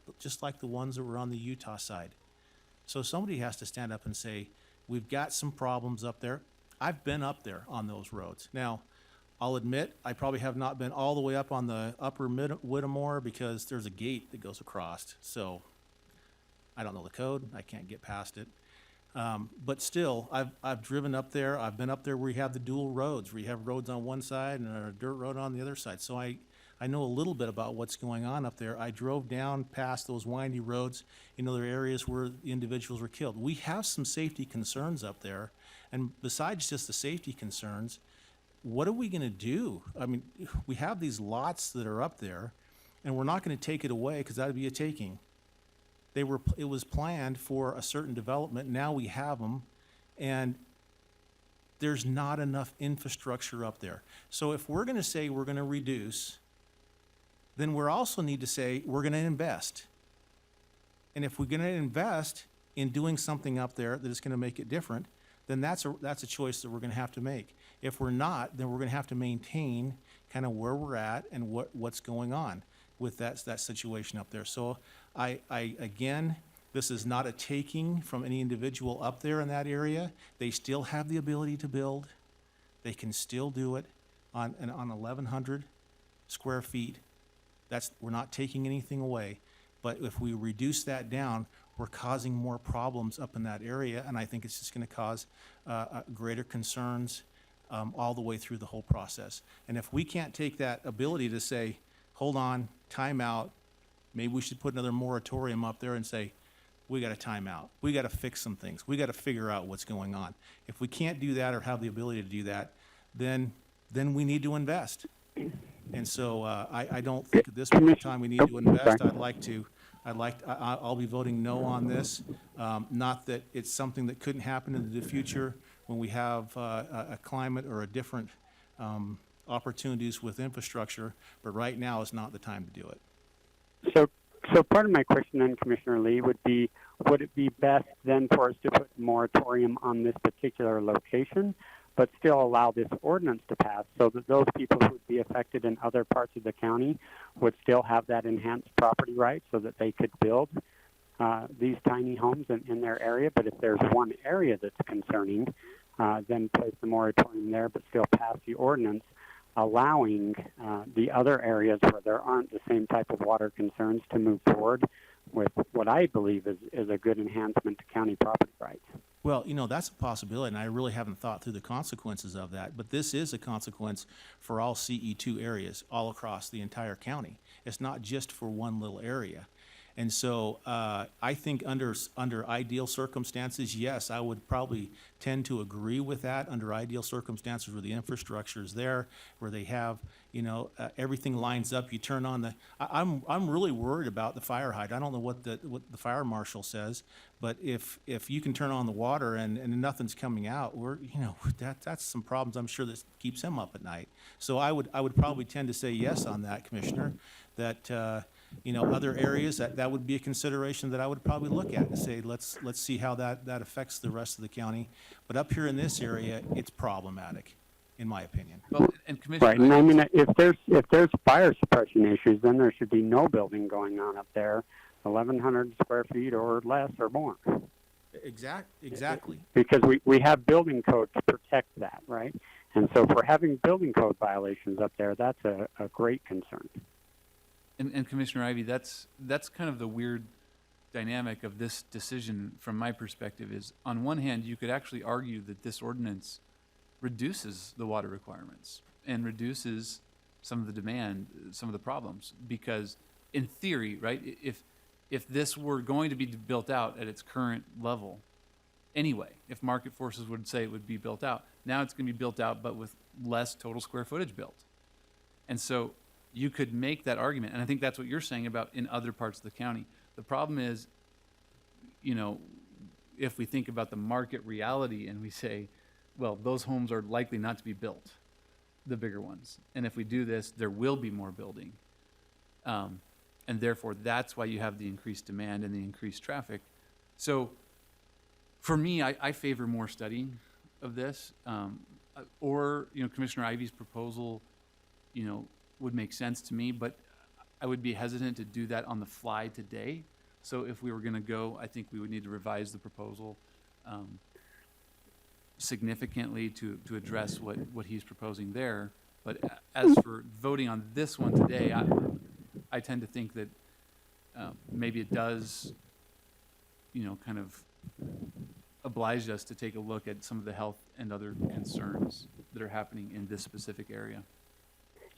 ones that were on the Utah side. So somebody has to stand up and say, we've got some problems up there. I've been up there on those roads. Now, I'll admit, I probably have not been all the way up on the upper Whittemore, because there's a gate that goes across. So I don't know the code. I can't get past it. But still, I've driven up there. I've been up there where you have the dual roads, where you have roads on one side and a dirt road on the other side. So I know a little bit about what's going on up there. I drove down past those windy roads. There are areas where individuals were killed. We have some safety concerns up there. And besides just the safety concerns, what are we going to do? I mean, we have these lots that are up there, and we're not going to take it away, because that would be a taking. It was planned for a certain development. Now we have them, and there's not enough infrastructure up there. So if we're going to say we're going to reduce, then we also need to say we're going to invest. And if we're going to invest in doing something up there that is going to make it different, then that's a choice that we're going to have to make. If we're not, then we're going to have to maintain kind of where we're at and what's going on with that situation up there. So again, this is not a taking from any individual up there in that area. They still have the ability to build. They can still do it on 1,100 square feet. We're not taking anything away. But if we reduce that down, we're causing more problems up in that area, and I think it's just going to cause greater concerns all the way through the whole process. And if we can't take that ability to say, hold on, time out, maybe we should put another moratorium up there and say, we got to time out. We got to fix some things. We got to figure out what's going on. If we can't do that or have the ability to do that, then we need to invest. And so I don't think at this point in time we need to invest. I'll be voting no on this. Not that it's something that couldn't happen in the future when we have a climate or a different opportunities with infrastructure, but right now is not the time to do it. So part of my question then, Commissioner Lee, would it be best then for us to put a moratorium on this particular location, but still allow this ordinance to pass, so that those people who would be affected in other parts of the county would still have that enhanced property right, so that they could build these tiny homes in their area? But if there's one area that's concerning, then place the moratorium there, but still pass the ordinance, allowing the other areas where there aren't the same type of water concerns to move forward with what I believe is a good enhancement to county property rights. Well, that's a possibility, and I really haven't thought through the consequences of that. But this is a consequence for all CE2 areas all across the entire county. It's not just for one little area. And so I think under ideal circumstances, yes, I would probably tend to agree with that. Under ideal circumstances where the infrastructure is there, where they have, everything lines up. You turn on I'm really worried about the fire hydrant. I don't know what the fire marshal says, but if you can turn on the water and nothing's coming out, that's some problems I'm sure that keeps him up at night. So I would probably tend to say yes on that, Commissioner, that other areas, that would be a consideration that I would probably look at and say, let's see how that affects the rest of the county. But up here in this area, it's problematic, in my opinion. Well, and Commissioner, Right, and I mean, if there's fire suppression issues, then there should be no building going on up there, 1,100 square feet or less or more. Exactly. Because we have building code to protect that, right? And so for having building code violations up there, that's a great concern. And Commissioner Ivey, that's kind of the weird dynamic of this decision from my perspective is, on one hand, you could actually argue that this ordinance reduces the water requirements and reduces some of the demand, some of the problems, because in theory, right, if this were going to be built out at its current level anyway, if market forces would say it would be built out, now it's going to be built out but with less total square footage built. And so you could make that argument, and I think that's what you're saying about in other parts of the county. The problem is, if we think about the market reality and we say, well, those homes are likely not to be built, the bigger ones. And if we do this, there will be more building. And therefore, that's why you have the increased demand and the increased traffic. So for me, I favor more studying of this. Or, Commissioner Ivey's proposal, would make sense to me, but I would be hesitant to do that on the fly today. So if we were going to go, I think we would need to revise the proposal significantly to address what he's proposing there. But as for voting on this one today, I tend to think that maybe it does, kind of oblige us to take a look at some of the health and other concerns that are happening in this specific area.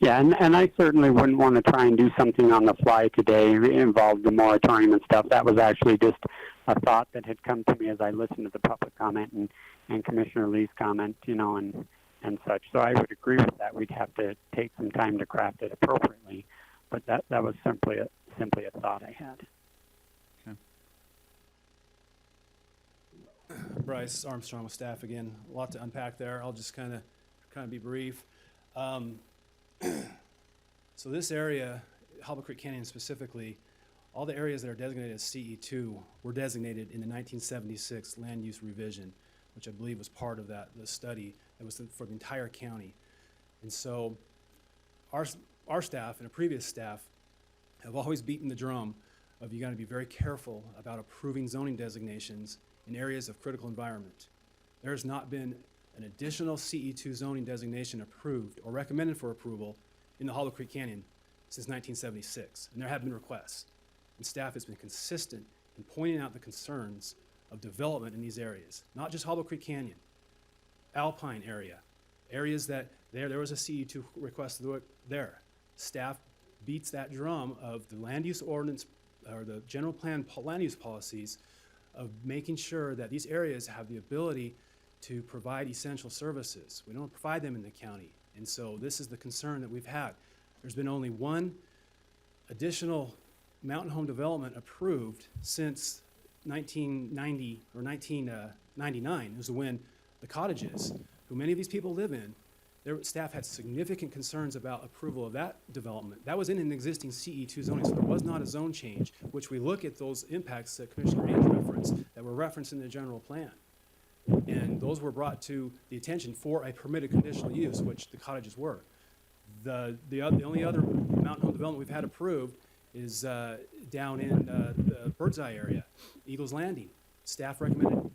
Yeah, and I certainly wouldn't want to try and do something on the fly today involved the moratorium and stuff. That was actually just a thought that had come to me as I listened to the public comment and Commissioner Lee's comment, and such. So I would agree with that. We'd have to take some time to craft it appropriately, but that was simply a thought I had. Bryce Armstrong with staff again. A lot to unpack there. I'll just kind of be brief. So this area, Hobble Creek Canyon specifically, all the areas that are designated as CE2 were designated in the 1976 land use revision, which I believe was part of the study that was for the entire county. And so our staff and a previous staff have always beaten the drum of you got to be very careful about approving zoning designations in areas of critical environment. There has not been an additional CE2 zoning designation approved or recommended for approval in the Hollow Creek Canyon since 1976, and there have been requests. And staff has been consistent in pointing out the concerns of development in these areas, not just Hollow Creek Canyon, Alpine area, areas that there was a CE2 request there. Staff beats that drum of the land use ordinance or the general plan land use policies of making sure that these areas have the ability to provide essential services. We don't provide them in the county. And so this is the concern that we've had. There's been only one additional mountain home development approved since 1990 or 1999. It was when the cottages, who many of these people live in, their staff had significant concerns about approval of that development. That was in an existing CE2 zoning, so there was not a zone change, which we look at those impacts that Commissioner Ainge referenced, that were referenced in the general plan. And those were brought to the attention for a permitted conditional use, which the cottages were. The only other mountain home development we've had approved is down in the Birdseye area, Eagles Landing. Staff recommended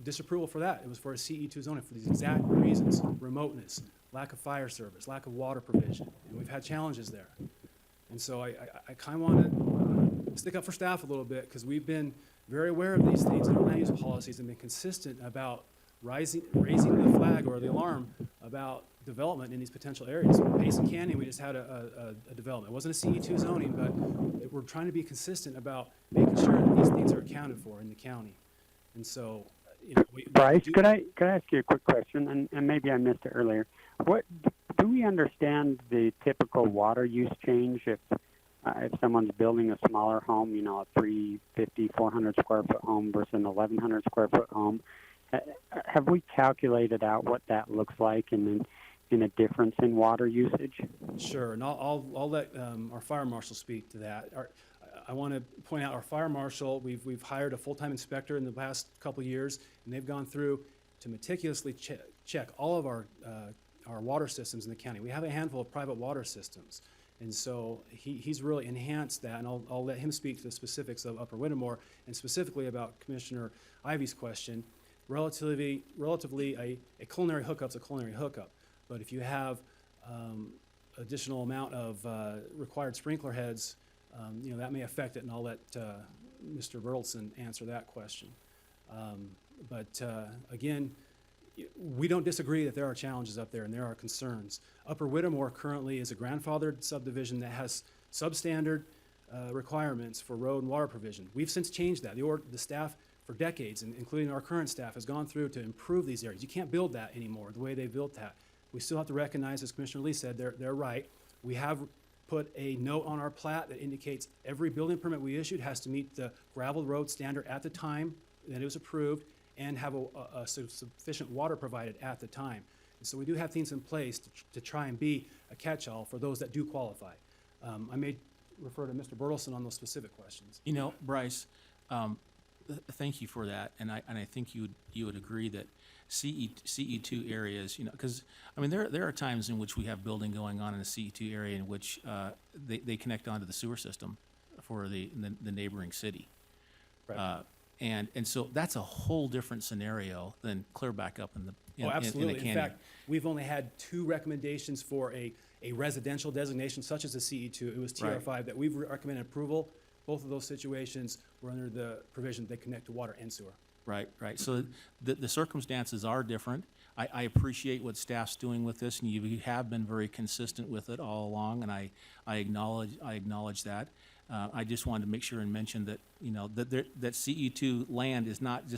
disapproval for that. It was for a CE2 zoning for these exact reasons: remoteness, lack of fire service, lack of water provision, and we've had challenges there. And so I kind of want to stick up for staff a little bit, because we've been very aware of these things in our land use policies and been consistent about raising the flag or the alarm about development in these potential areas. Basin Canyon, we just had a development. It wasn't a CE2 zoning, but we're trying to be consistent about making sure that these things are accounted for in the county. And so, you know, Bryce, could I ask you a quick question? And maybe I missed it earlier. What do we understand the typical water use change if someone's building a smaller home, you know, a 350, 400 square foot home versus an 1,100 square foot home? Have we calculated out what that looks like in a difference in water usage? Sure, and I'll let our fire marshal speak to that. I want to point out our fire marshal, we've hired a full-time inspector in the past couple of years, and they've gone through to meticulously check all of our water systems in the county. We have a handful of private water systems, and so he's really enhanced that, and I'll let him speak to the specifics of Upper Whittemore, and specifically about Commissioner Ivy's question. Relatively, a culinary hookup's a culinary hookup, but if you have additional amount of required sprinkler heads, you know, that may affect it, and I'll let Mr. Bertelson answer that question. Again, we don't disagree that there are challenges up there and there are concerns. Upper Whittemore currently is a grandfathered subdivision that has substandard requirements for road and water provision. We've since changed that. The staff for decades, including our current staff, has gone through to improve these areas. You can't build that anymore the way they built that. We still have to recognize, as Commissioner Lee said, they're right. We have put a note on our plat that indicates every building permit we issued has to meet the gravel road standard at the time that it was approved and have a sufficient water provided at the time. And so we do have things in place to try and be a catch-all for those that do qualify. I may refer to Mr. Bertelson on those specific questions. You know, Bryce, thank you for that, and I think you would agree that CE2 areas, you know, because I mean there are times in which we have building going on in a CE2 area in which they connect onto the sewer system for the neighboring city, right. And so that's a whole different scenario than clear back up in the absolutely. in the canyon. In fact, we've only had 2 recommendations for a residential designation such as a CE2. It was TR5 Right. that we've recommended approval. Both of those situations were under the provision they connect to water and sewer. Right. So the circumstances are different. I appreciate what staff's doing with this, and you have been very consistent with it all along, and I acknowledge that. I just wanted to make sure and mention that, you know, that CE2 land is not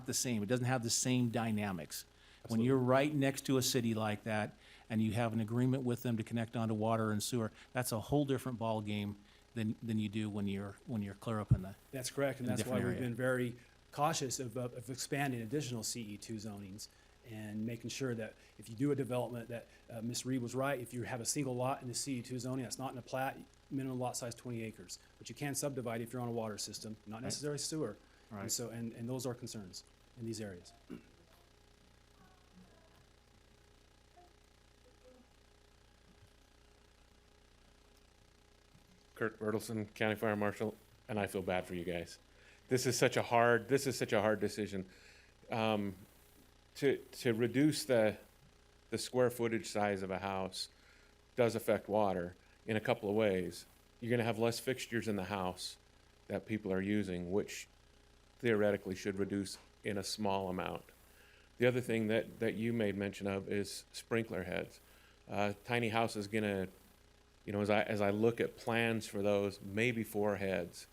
the same. It doesn't have the same dynamics. Absolutely. When you're right next to a city like that, and you have an agreement with them to connect onto water and sewer, that's a whole different ballgame than you do when you're clear up in the. That's correct, and in a that's why different we've area. been very cautious of expanding additional CE2 zonings and making sure that if you do a development that Ms. Reed was right, if you have a single lot in the CE2 zoning that's not in a plat, minimum lot size 20 acres. But you can subdivide if you're on a water system, not necessarily sewer. Right. And so, and those are concerns in these areas. Kurt Bertelson, County Fire Marshal, and I feel bad for you guys. This is such a hard decision. To reduce the square footage size of a house does affect water in a couple of ways. You're gonna have less fixtures in the house that people are using, which theoretically should reduce in a small amount. The other thing that you made mention of is sprinkler heads. Tiny house is gonna, you know, as I look at plans for those, maybe 4 heads.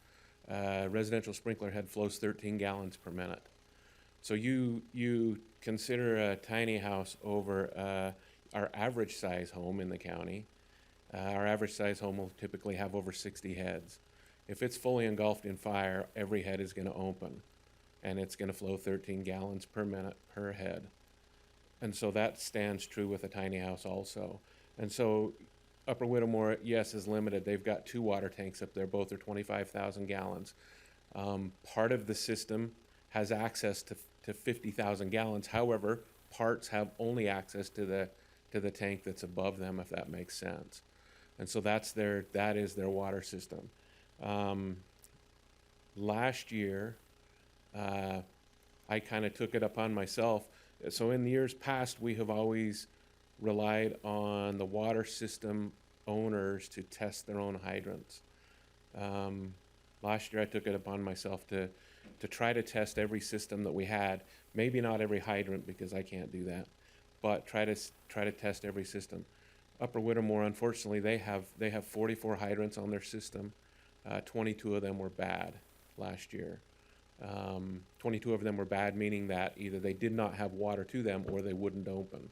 Residential sprinkler head flows 13 gallons per minute. So you consider a tiny house over our average size home in the county. Our average size home will typically have over 60 heads. If it's fully engulfed in fire, every head is going to open, and it's going to flow 13 gallons per minute per head. And so that stands true with a tiny house also. And so Upper Whittemore, yes, is limited. They've got 2 water tanks up there. Both are 25,000 gallons. Part of the system has access to 50,000 gallons. However, parts have only access to the tank that's above them, if that makes sense. And so that is their water system. Last year, I kind of took it upon myself. So in the years past, we have always relied on the water system owners to test their own hydrants. Last year, I took it upon myself to to try to test every system that we had. Maybe not every hydrant, because I can't do that, but try to test every system. Upper Whittemore, unfortunately, they have 44 hydrants on their system. 22 of them were bad last year. 22 of them were bad, meaning that either they did not have water to them or they wouldn't open.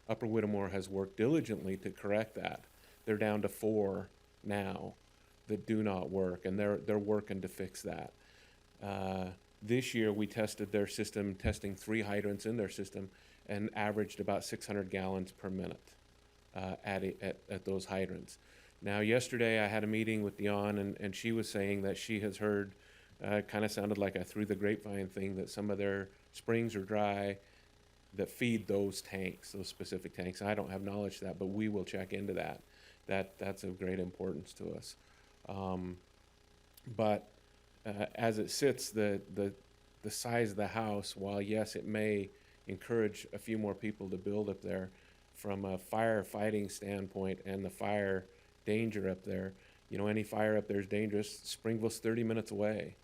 Upper Whittemore has worked diligently to correct that. They're down to 4 now that do not work, and they're working to fix that. This year we tested their system, testing 3 hydrants in their system, and averaged about 600 gallons per minute at those hydrants. Now, yesterday I had a meeting with Dion, and she was saying that she has heard, kind of sounded like a through the grapevine thing, that some of their springs are dry that feed those tanks, those specific tanks. I don't have knowledge of that, but we will check into that. That's of great importance to us. But as it sits, the size of the house, while yes, it may encourage a few more people to build up there, from a firefighting standpoint and the fire danger up there, you know, any fire up there is dangerous. Springville's 30 minutes away.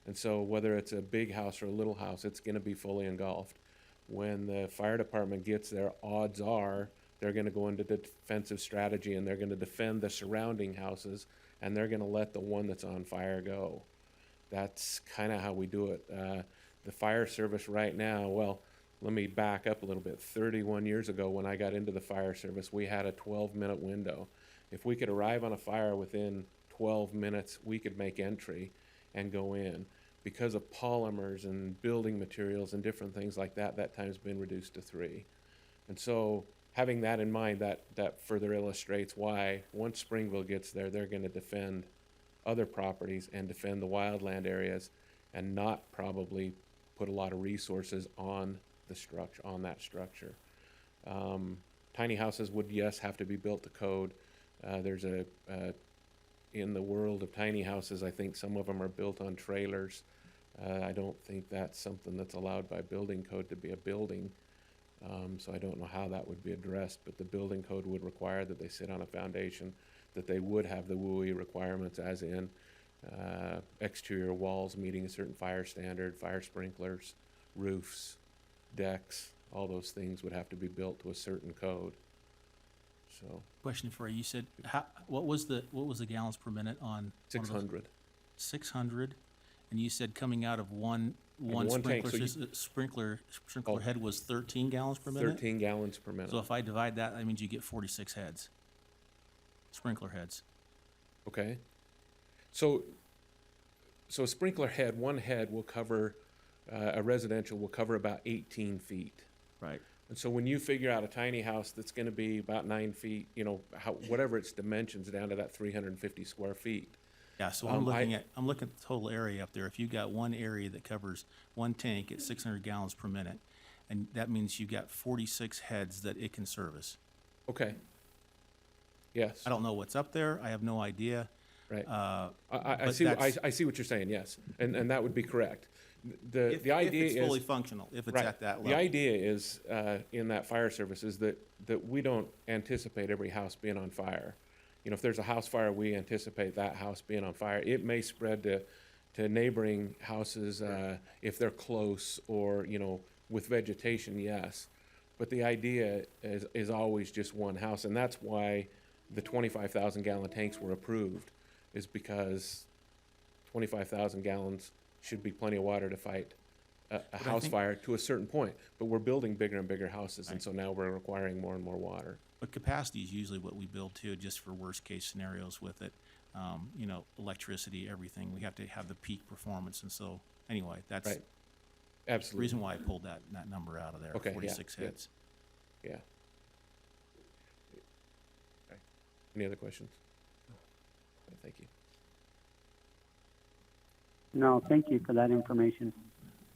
And so whether it's a big house or a little house, it's going to be fully engulfed. When the fire department gets there, odds are they're going to go into defensive strategy, and they're going to defend the surrounding houses, and they're going to let the one that's on fire go. That's kind of how we do it. The fire service right now, well, let me back up a little bit. 31 years ago, when I got into the fire service, we had a 12-minute window. If we could arrive on a fire within 12 minutes, we could make entry and go in. Because of polymers and building materials and different things like that, that time's been reduced to 3. And so having that in mind, that further illustrates why once Springville gets there, they're going to defend other properties and defend the wildland areas, and not probably put a lot of resources on the structure, on that structure. Tiny houses would, yes, have to be built to code. There's in the world of tiny houses, I think some of them are built on trailers. I don't think that's something that's allowed by building code to be a building. So I don't know how that would be addressed, but the building code would require that they sit on a foundation, that they would have the WUI requirements, as in exterior walls meeting a certain fire standard, fire sprinklers, roofs, decks, all those things would have to be built to a certain code. So Question for you. You said, what was the gallons per minute on? 600. 600, and you said coming out of one tank, sprinkler, so sprinkler Oh. head was 13 gallons per minute? 13 gallons per minute. So if I divide that, that means you get 46 heads, sprinkler heads. Okay. So a sprinkler head, one head will cover, a residential will cover about 18 feet. Right. And so when you figure out a tiny house that's going to be about 9 feet, you know, whatever its dimensions, down to that 350 square feet. Yeah, so I'm looking at the total area up there. If you got one area that covers one tank at 600 gallons per minute, and that means you got 46 heads that it can service. Okay. Yes. I don't know what's up there. I have no idea. Right. Uh, I but see. that's- I see what you're saying. Yes, and that would be correct. If The idea it's is fully functional, if it's right. at that level. The idea is in that fire service is that we don't anticipate every house being on fire. You know, if there's a house fire, we anticipate that house being on fire. It may spread to neighboring houses if they're close, or, you know, with vegetation, yes. But the idea is always just one house, and that's why the 25,000 gallon tanks were approved, is because 25,000 gallons should be plenty of water to fight a house fire to a certain point. But we're building bigger and bigger houses, and so now we're requiring more and more water. But capacity is usually what we build too, just for worst case scenarios with it. You know, electricity, everything. We have to have the peak performance, and so anyway, that's Right. Absolutely. the reason why I pulled that number out of there. Okay, yeah, 46 yeah. heads. Yeah. Okay. Any other questions? Okay, thank you. No, thank you for that information.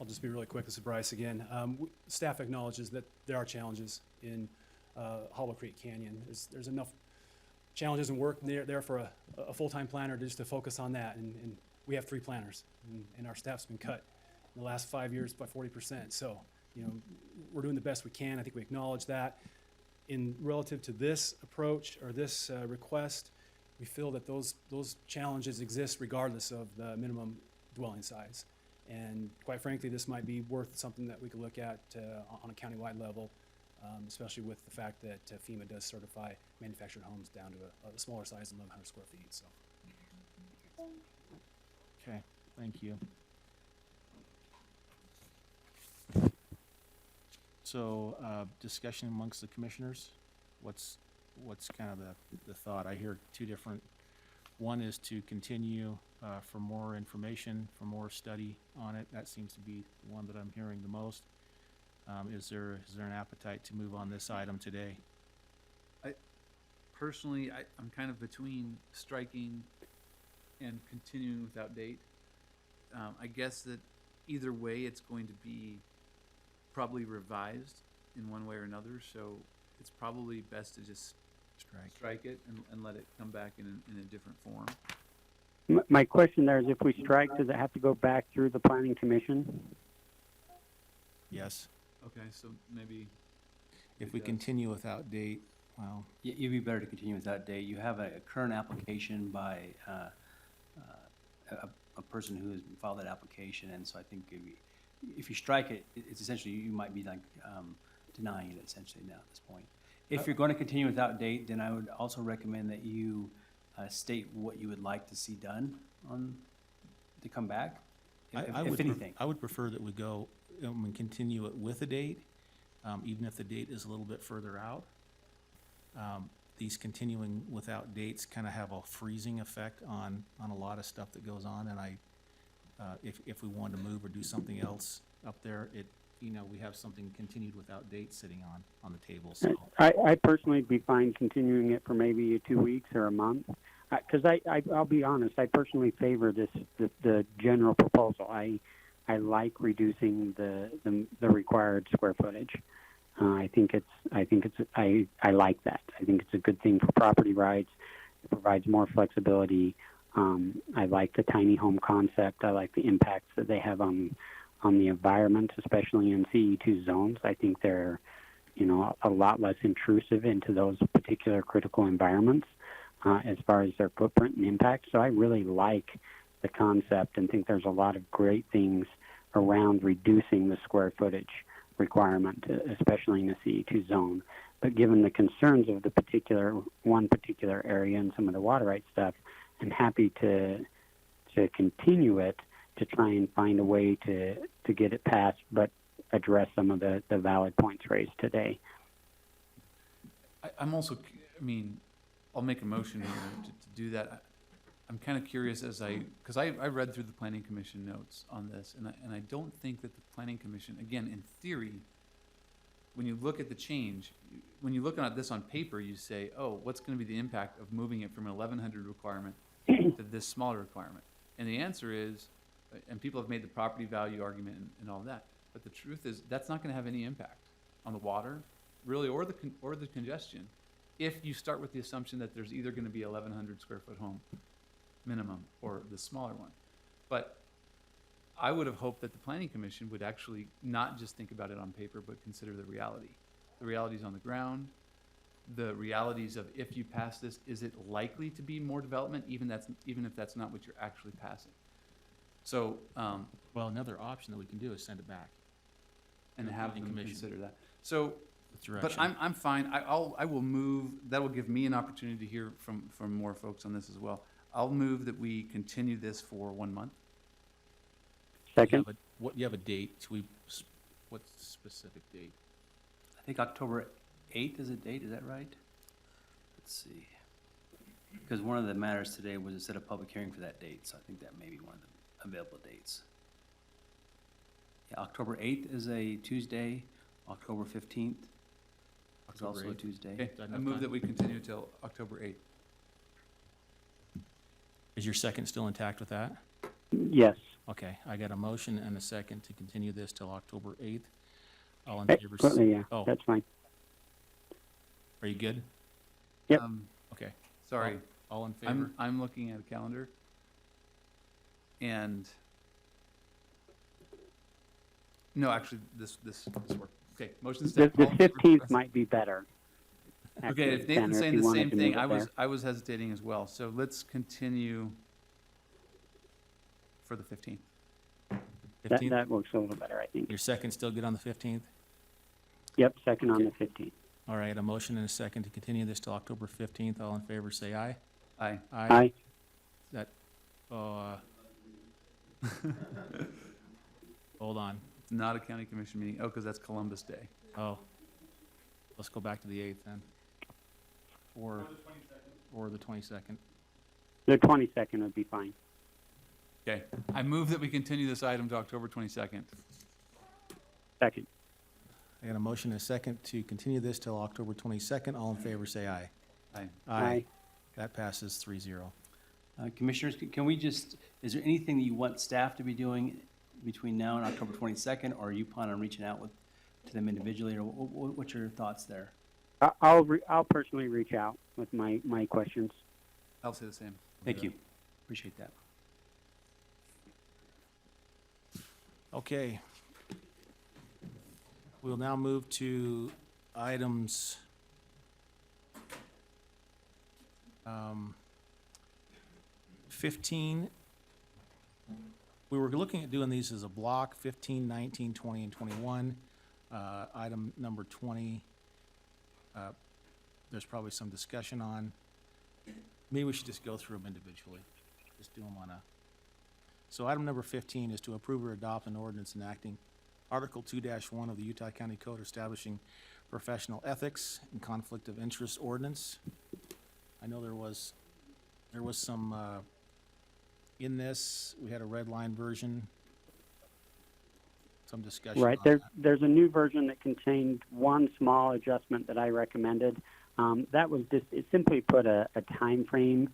I'll just be really quick. This is Bryce again. Staff acknowledges that there are challenges in Hollow Creek Canyon. There's enough challenges and work there for a full-time planner just to focus on that. And we have 3 planners, and our staff's been cut in the last 5 years by 40%. So, you know, we're doing the best we can. I think we acknowledge that. In relative to this approach or this request, we feel that those challenges exist regardless of the minimum dwelling size. And quite frankly, this might be worth something that we could look at on a countywide level, especially with the fact that FEMA does certify manufactured homes down to a smaller size than 1,100 square feet. So. Okay, thank you. So, discussion amongst the commissioners, what's kind of the thought? I hear two different, one is to continue for more information, for more study on it. That seems to be the one that I'm hearing the most. Is there an appetite to move on this item today? Personally, I'm kind of between striking and continuing without date. I guess that either way, it's going to be probably revised in one way or another, so it's probably best to just strike it and let it come back in a different form. My question there is, if we strike, does it have to go back through the planning commission? Yes. Okay, so maybe If we continue without date, well, It'd be better to continue with that date. You have a current application by a person who has filed that application, and so I think if you strike it, it's essentially, you might be like denying it essentially now at this point. If you're going to continue without date, then I would also recommend that you state what you would like to see done to come back, if anything. I would prefer that we go and continue it with a date, even if the date is a little bit further out. These continuing without dates kind of have a freezing effect on a lot of stuff that goes on, and if we wanted to move or do something else up there, we have something continued without date sitting on the table, so. I personally would be fine continuing it for maybe 2 weeks or a month. Because I'll be honest, I personally favor the general proposal. I like reducing the required square footage. I like that. I think it's a good thing for property rights. It provides more flexibility. I like the tiny home concept. I like the impacts that they have on the environment, especially in CE2 zones. I think they're, a lot less intrusive into those particular critical environments as far as their footprint and impact. So I really like the concept and think there's a lot of great things around reducing the square footage requirement, especially in the CE2 zone. But given the concerns of one particular area and some of the water rights stuff, I'm happy to continue it to try and find a way to get it passed, but address some of the valid points raised today. I'm also, I'll make a motion here to do that. I'm kind of curious because I read through the Planning Commission notes on this, and I don't think that the Planning Commission, again, in theory, when you look at the change, when you look at this on paper, you say, oh, what's going to be the impact of moving it from an 1,100 requirement to this smaller requirement? And the answer is, and people have made the property value argument and all that, but the truth is that's not going to have any impact on the water, really, or the congestion, if you start with the assumption that there's either going to be 1,100 square foot home minimum or the smaller one. But I would have hoped that the Planning Commission would actually not just think about it on paper, but consider the realities on the ground, the realities of, if you pass this, is it likely to be more development, even if that's not what you're actually passing. So, Well, another option that we can do is send it back. and the have Planning them Commission. consider that. So, but Direction. I'm fine. I will move. That will give me an opportunity to hear from more folks on this as well. I'll move that we continue this for 1 month. Second. You have a date? What's the specific date? I think October 8th is a date, is that right? Let's see. Because one of the matters today was to set a public hearing for that date, so I think that may be one of the available dates. Yeah, October 8th is a Tuesday, October 15th is also a 8th. Tuesday. Okay, I move that we continue till October 8th. Is your second still intact with that? Yes. Okay, I got a motion and a second to continue this till October 8th. All in favor? Absolutely, yeah, Oh, that's fine. are you good? Yep. Okay. Sorry. All in favor? I'm looking at a calendar. And no, actually, this worked. Okay, motion The stacked. 15th might be better. Okay, if Actually, Nathan's Tanner, saying you the wanted same to thing, move it there. I was hesitating as well. So let's continue for the 15th. That, 15th? that works a little better, I think. Your second still good on the 15th? Yep, second on the 15th. All right, a motion and a second to continue this till October 15th. All in favor, say aye. Aye. Aye. That, hold on. It's not a county commission meeting. Oh, because that's Columbus Day. Oh, let's go back to the 8th then. Or the 22nd. The 22nd would be fine. Okay. I move that we continue this item to October 22nd. Second. I got a motion and a second to continue this till October 22nd. All in favor, say aye. Aye. Aye. That passes 3-0. Commissioners, can we just, is there anything that you want staff to be doing between now and October 22nd, or are you planning on reaching out to them individually, or what's your thoughts there? I'll personally reach out with my questions. I'll say the same. Thank you. Appreciate that. Okay. We'll now move to items 15. We were looking at doing these as a block, 15, 19, 20, and 21. Item number 20, there's probably some discussion on. Maybe we should just go through them individually. Just do them on a. So item number 15 is to approve or adopt an ordinance enacting Article 2-1 of the Utah County Code establishing professional ethics and conflict of interest ordinance. I know there was some, in this, we had a red line version, some discussion Right. on that. There's a new version that contained one small adjustment that I recommended. That was just, it simply put a time frame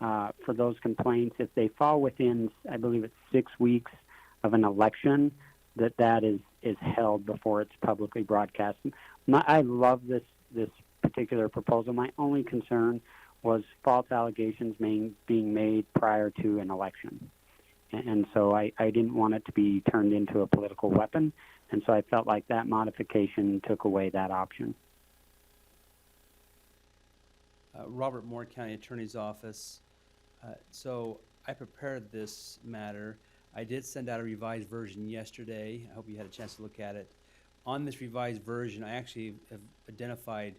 for those complaints. If they fall within, I believe it's 6 weeks of an election, that is held before it's publicly broadcast. I love this particular proposal. My only concern was false allegations being made prior to an election. And so I didn't want it to be turned into a political weapon, and so I felt like that modification took away that option. Robert Moore, County Attorney's Office. So I prepared this matter. I did send out a revised version yesterday. I hope you had a chance to look at it. On this revised version, I actually have identified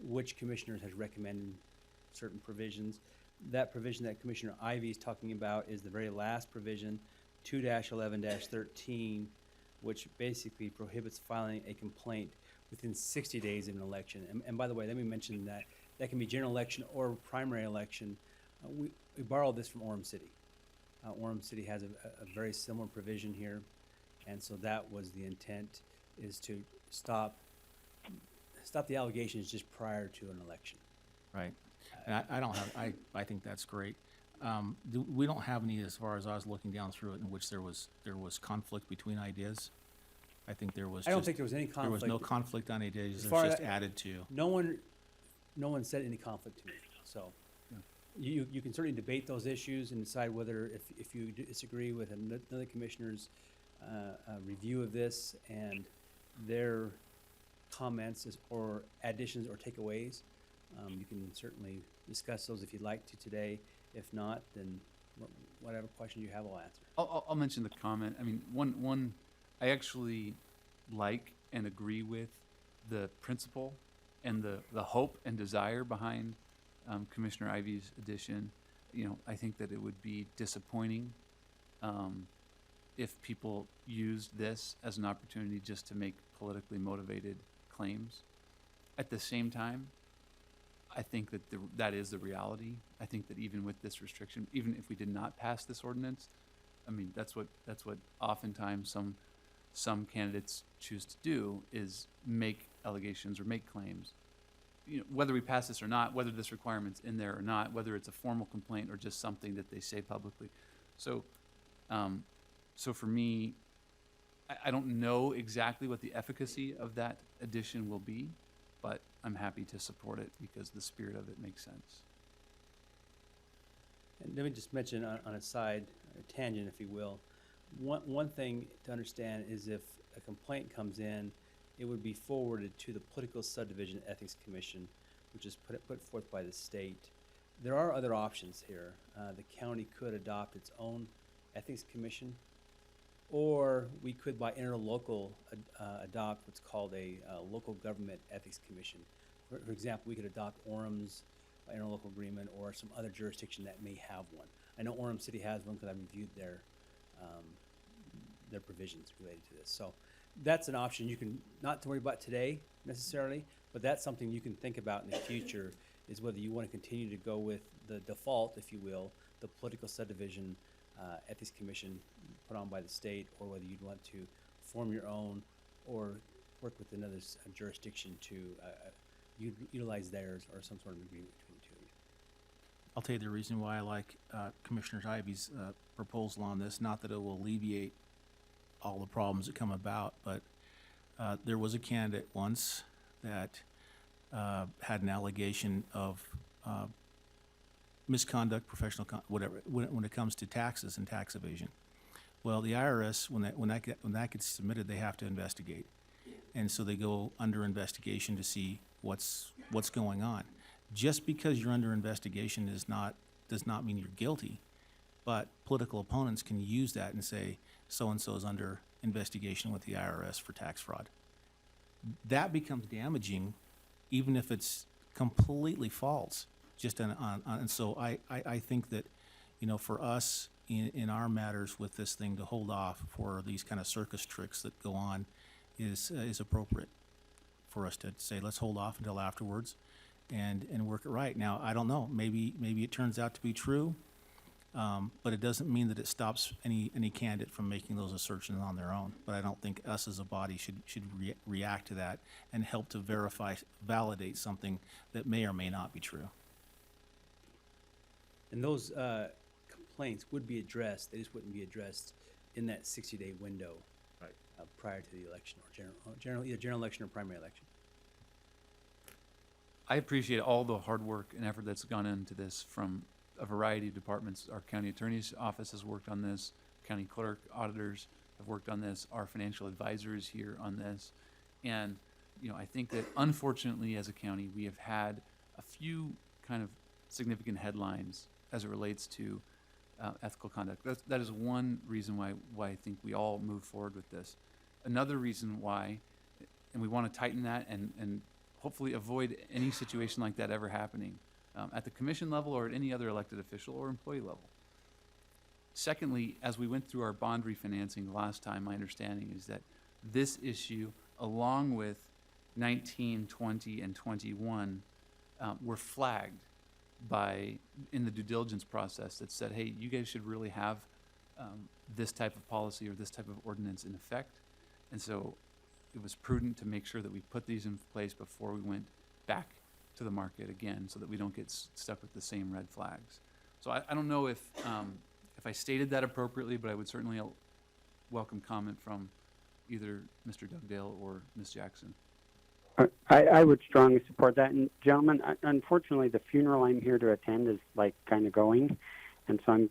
which commissioners has recommended certain provisions. That provision that Commissioner Ivey is talking about is the very last provision, 2-11-13, which basically prohibits filing a complaint within 60 days of an election. And by the way, let me mention that that can be general election or primary election. We borrowed this from Orem City. Orem City has a very similar provision here, and so that was the intent, is to stop the allegations just prior to an election. Right. And I think that's great. We don't have any, as far as I was looking down through it, in which there was conflict between ideas. I think there was. I don't think there was any conflict. There was no conflict on ideas. As It far was just as- added to. No one said any conflict to me, so. You can certainly debate those issues and decide whether, if you disagree with another commissioner's review of this and their comments or additions or takeaways, you can certainly discuss those if you'd like to today. If not, then whatever question you have, I'll answer. I'll mention the comment. I mean, one, I actually like and agree with the principle and the hope and desire behind Commissioner Ivey's addition. You know, I think that it would be disappointing if people used this as an opportunity just to make politically motivated claims. At the same time, I think that that is the reality. I think that even with this restriction, even if we did not pass this ordinance, I mean, that's what oftentimes some candidates choose to do, is make allegations or make claims. You know, whether we pass this or not, whether this requirement's in there or not, whether it's a formal complaint or just something that they say publicly. So, so for me, I don't know exactly what the efficacy of that addition will be, but I'm happy to support it because the spirit of it makes sense. And let me just mention on a side, a tangent, if you will. One thing to understand is if a complaint comes in, it would be forwarded to the Political Subdivision Ethics Commission, which is put forth by the state. There are other options here. The county could adopt its own Ethics Commission, or we could by interlocal adopt what's called a local government ethics commission. For example, we could adopt Orem's interlocal agreement or some other jurisdiction that may have one. I know Orem City has one because I reviewed their provisions related to this. So that's an option you can not to worry about today necessarily, but that's something you can think about in the future, is whether you want to continue to go with the default, if you will, the political subdivision ethics commission put on by the state, or whether you'd want to form your own or work with another jurisdiction to utilize theirs or some sort of agreement between the two of you. I'll tell you the reason why I like Commissioner Ivy's proposal on this. Not that it will alleviate all the problems that come about, but there was a candidate once that had an allegation of misconduct, professional whatever, when it comes to taxes and tax evasion. Well, the IRS, when that gets submitted, they have to investigate, and so they go under investigation to see what's going on. Just because you're under investigation does not mean you're guilty, but political opponents can use that and say so-and-so is under investigation with the IRS for tax fraud. That becomes damaging, even if it's completely false. And so I think that, for us in our matters with this thing, to hold off for these kind of circus tricks that go on is appropriate for us to say, let's hold off until afterwards and work it right. Now, I don't know, maybe it turns out to be true, but it doesn't mean that it stops any candidate from making those assertions on their own. But I don't think us as a body should react to that and help to validate something that may or may not be true. And those complaints would be addressed, they just wouldn't be addressed in that 60-day window prior to the election, or either general election or primary election. I appreciate all the hard work and effort that's gone into this from a variety of departments. Our county attorney's office has worked on this, county clerk, auditors have worked on this, our financial advisor is here on this. And, I think that unfortunately as a county, we have had a few kind of significant headlines as it relates to ethical conduct. That is one reason why I think we all move forward with this. Another reason why, and we want to tighten that and hopefully avoid any situation like that ever happening at the commission level or at any other elected official or employee level. Secondly, as we went through our bond refinancing last time, my understanding is that this issue, along with 19, 20, and 21, were flagged in the due diligence process that said, hey, you guys should really have this type of policy or this type of ordinance in effect. And so it was prudent to make sure that we put these in place before we went back to the market again, so that we don't get stuck with the same red flags. So I don't know if I stated that appropriately, but I would certainly welcome comment from either Mr. Dugdale or Ms. Jackson. I would strongly support that. And gentlemen, unfortunately, the funeral I'm here to attend is kind of going, and so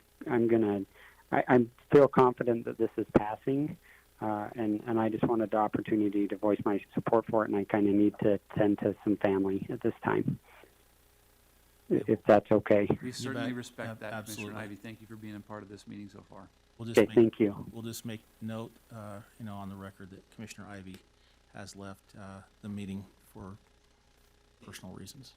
I feel confident that this is passing, and I just wanted the opportunity to voice my support for it, and I kind of need to tend to some family at this time, if that's okay. We certainly respect that, Absolutely. Commissioner Ivy. Thank you for being a part of this meeting so far. Thank you. We'll just make note, on the record that Commissioner Ivy has left the meeting for personal reasons.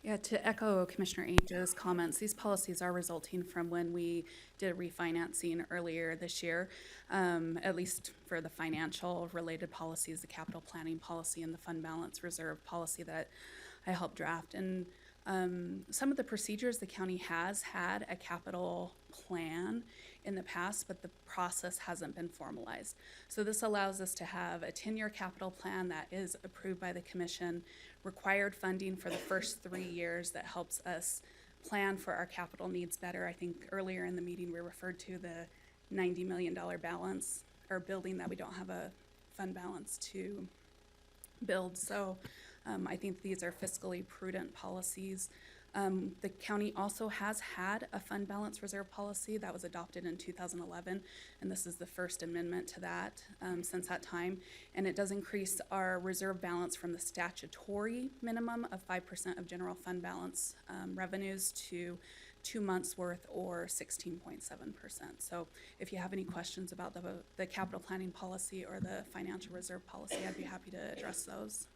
Yeah, to echo Commissioner Ainge's comments, these policies are resulting from when we did refinancing earlier this year, at least for the financial related policies, the capital planning policy and the fund balance reserve policy that I helped draft. And some of the procedures, the county has had a capital plan in the past, but the process hasn't been formalized. So this allows us to have a 10-year capital plan that is approved by the commission, required funding for the first 3 years that helps us plan for our capital needs better. I think earlier in the meeting we referred to the $90 million balance or building that we don't have a fund balance to build. So I think these are fiscally prudent policies. The county also has had a fund balance reserve policy that was adopted in 2011, and this is the first amendment to that since that time. And it does increase our reserve balance from the statutory minimum of 5% of general fund balance revenues to 2 months' worth or 16.7%. So if you have any questions about the capital planning policy or the financial reserve policy, I'd be happy to address those.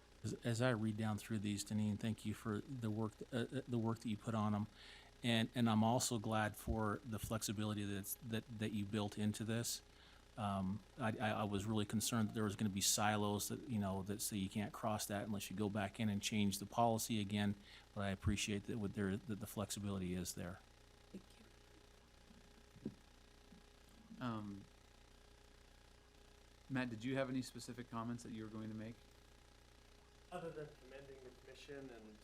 As I read down through these, Deneen, thank you for the work that you put on them. And I'm also glad for the flexibility that you built into this. I was really concerned that there was gonna be silos that, that say you can't cross that unless you go back in and change the policy again, but I appreciate that the flexibility is there. Thank you. Matt, did you have any specific comments that you were going to make? Other than commending the commission and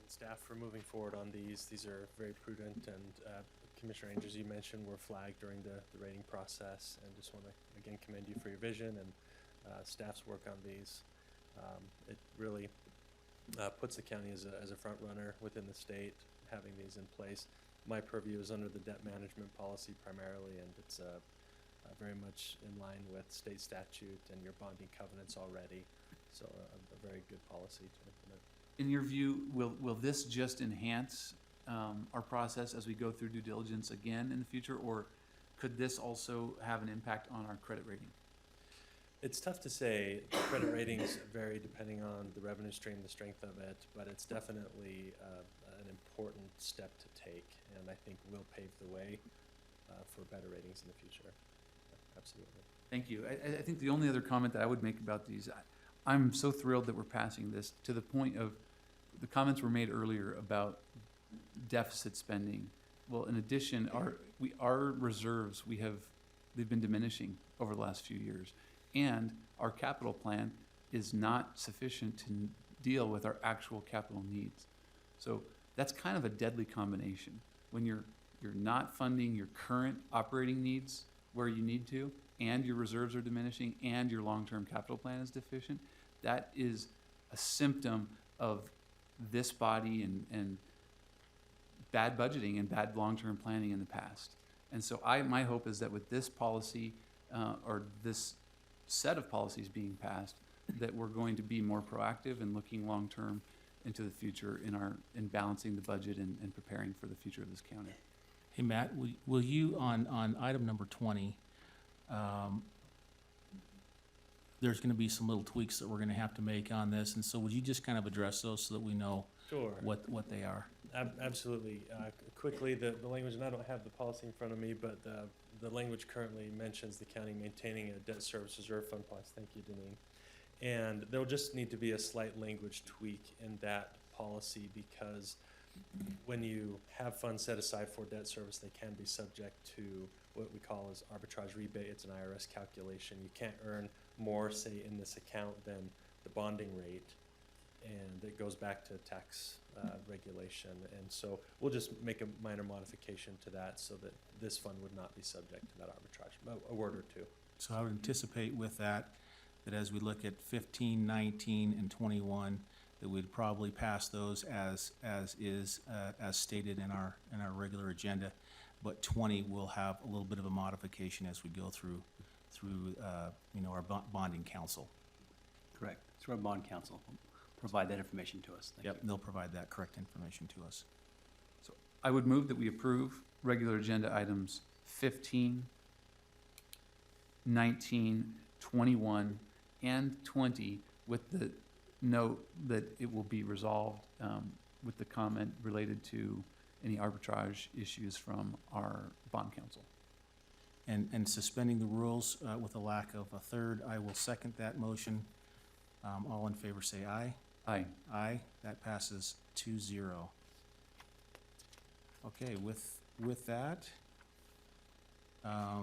staff for moving forward on these are very prudent, and Commissioner Angel, as you mentioned, were flagged during the rating process, and just want to again commend you for your vision and staff's work on these. It really puts the county as a front runner within the state, having these in place. My purview is under the debt management policy primarily, and it's very much in line with state statute and your bonding covenants already. So a very good policy to implement. In your view, will this just enhance our process as we go through due diligence again in the future, or could this also have an impact on our credit rating? It's tough to say. Credit ratings vary depending on the revenue stream, the strength of it, but it's definitely an important step to take, and I think will pave the way for better ratings in the future. Absolutely. Thank you. I think the only other comment that I would make about these, I'm so thrilled that we're passing this, to the point of the comments were made earlier about deficit spending. Well, in addition, our reserves, they've been diminishing over the last few years, and our capital plan is not sufficient to deal with our actual capital needs. So that's kind of a deadly combination. When you're not funding your current operating needs where you need to, and your reserves are diminishing, and your long-term capital plan is deficient, that is a symptom of this body and bad budgeting and bad long-term planning in the past. And so my hope is that with this policy, or this set of policies being passed, that we're going to be more proactive and looking long-term into the future in balancing the budget and preparing for the future of this county. Hey, Matt, will you, on item number 20, there's gonna be some little tweaks that we're gonna have to make on this, and so would you just kind of address those so that we know Sure. what they are? Absolutely. Quickly, the language, and I don't have the policy in front of me, but the language currently mentions the county maintaining a debt service reserve fund policy. Thank you, Deneen. And there'll just need to be a slight language tweak in that policy, because when you have funds set aside for debt service, they can be subject to what we call as arbitrage rebate. It's an IRS calculation. You can't earn more, say, in this account than the bonding rate, and it goes back to tax regulation. And so we'll just make a minor modification to that so that this fund would not be subject to that arbitrage, a word or two. So I would anticipate with that as we look at 15, 19, and 21, that we'd probably pass those as stated in our regular agenda. But 20 will have a little bit of a modification as we go through our bonding council. Correct. Through our bond council, provide that information to us. Thank you. Yep, they'll provide that correct information to us. So I would move that we approve regular agenda items 15, 19, 21, and 20 with the note that it will be resolved with the comment related to any arbitrage issues from our bond council. And suspending the rules with a lack of a third, I will second that motion. All in favor say aye. Aye. Aye, that passes 2-0. Okay, with that, I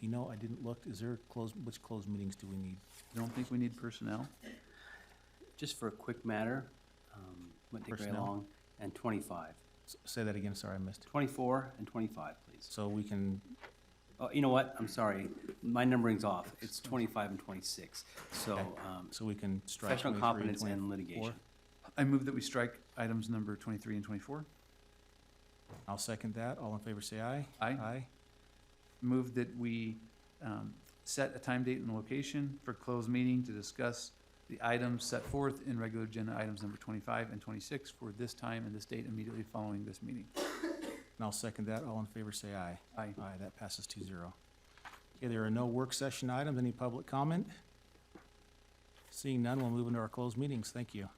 didn't look, which closed meetings do we need? You don't think we need personnel? Just for a quick matter, won't take very Personnel? long, and 25. Say that again, sorry, I missed it. 24 and 25, please. So we can, Oh, you know what? I'm sorry. My numbering's off. It's 25 and 26. So, Okay. So we can strike professional 23 and competence and 24? litigation. I move that we strike items number 23 and 24. I'll second that. All in favor say aye. Aye. Aye. Move that we set a time, date, and location for closed meeting to discuss the items set forth in regular agenda items number 25 and 26 for this time and this date immediately following this meeting. And I'll second that. All in favor, say aye. Aye. Aye, that passes 2-0. Okay, there are no work session items. Any public comment? Seeing none, we'll move into our closed meetings. Thank you.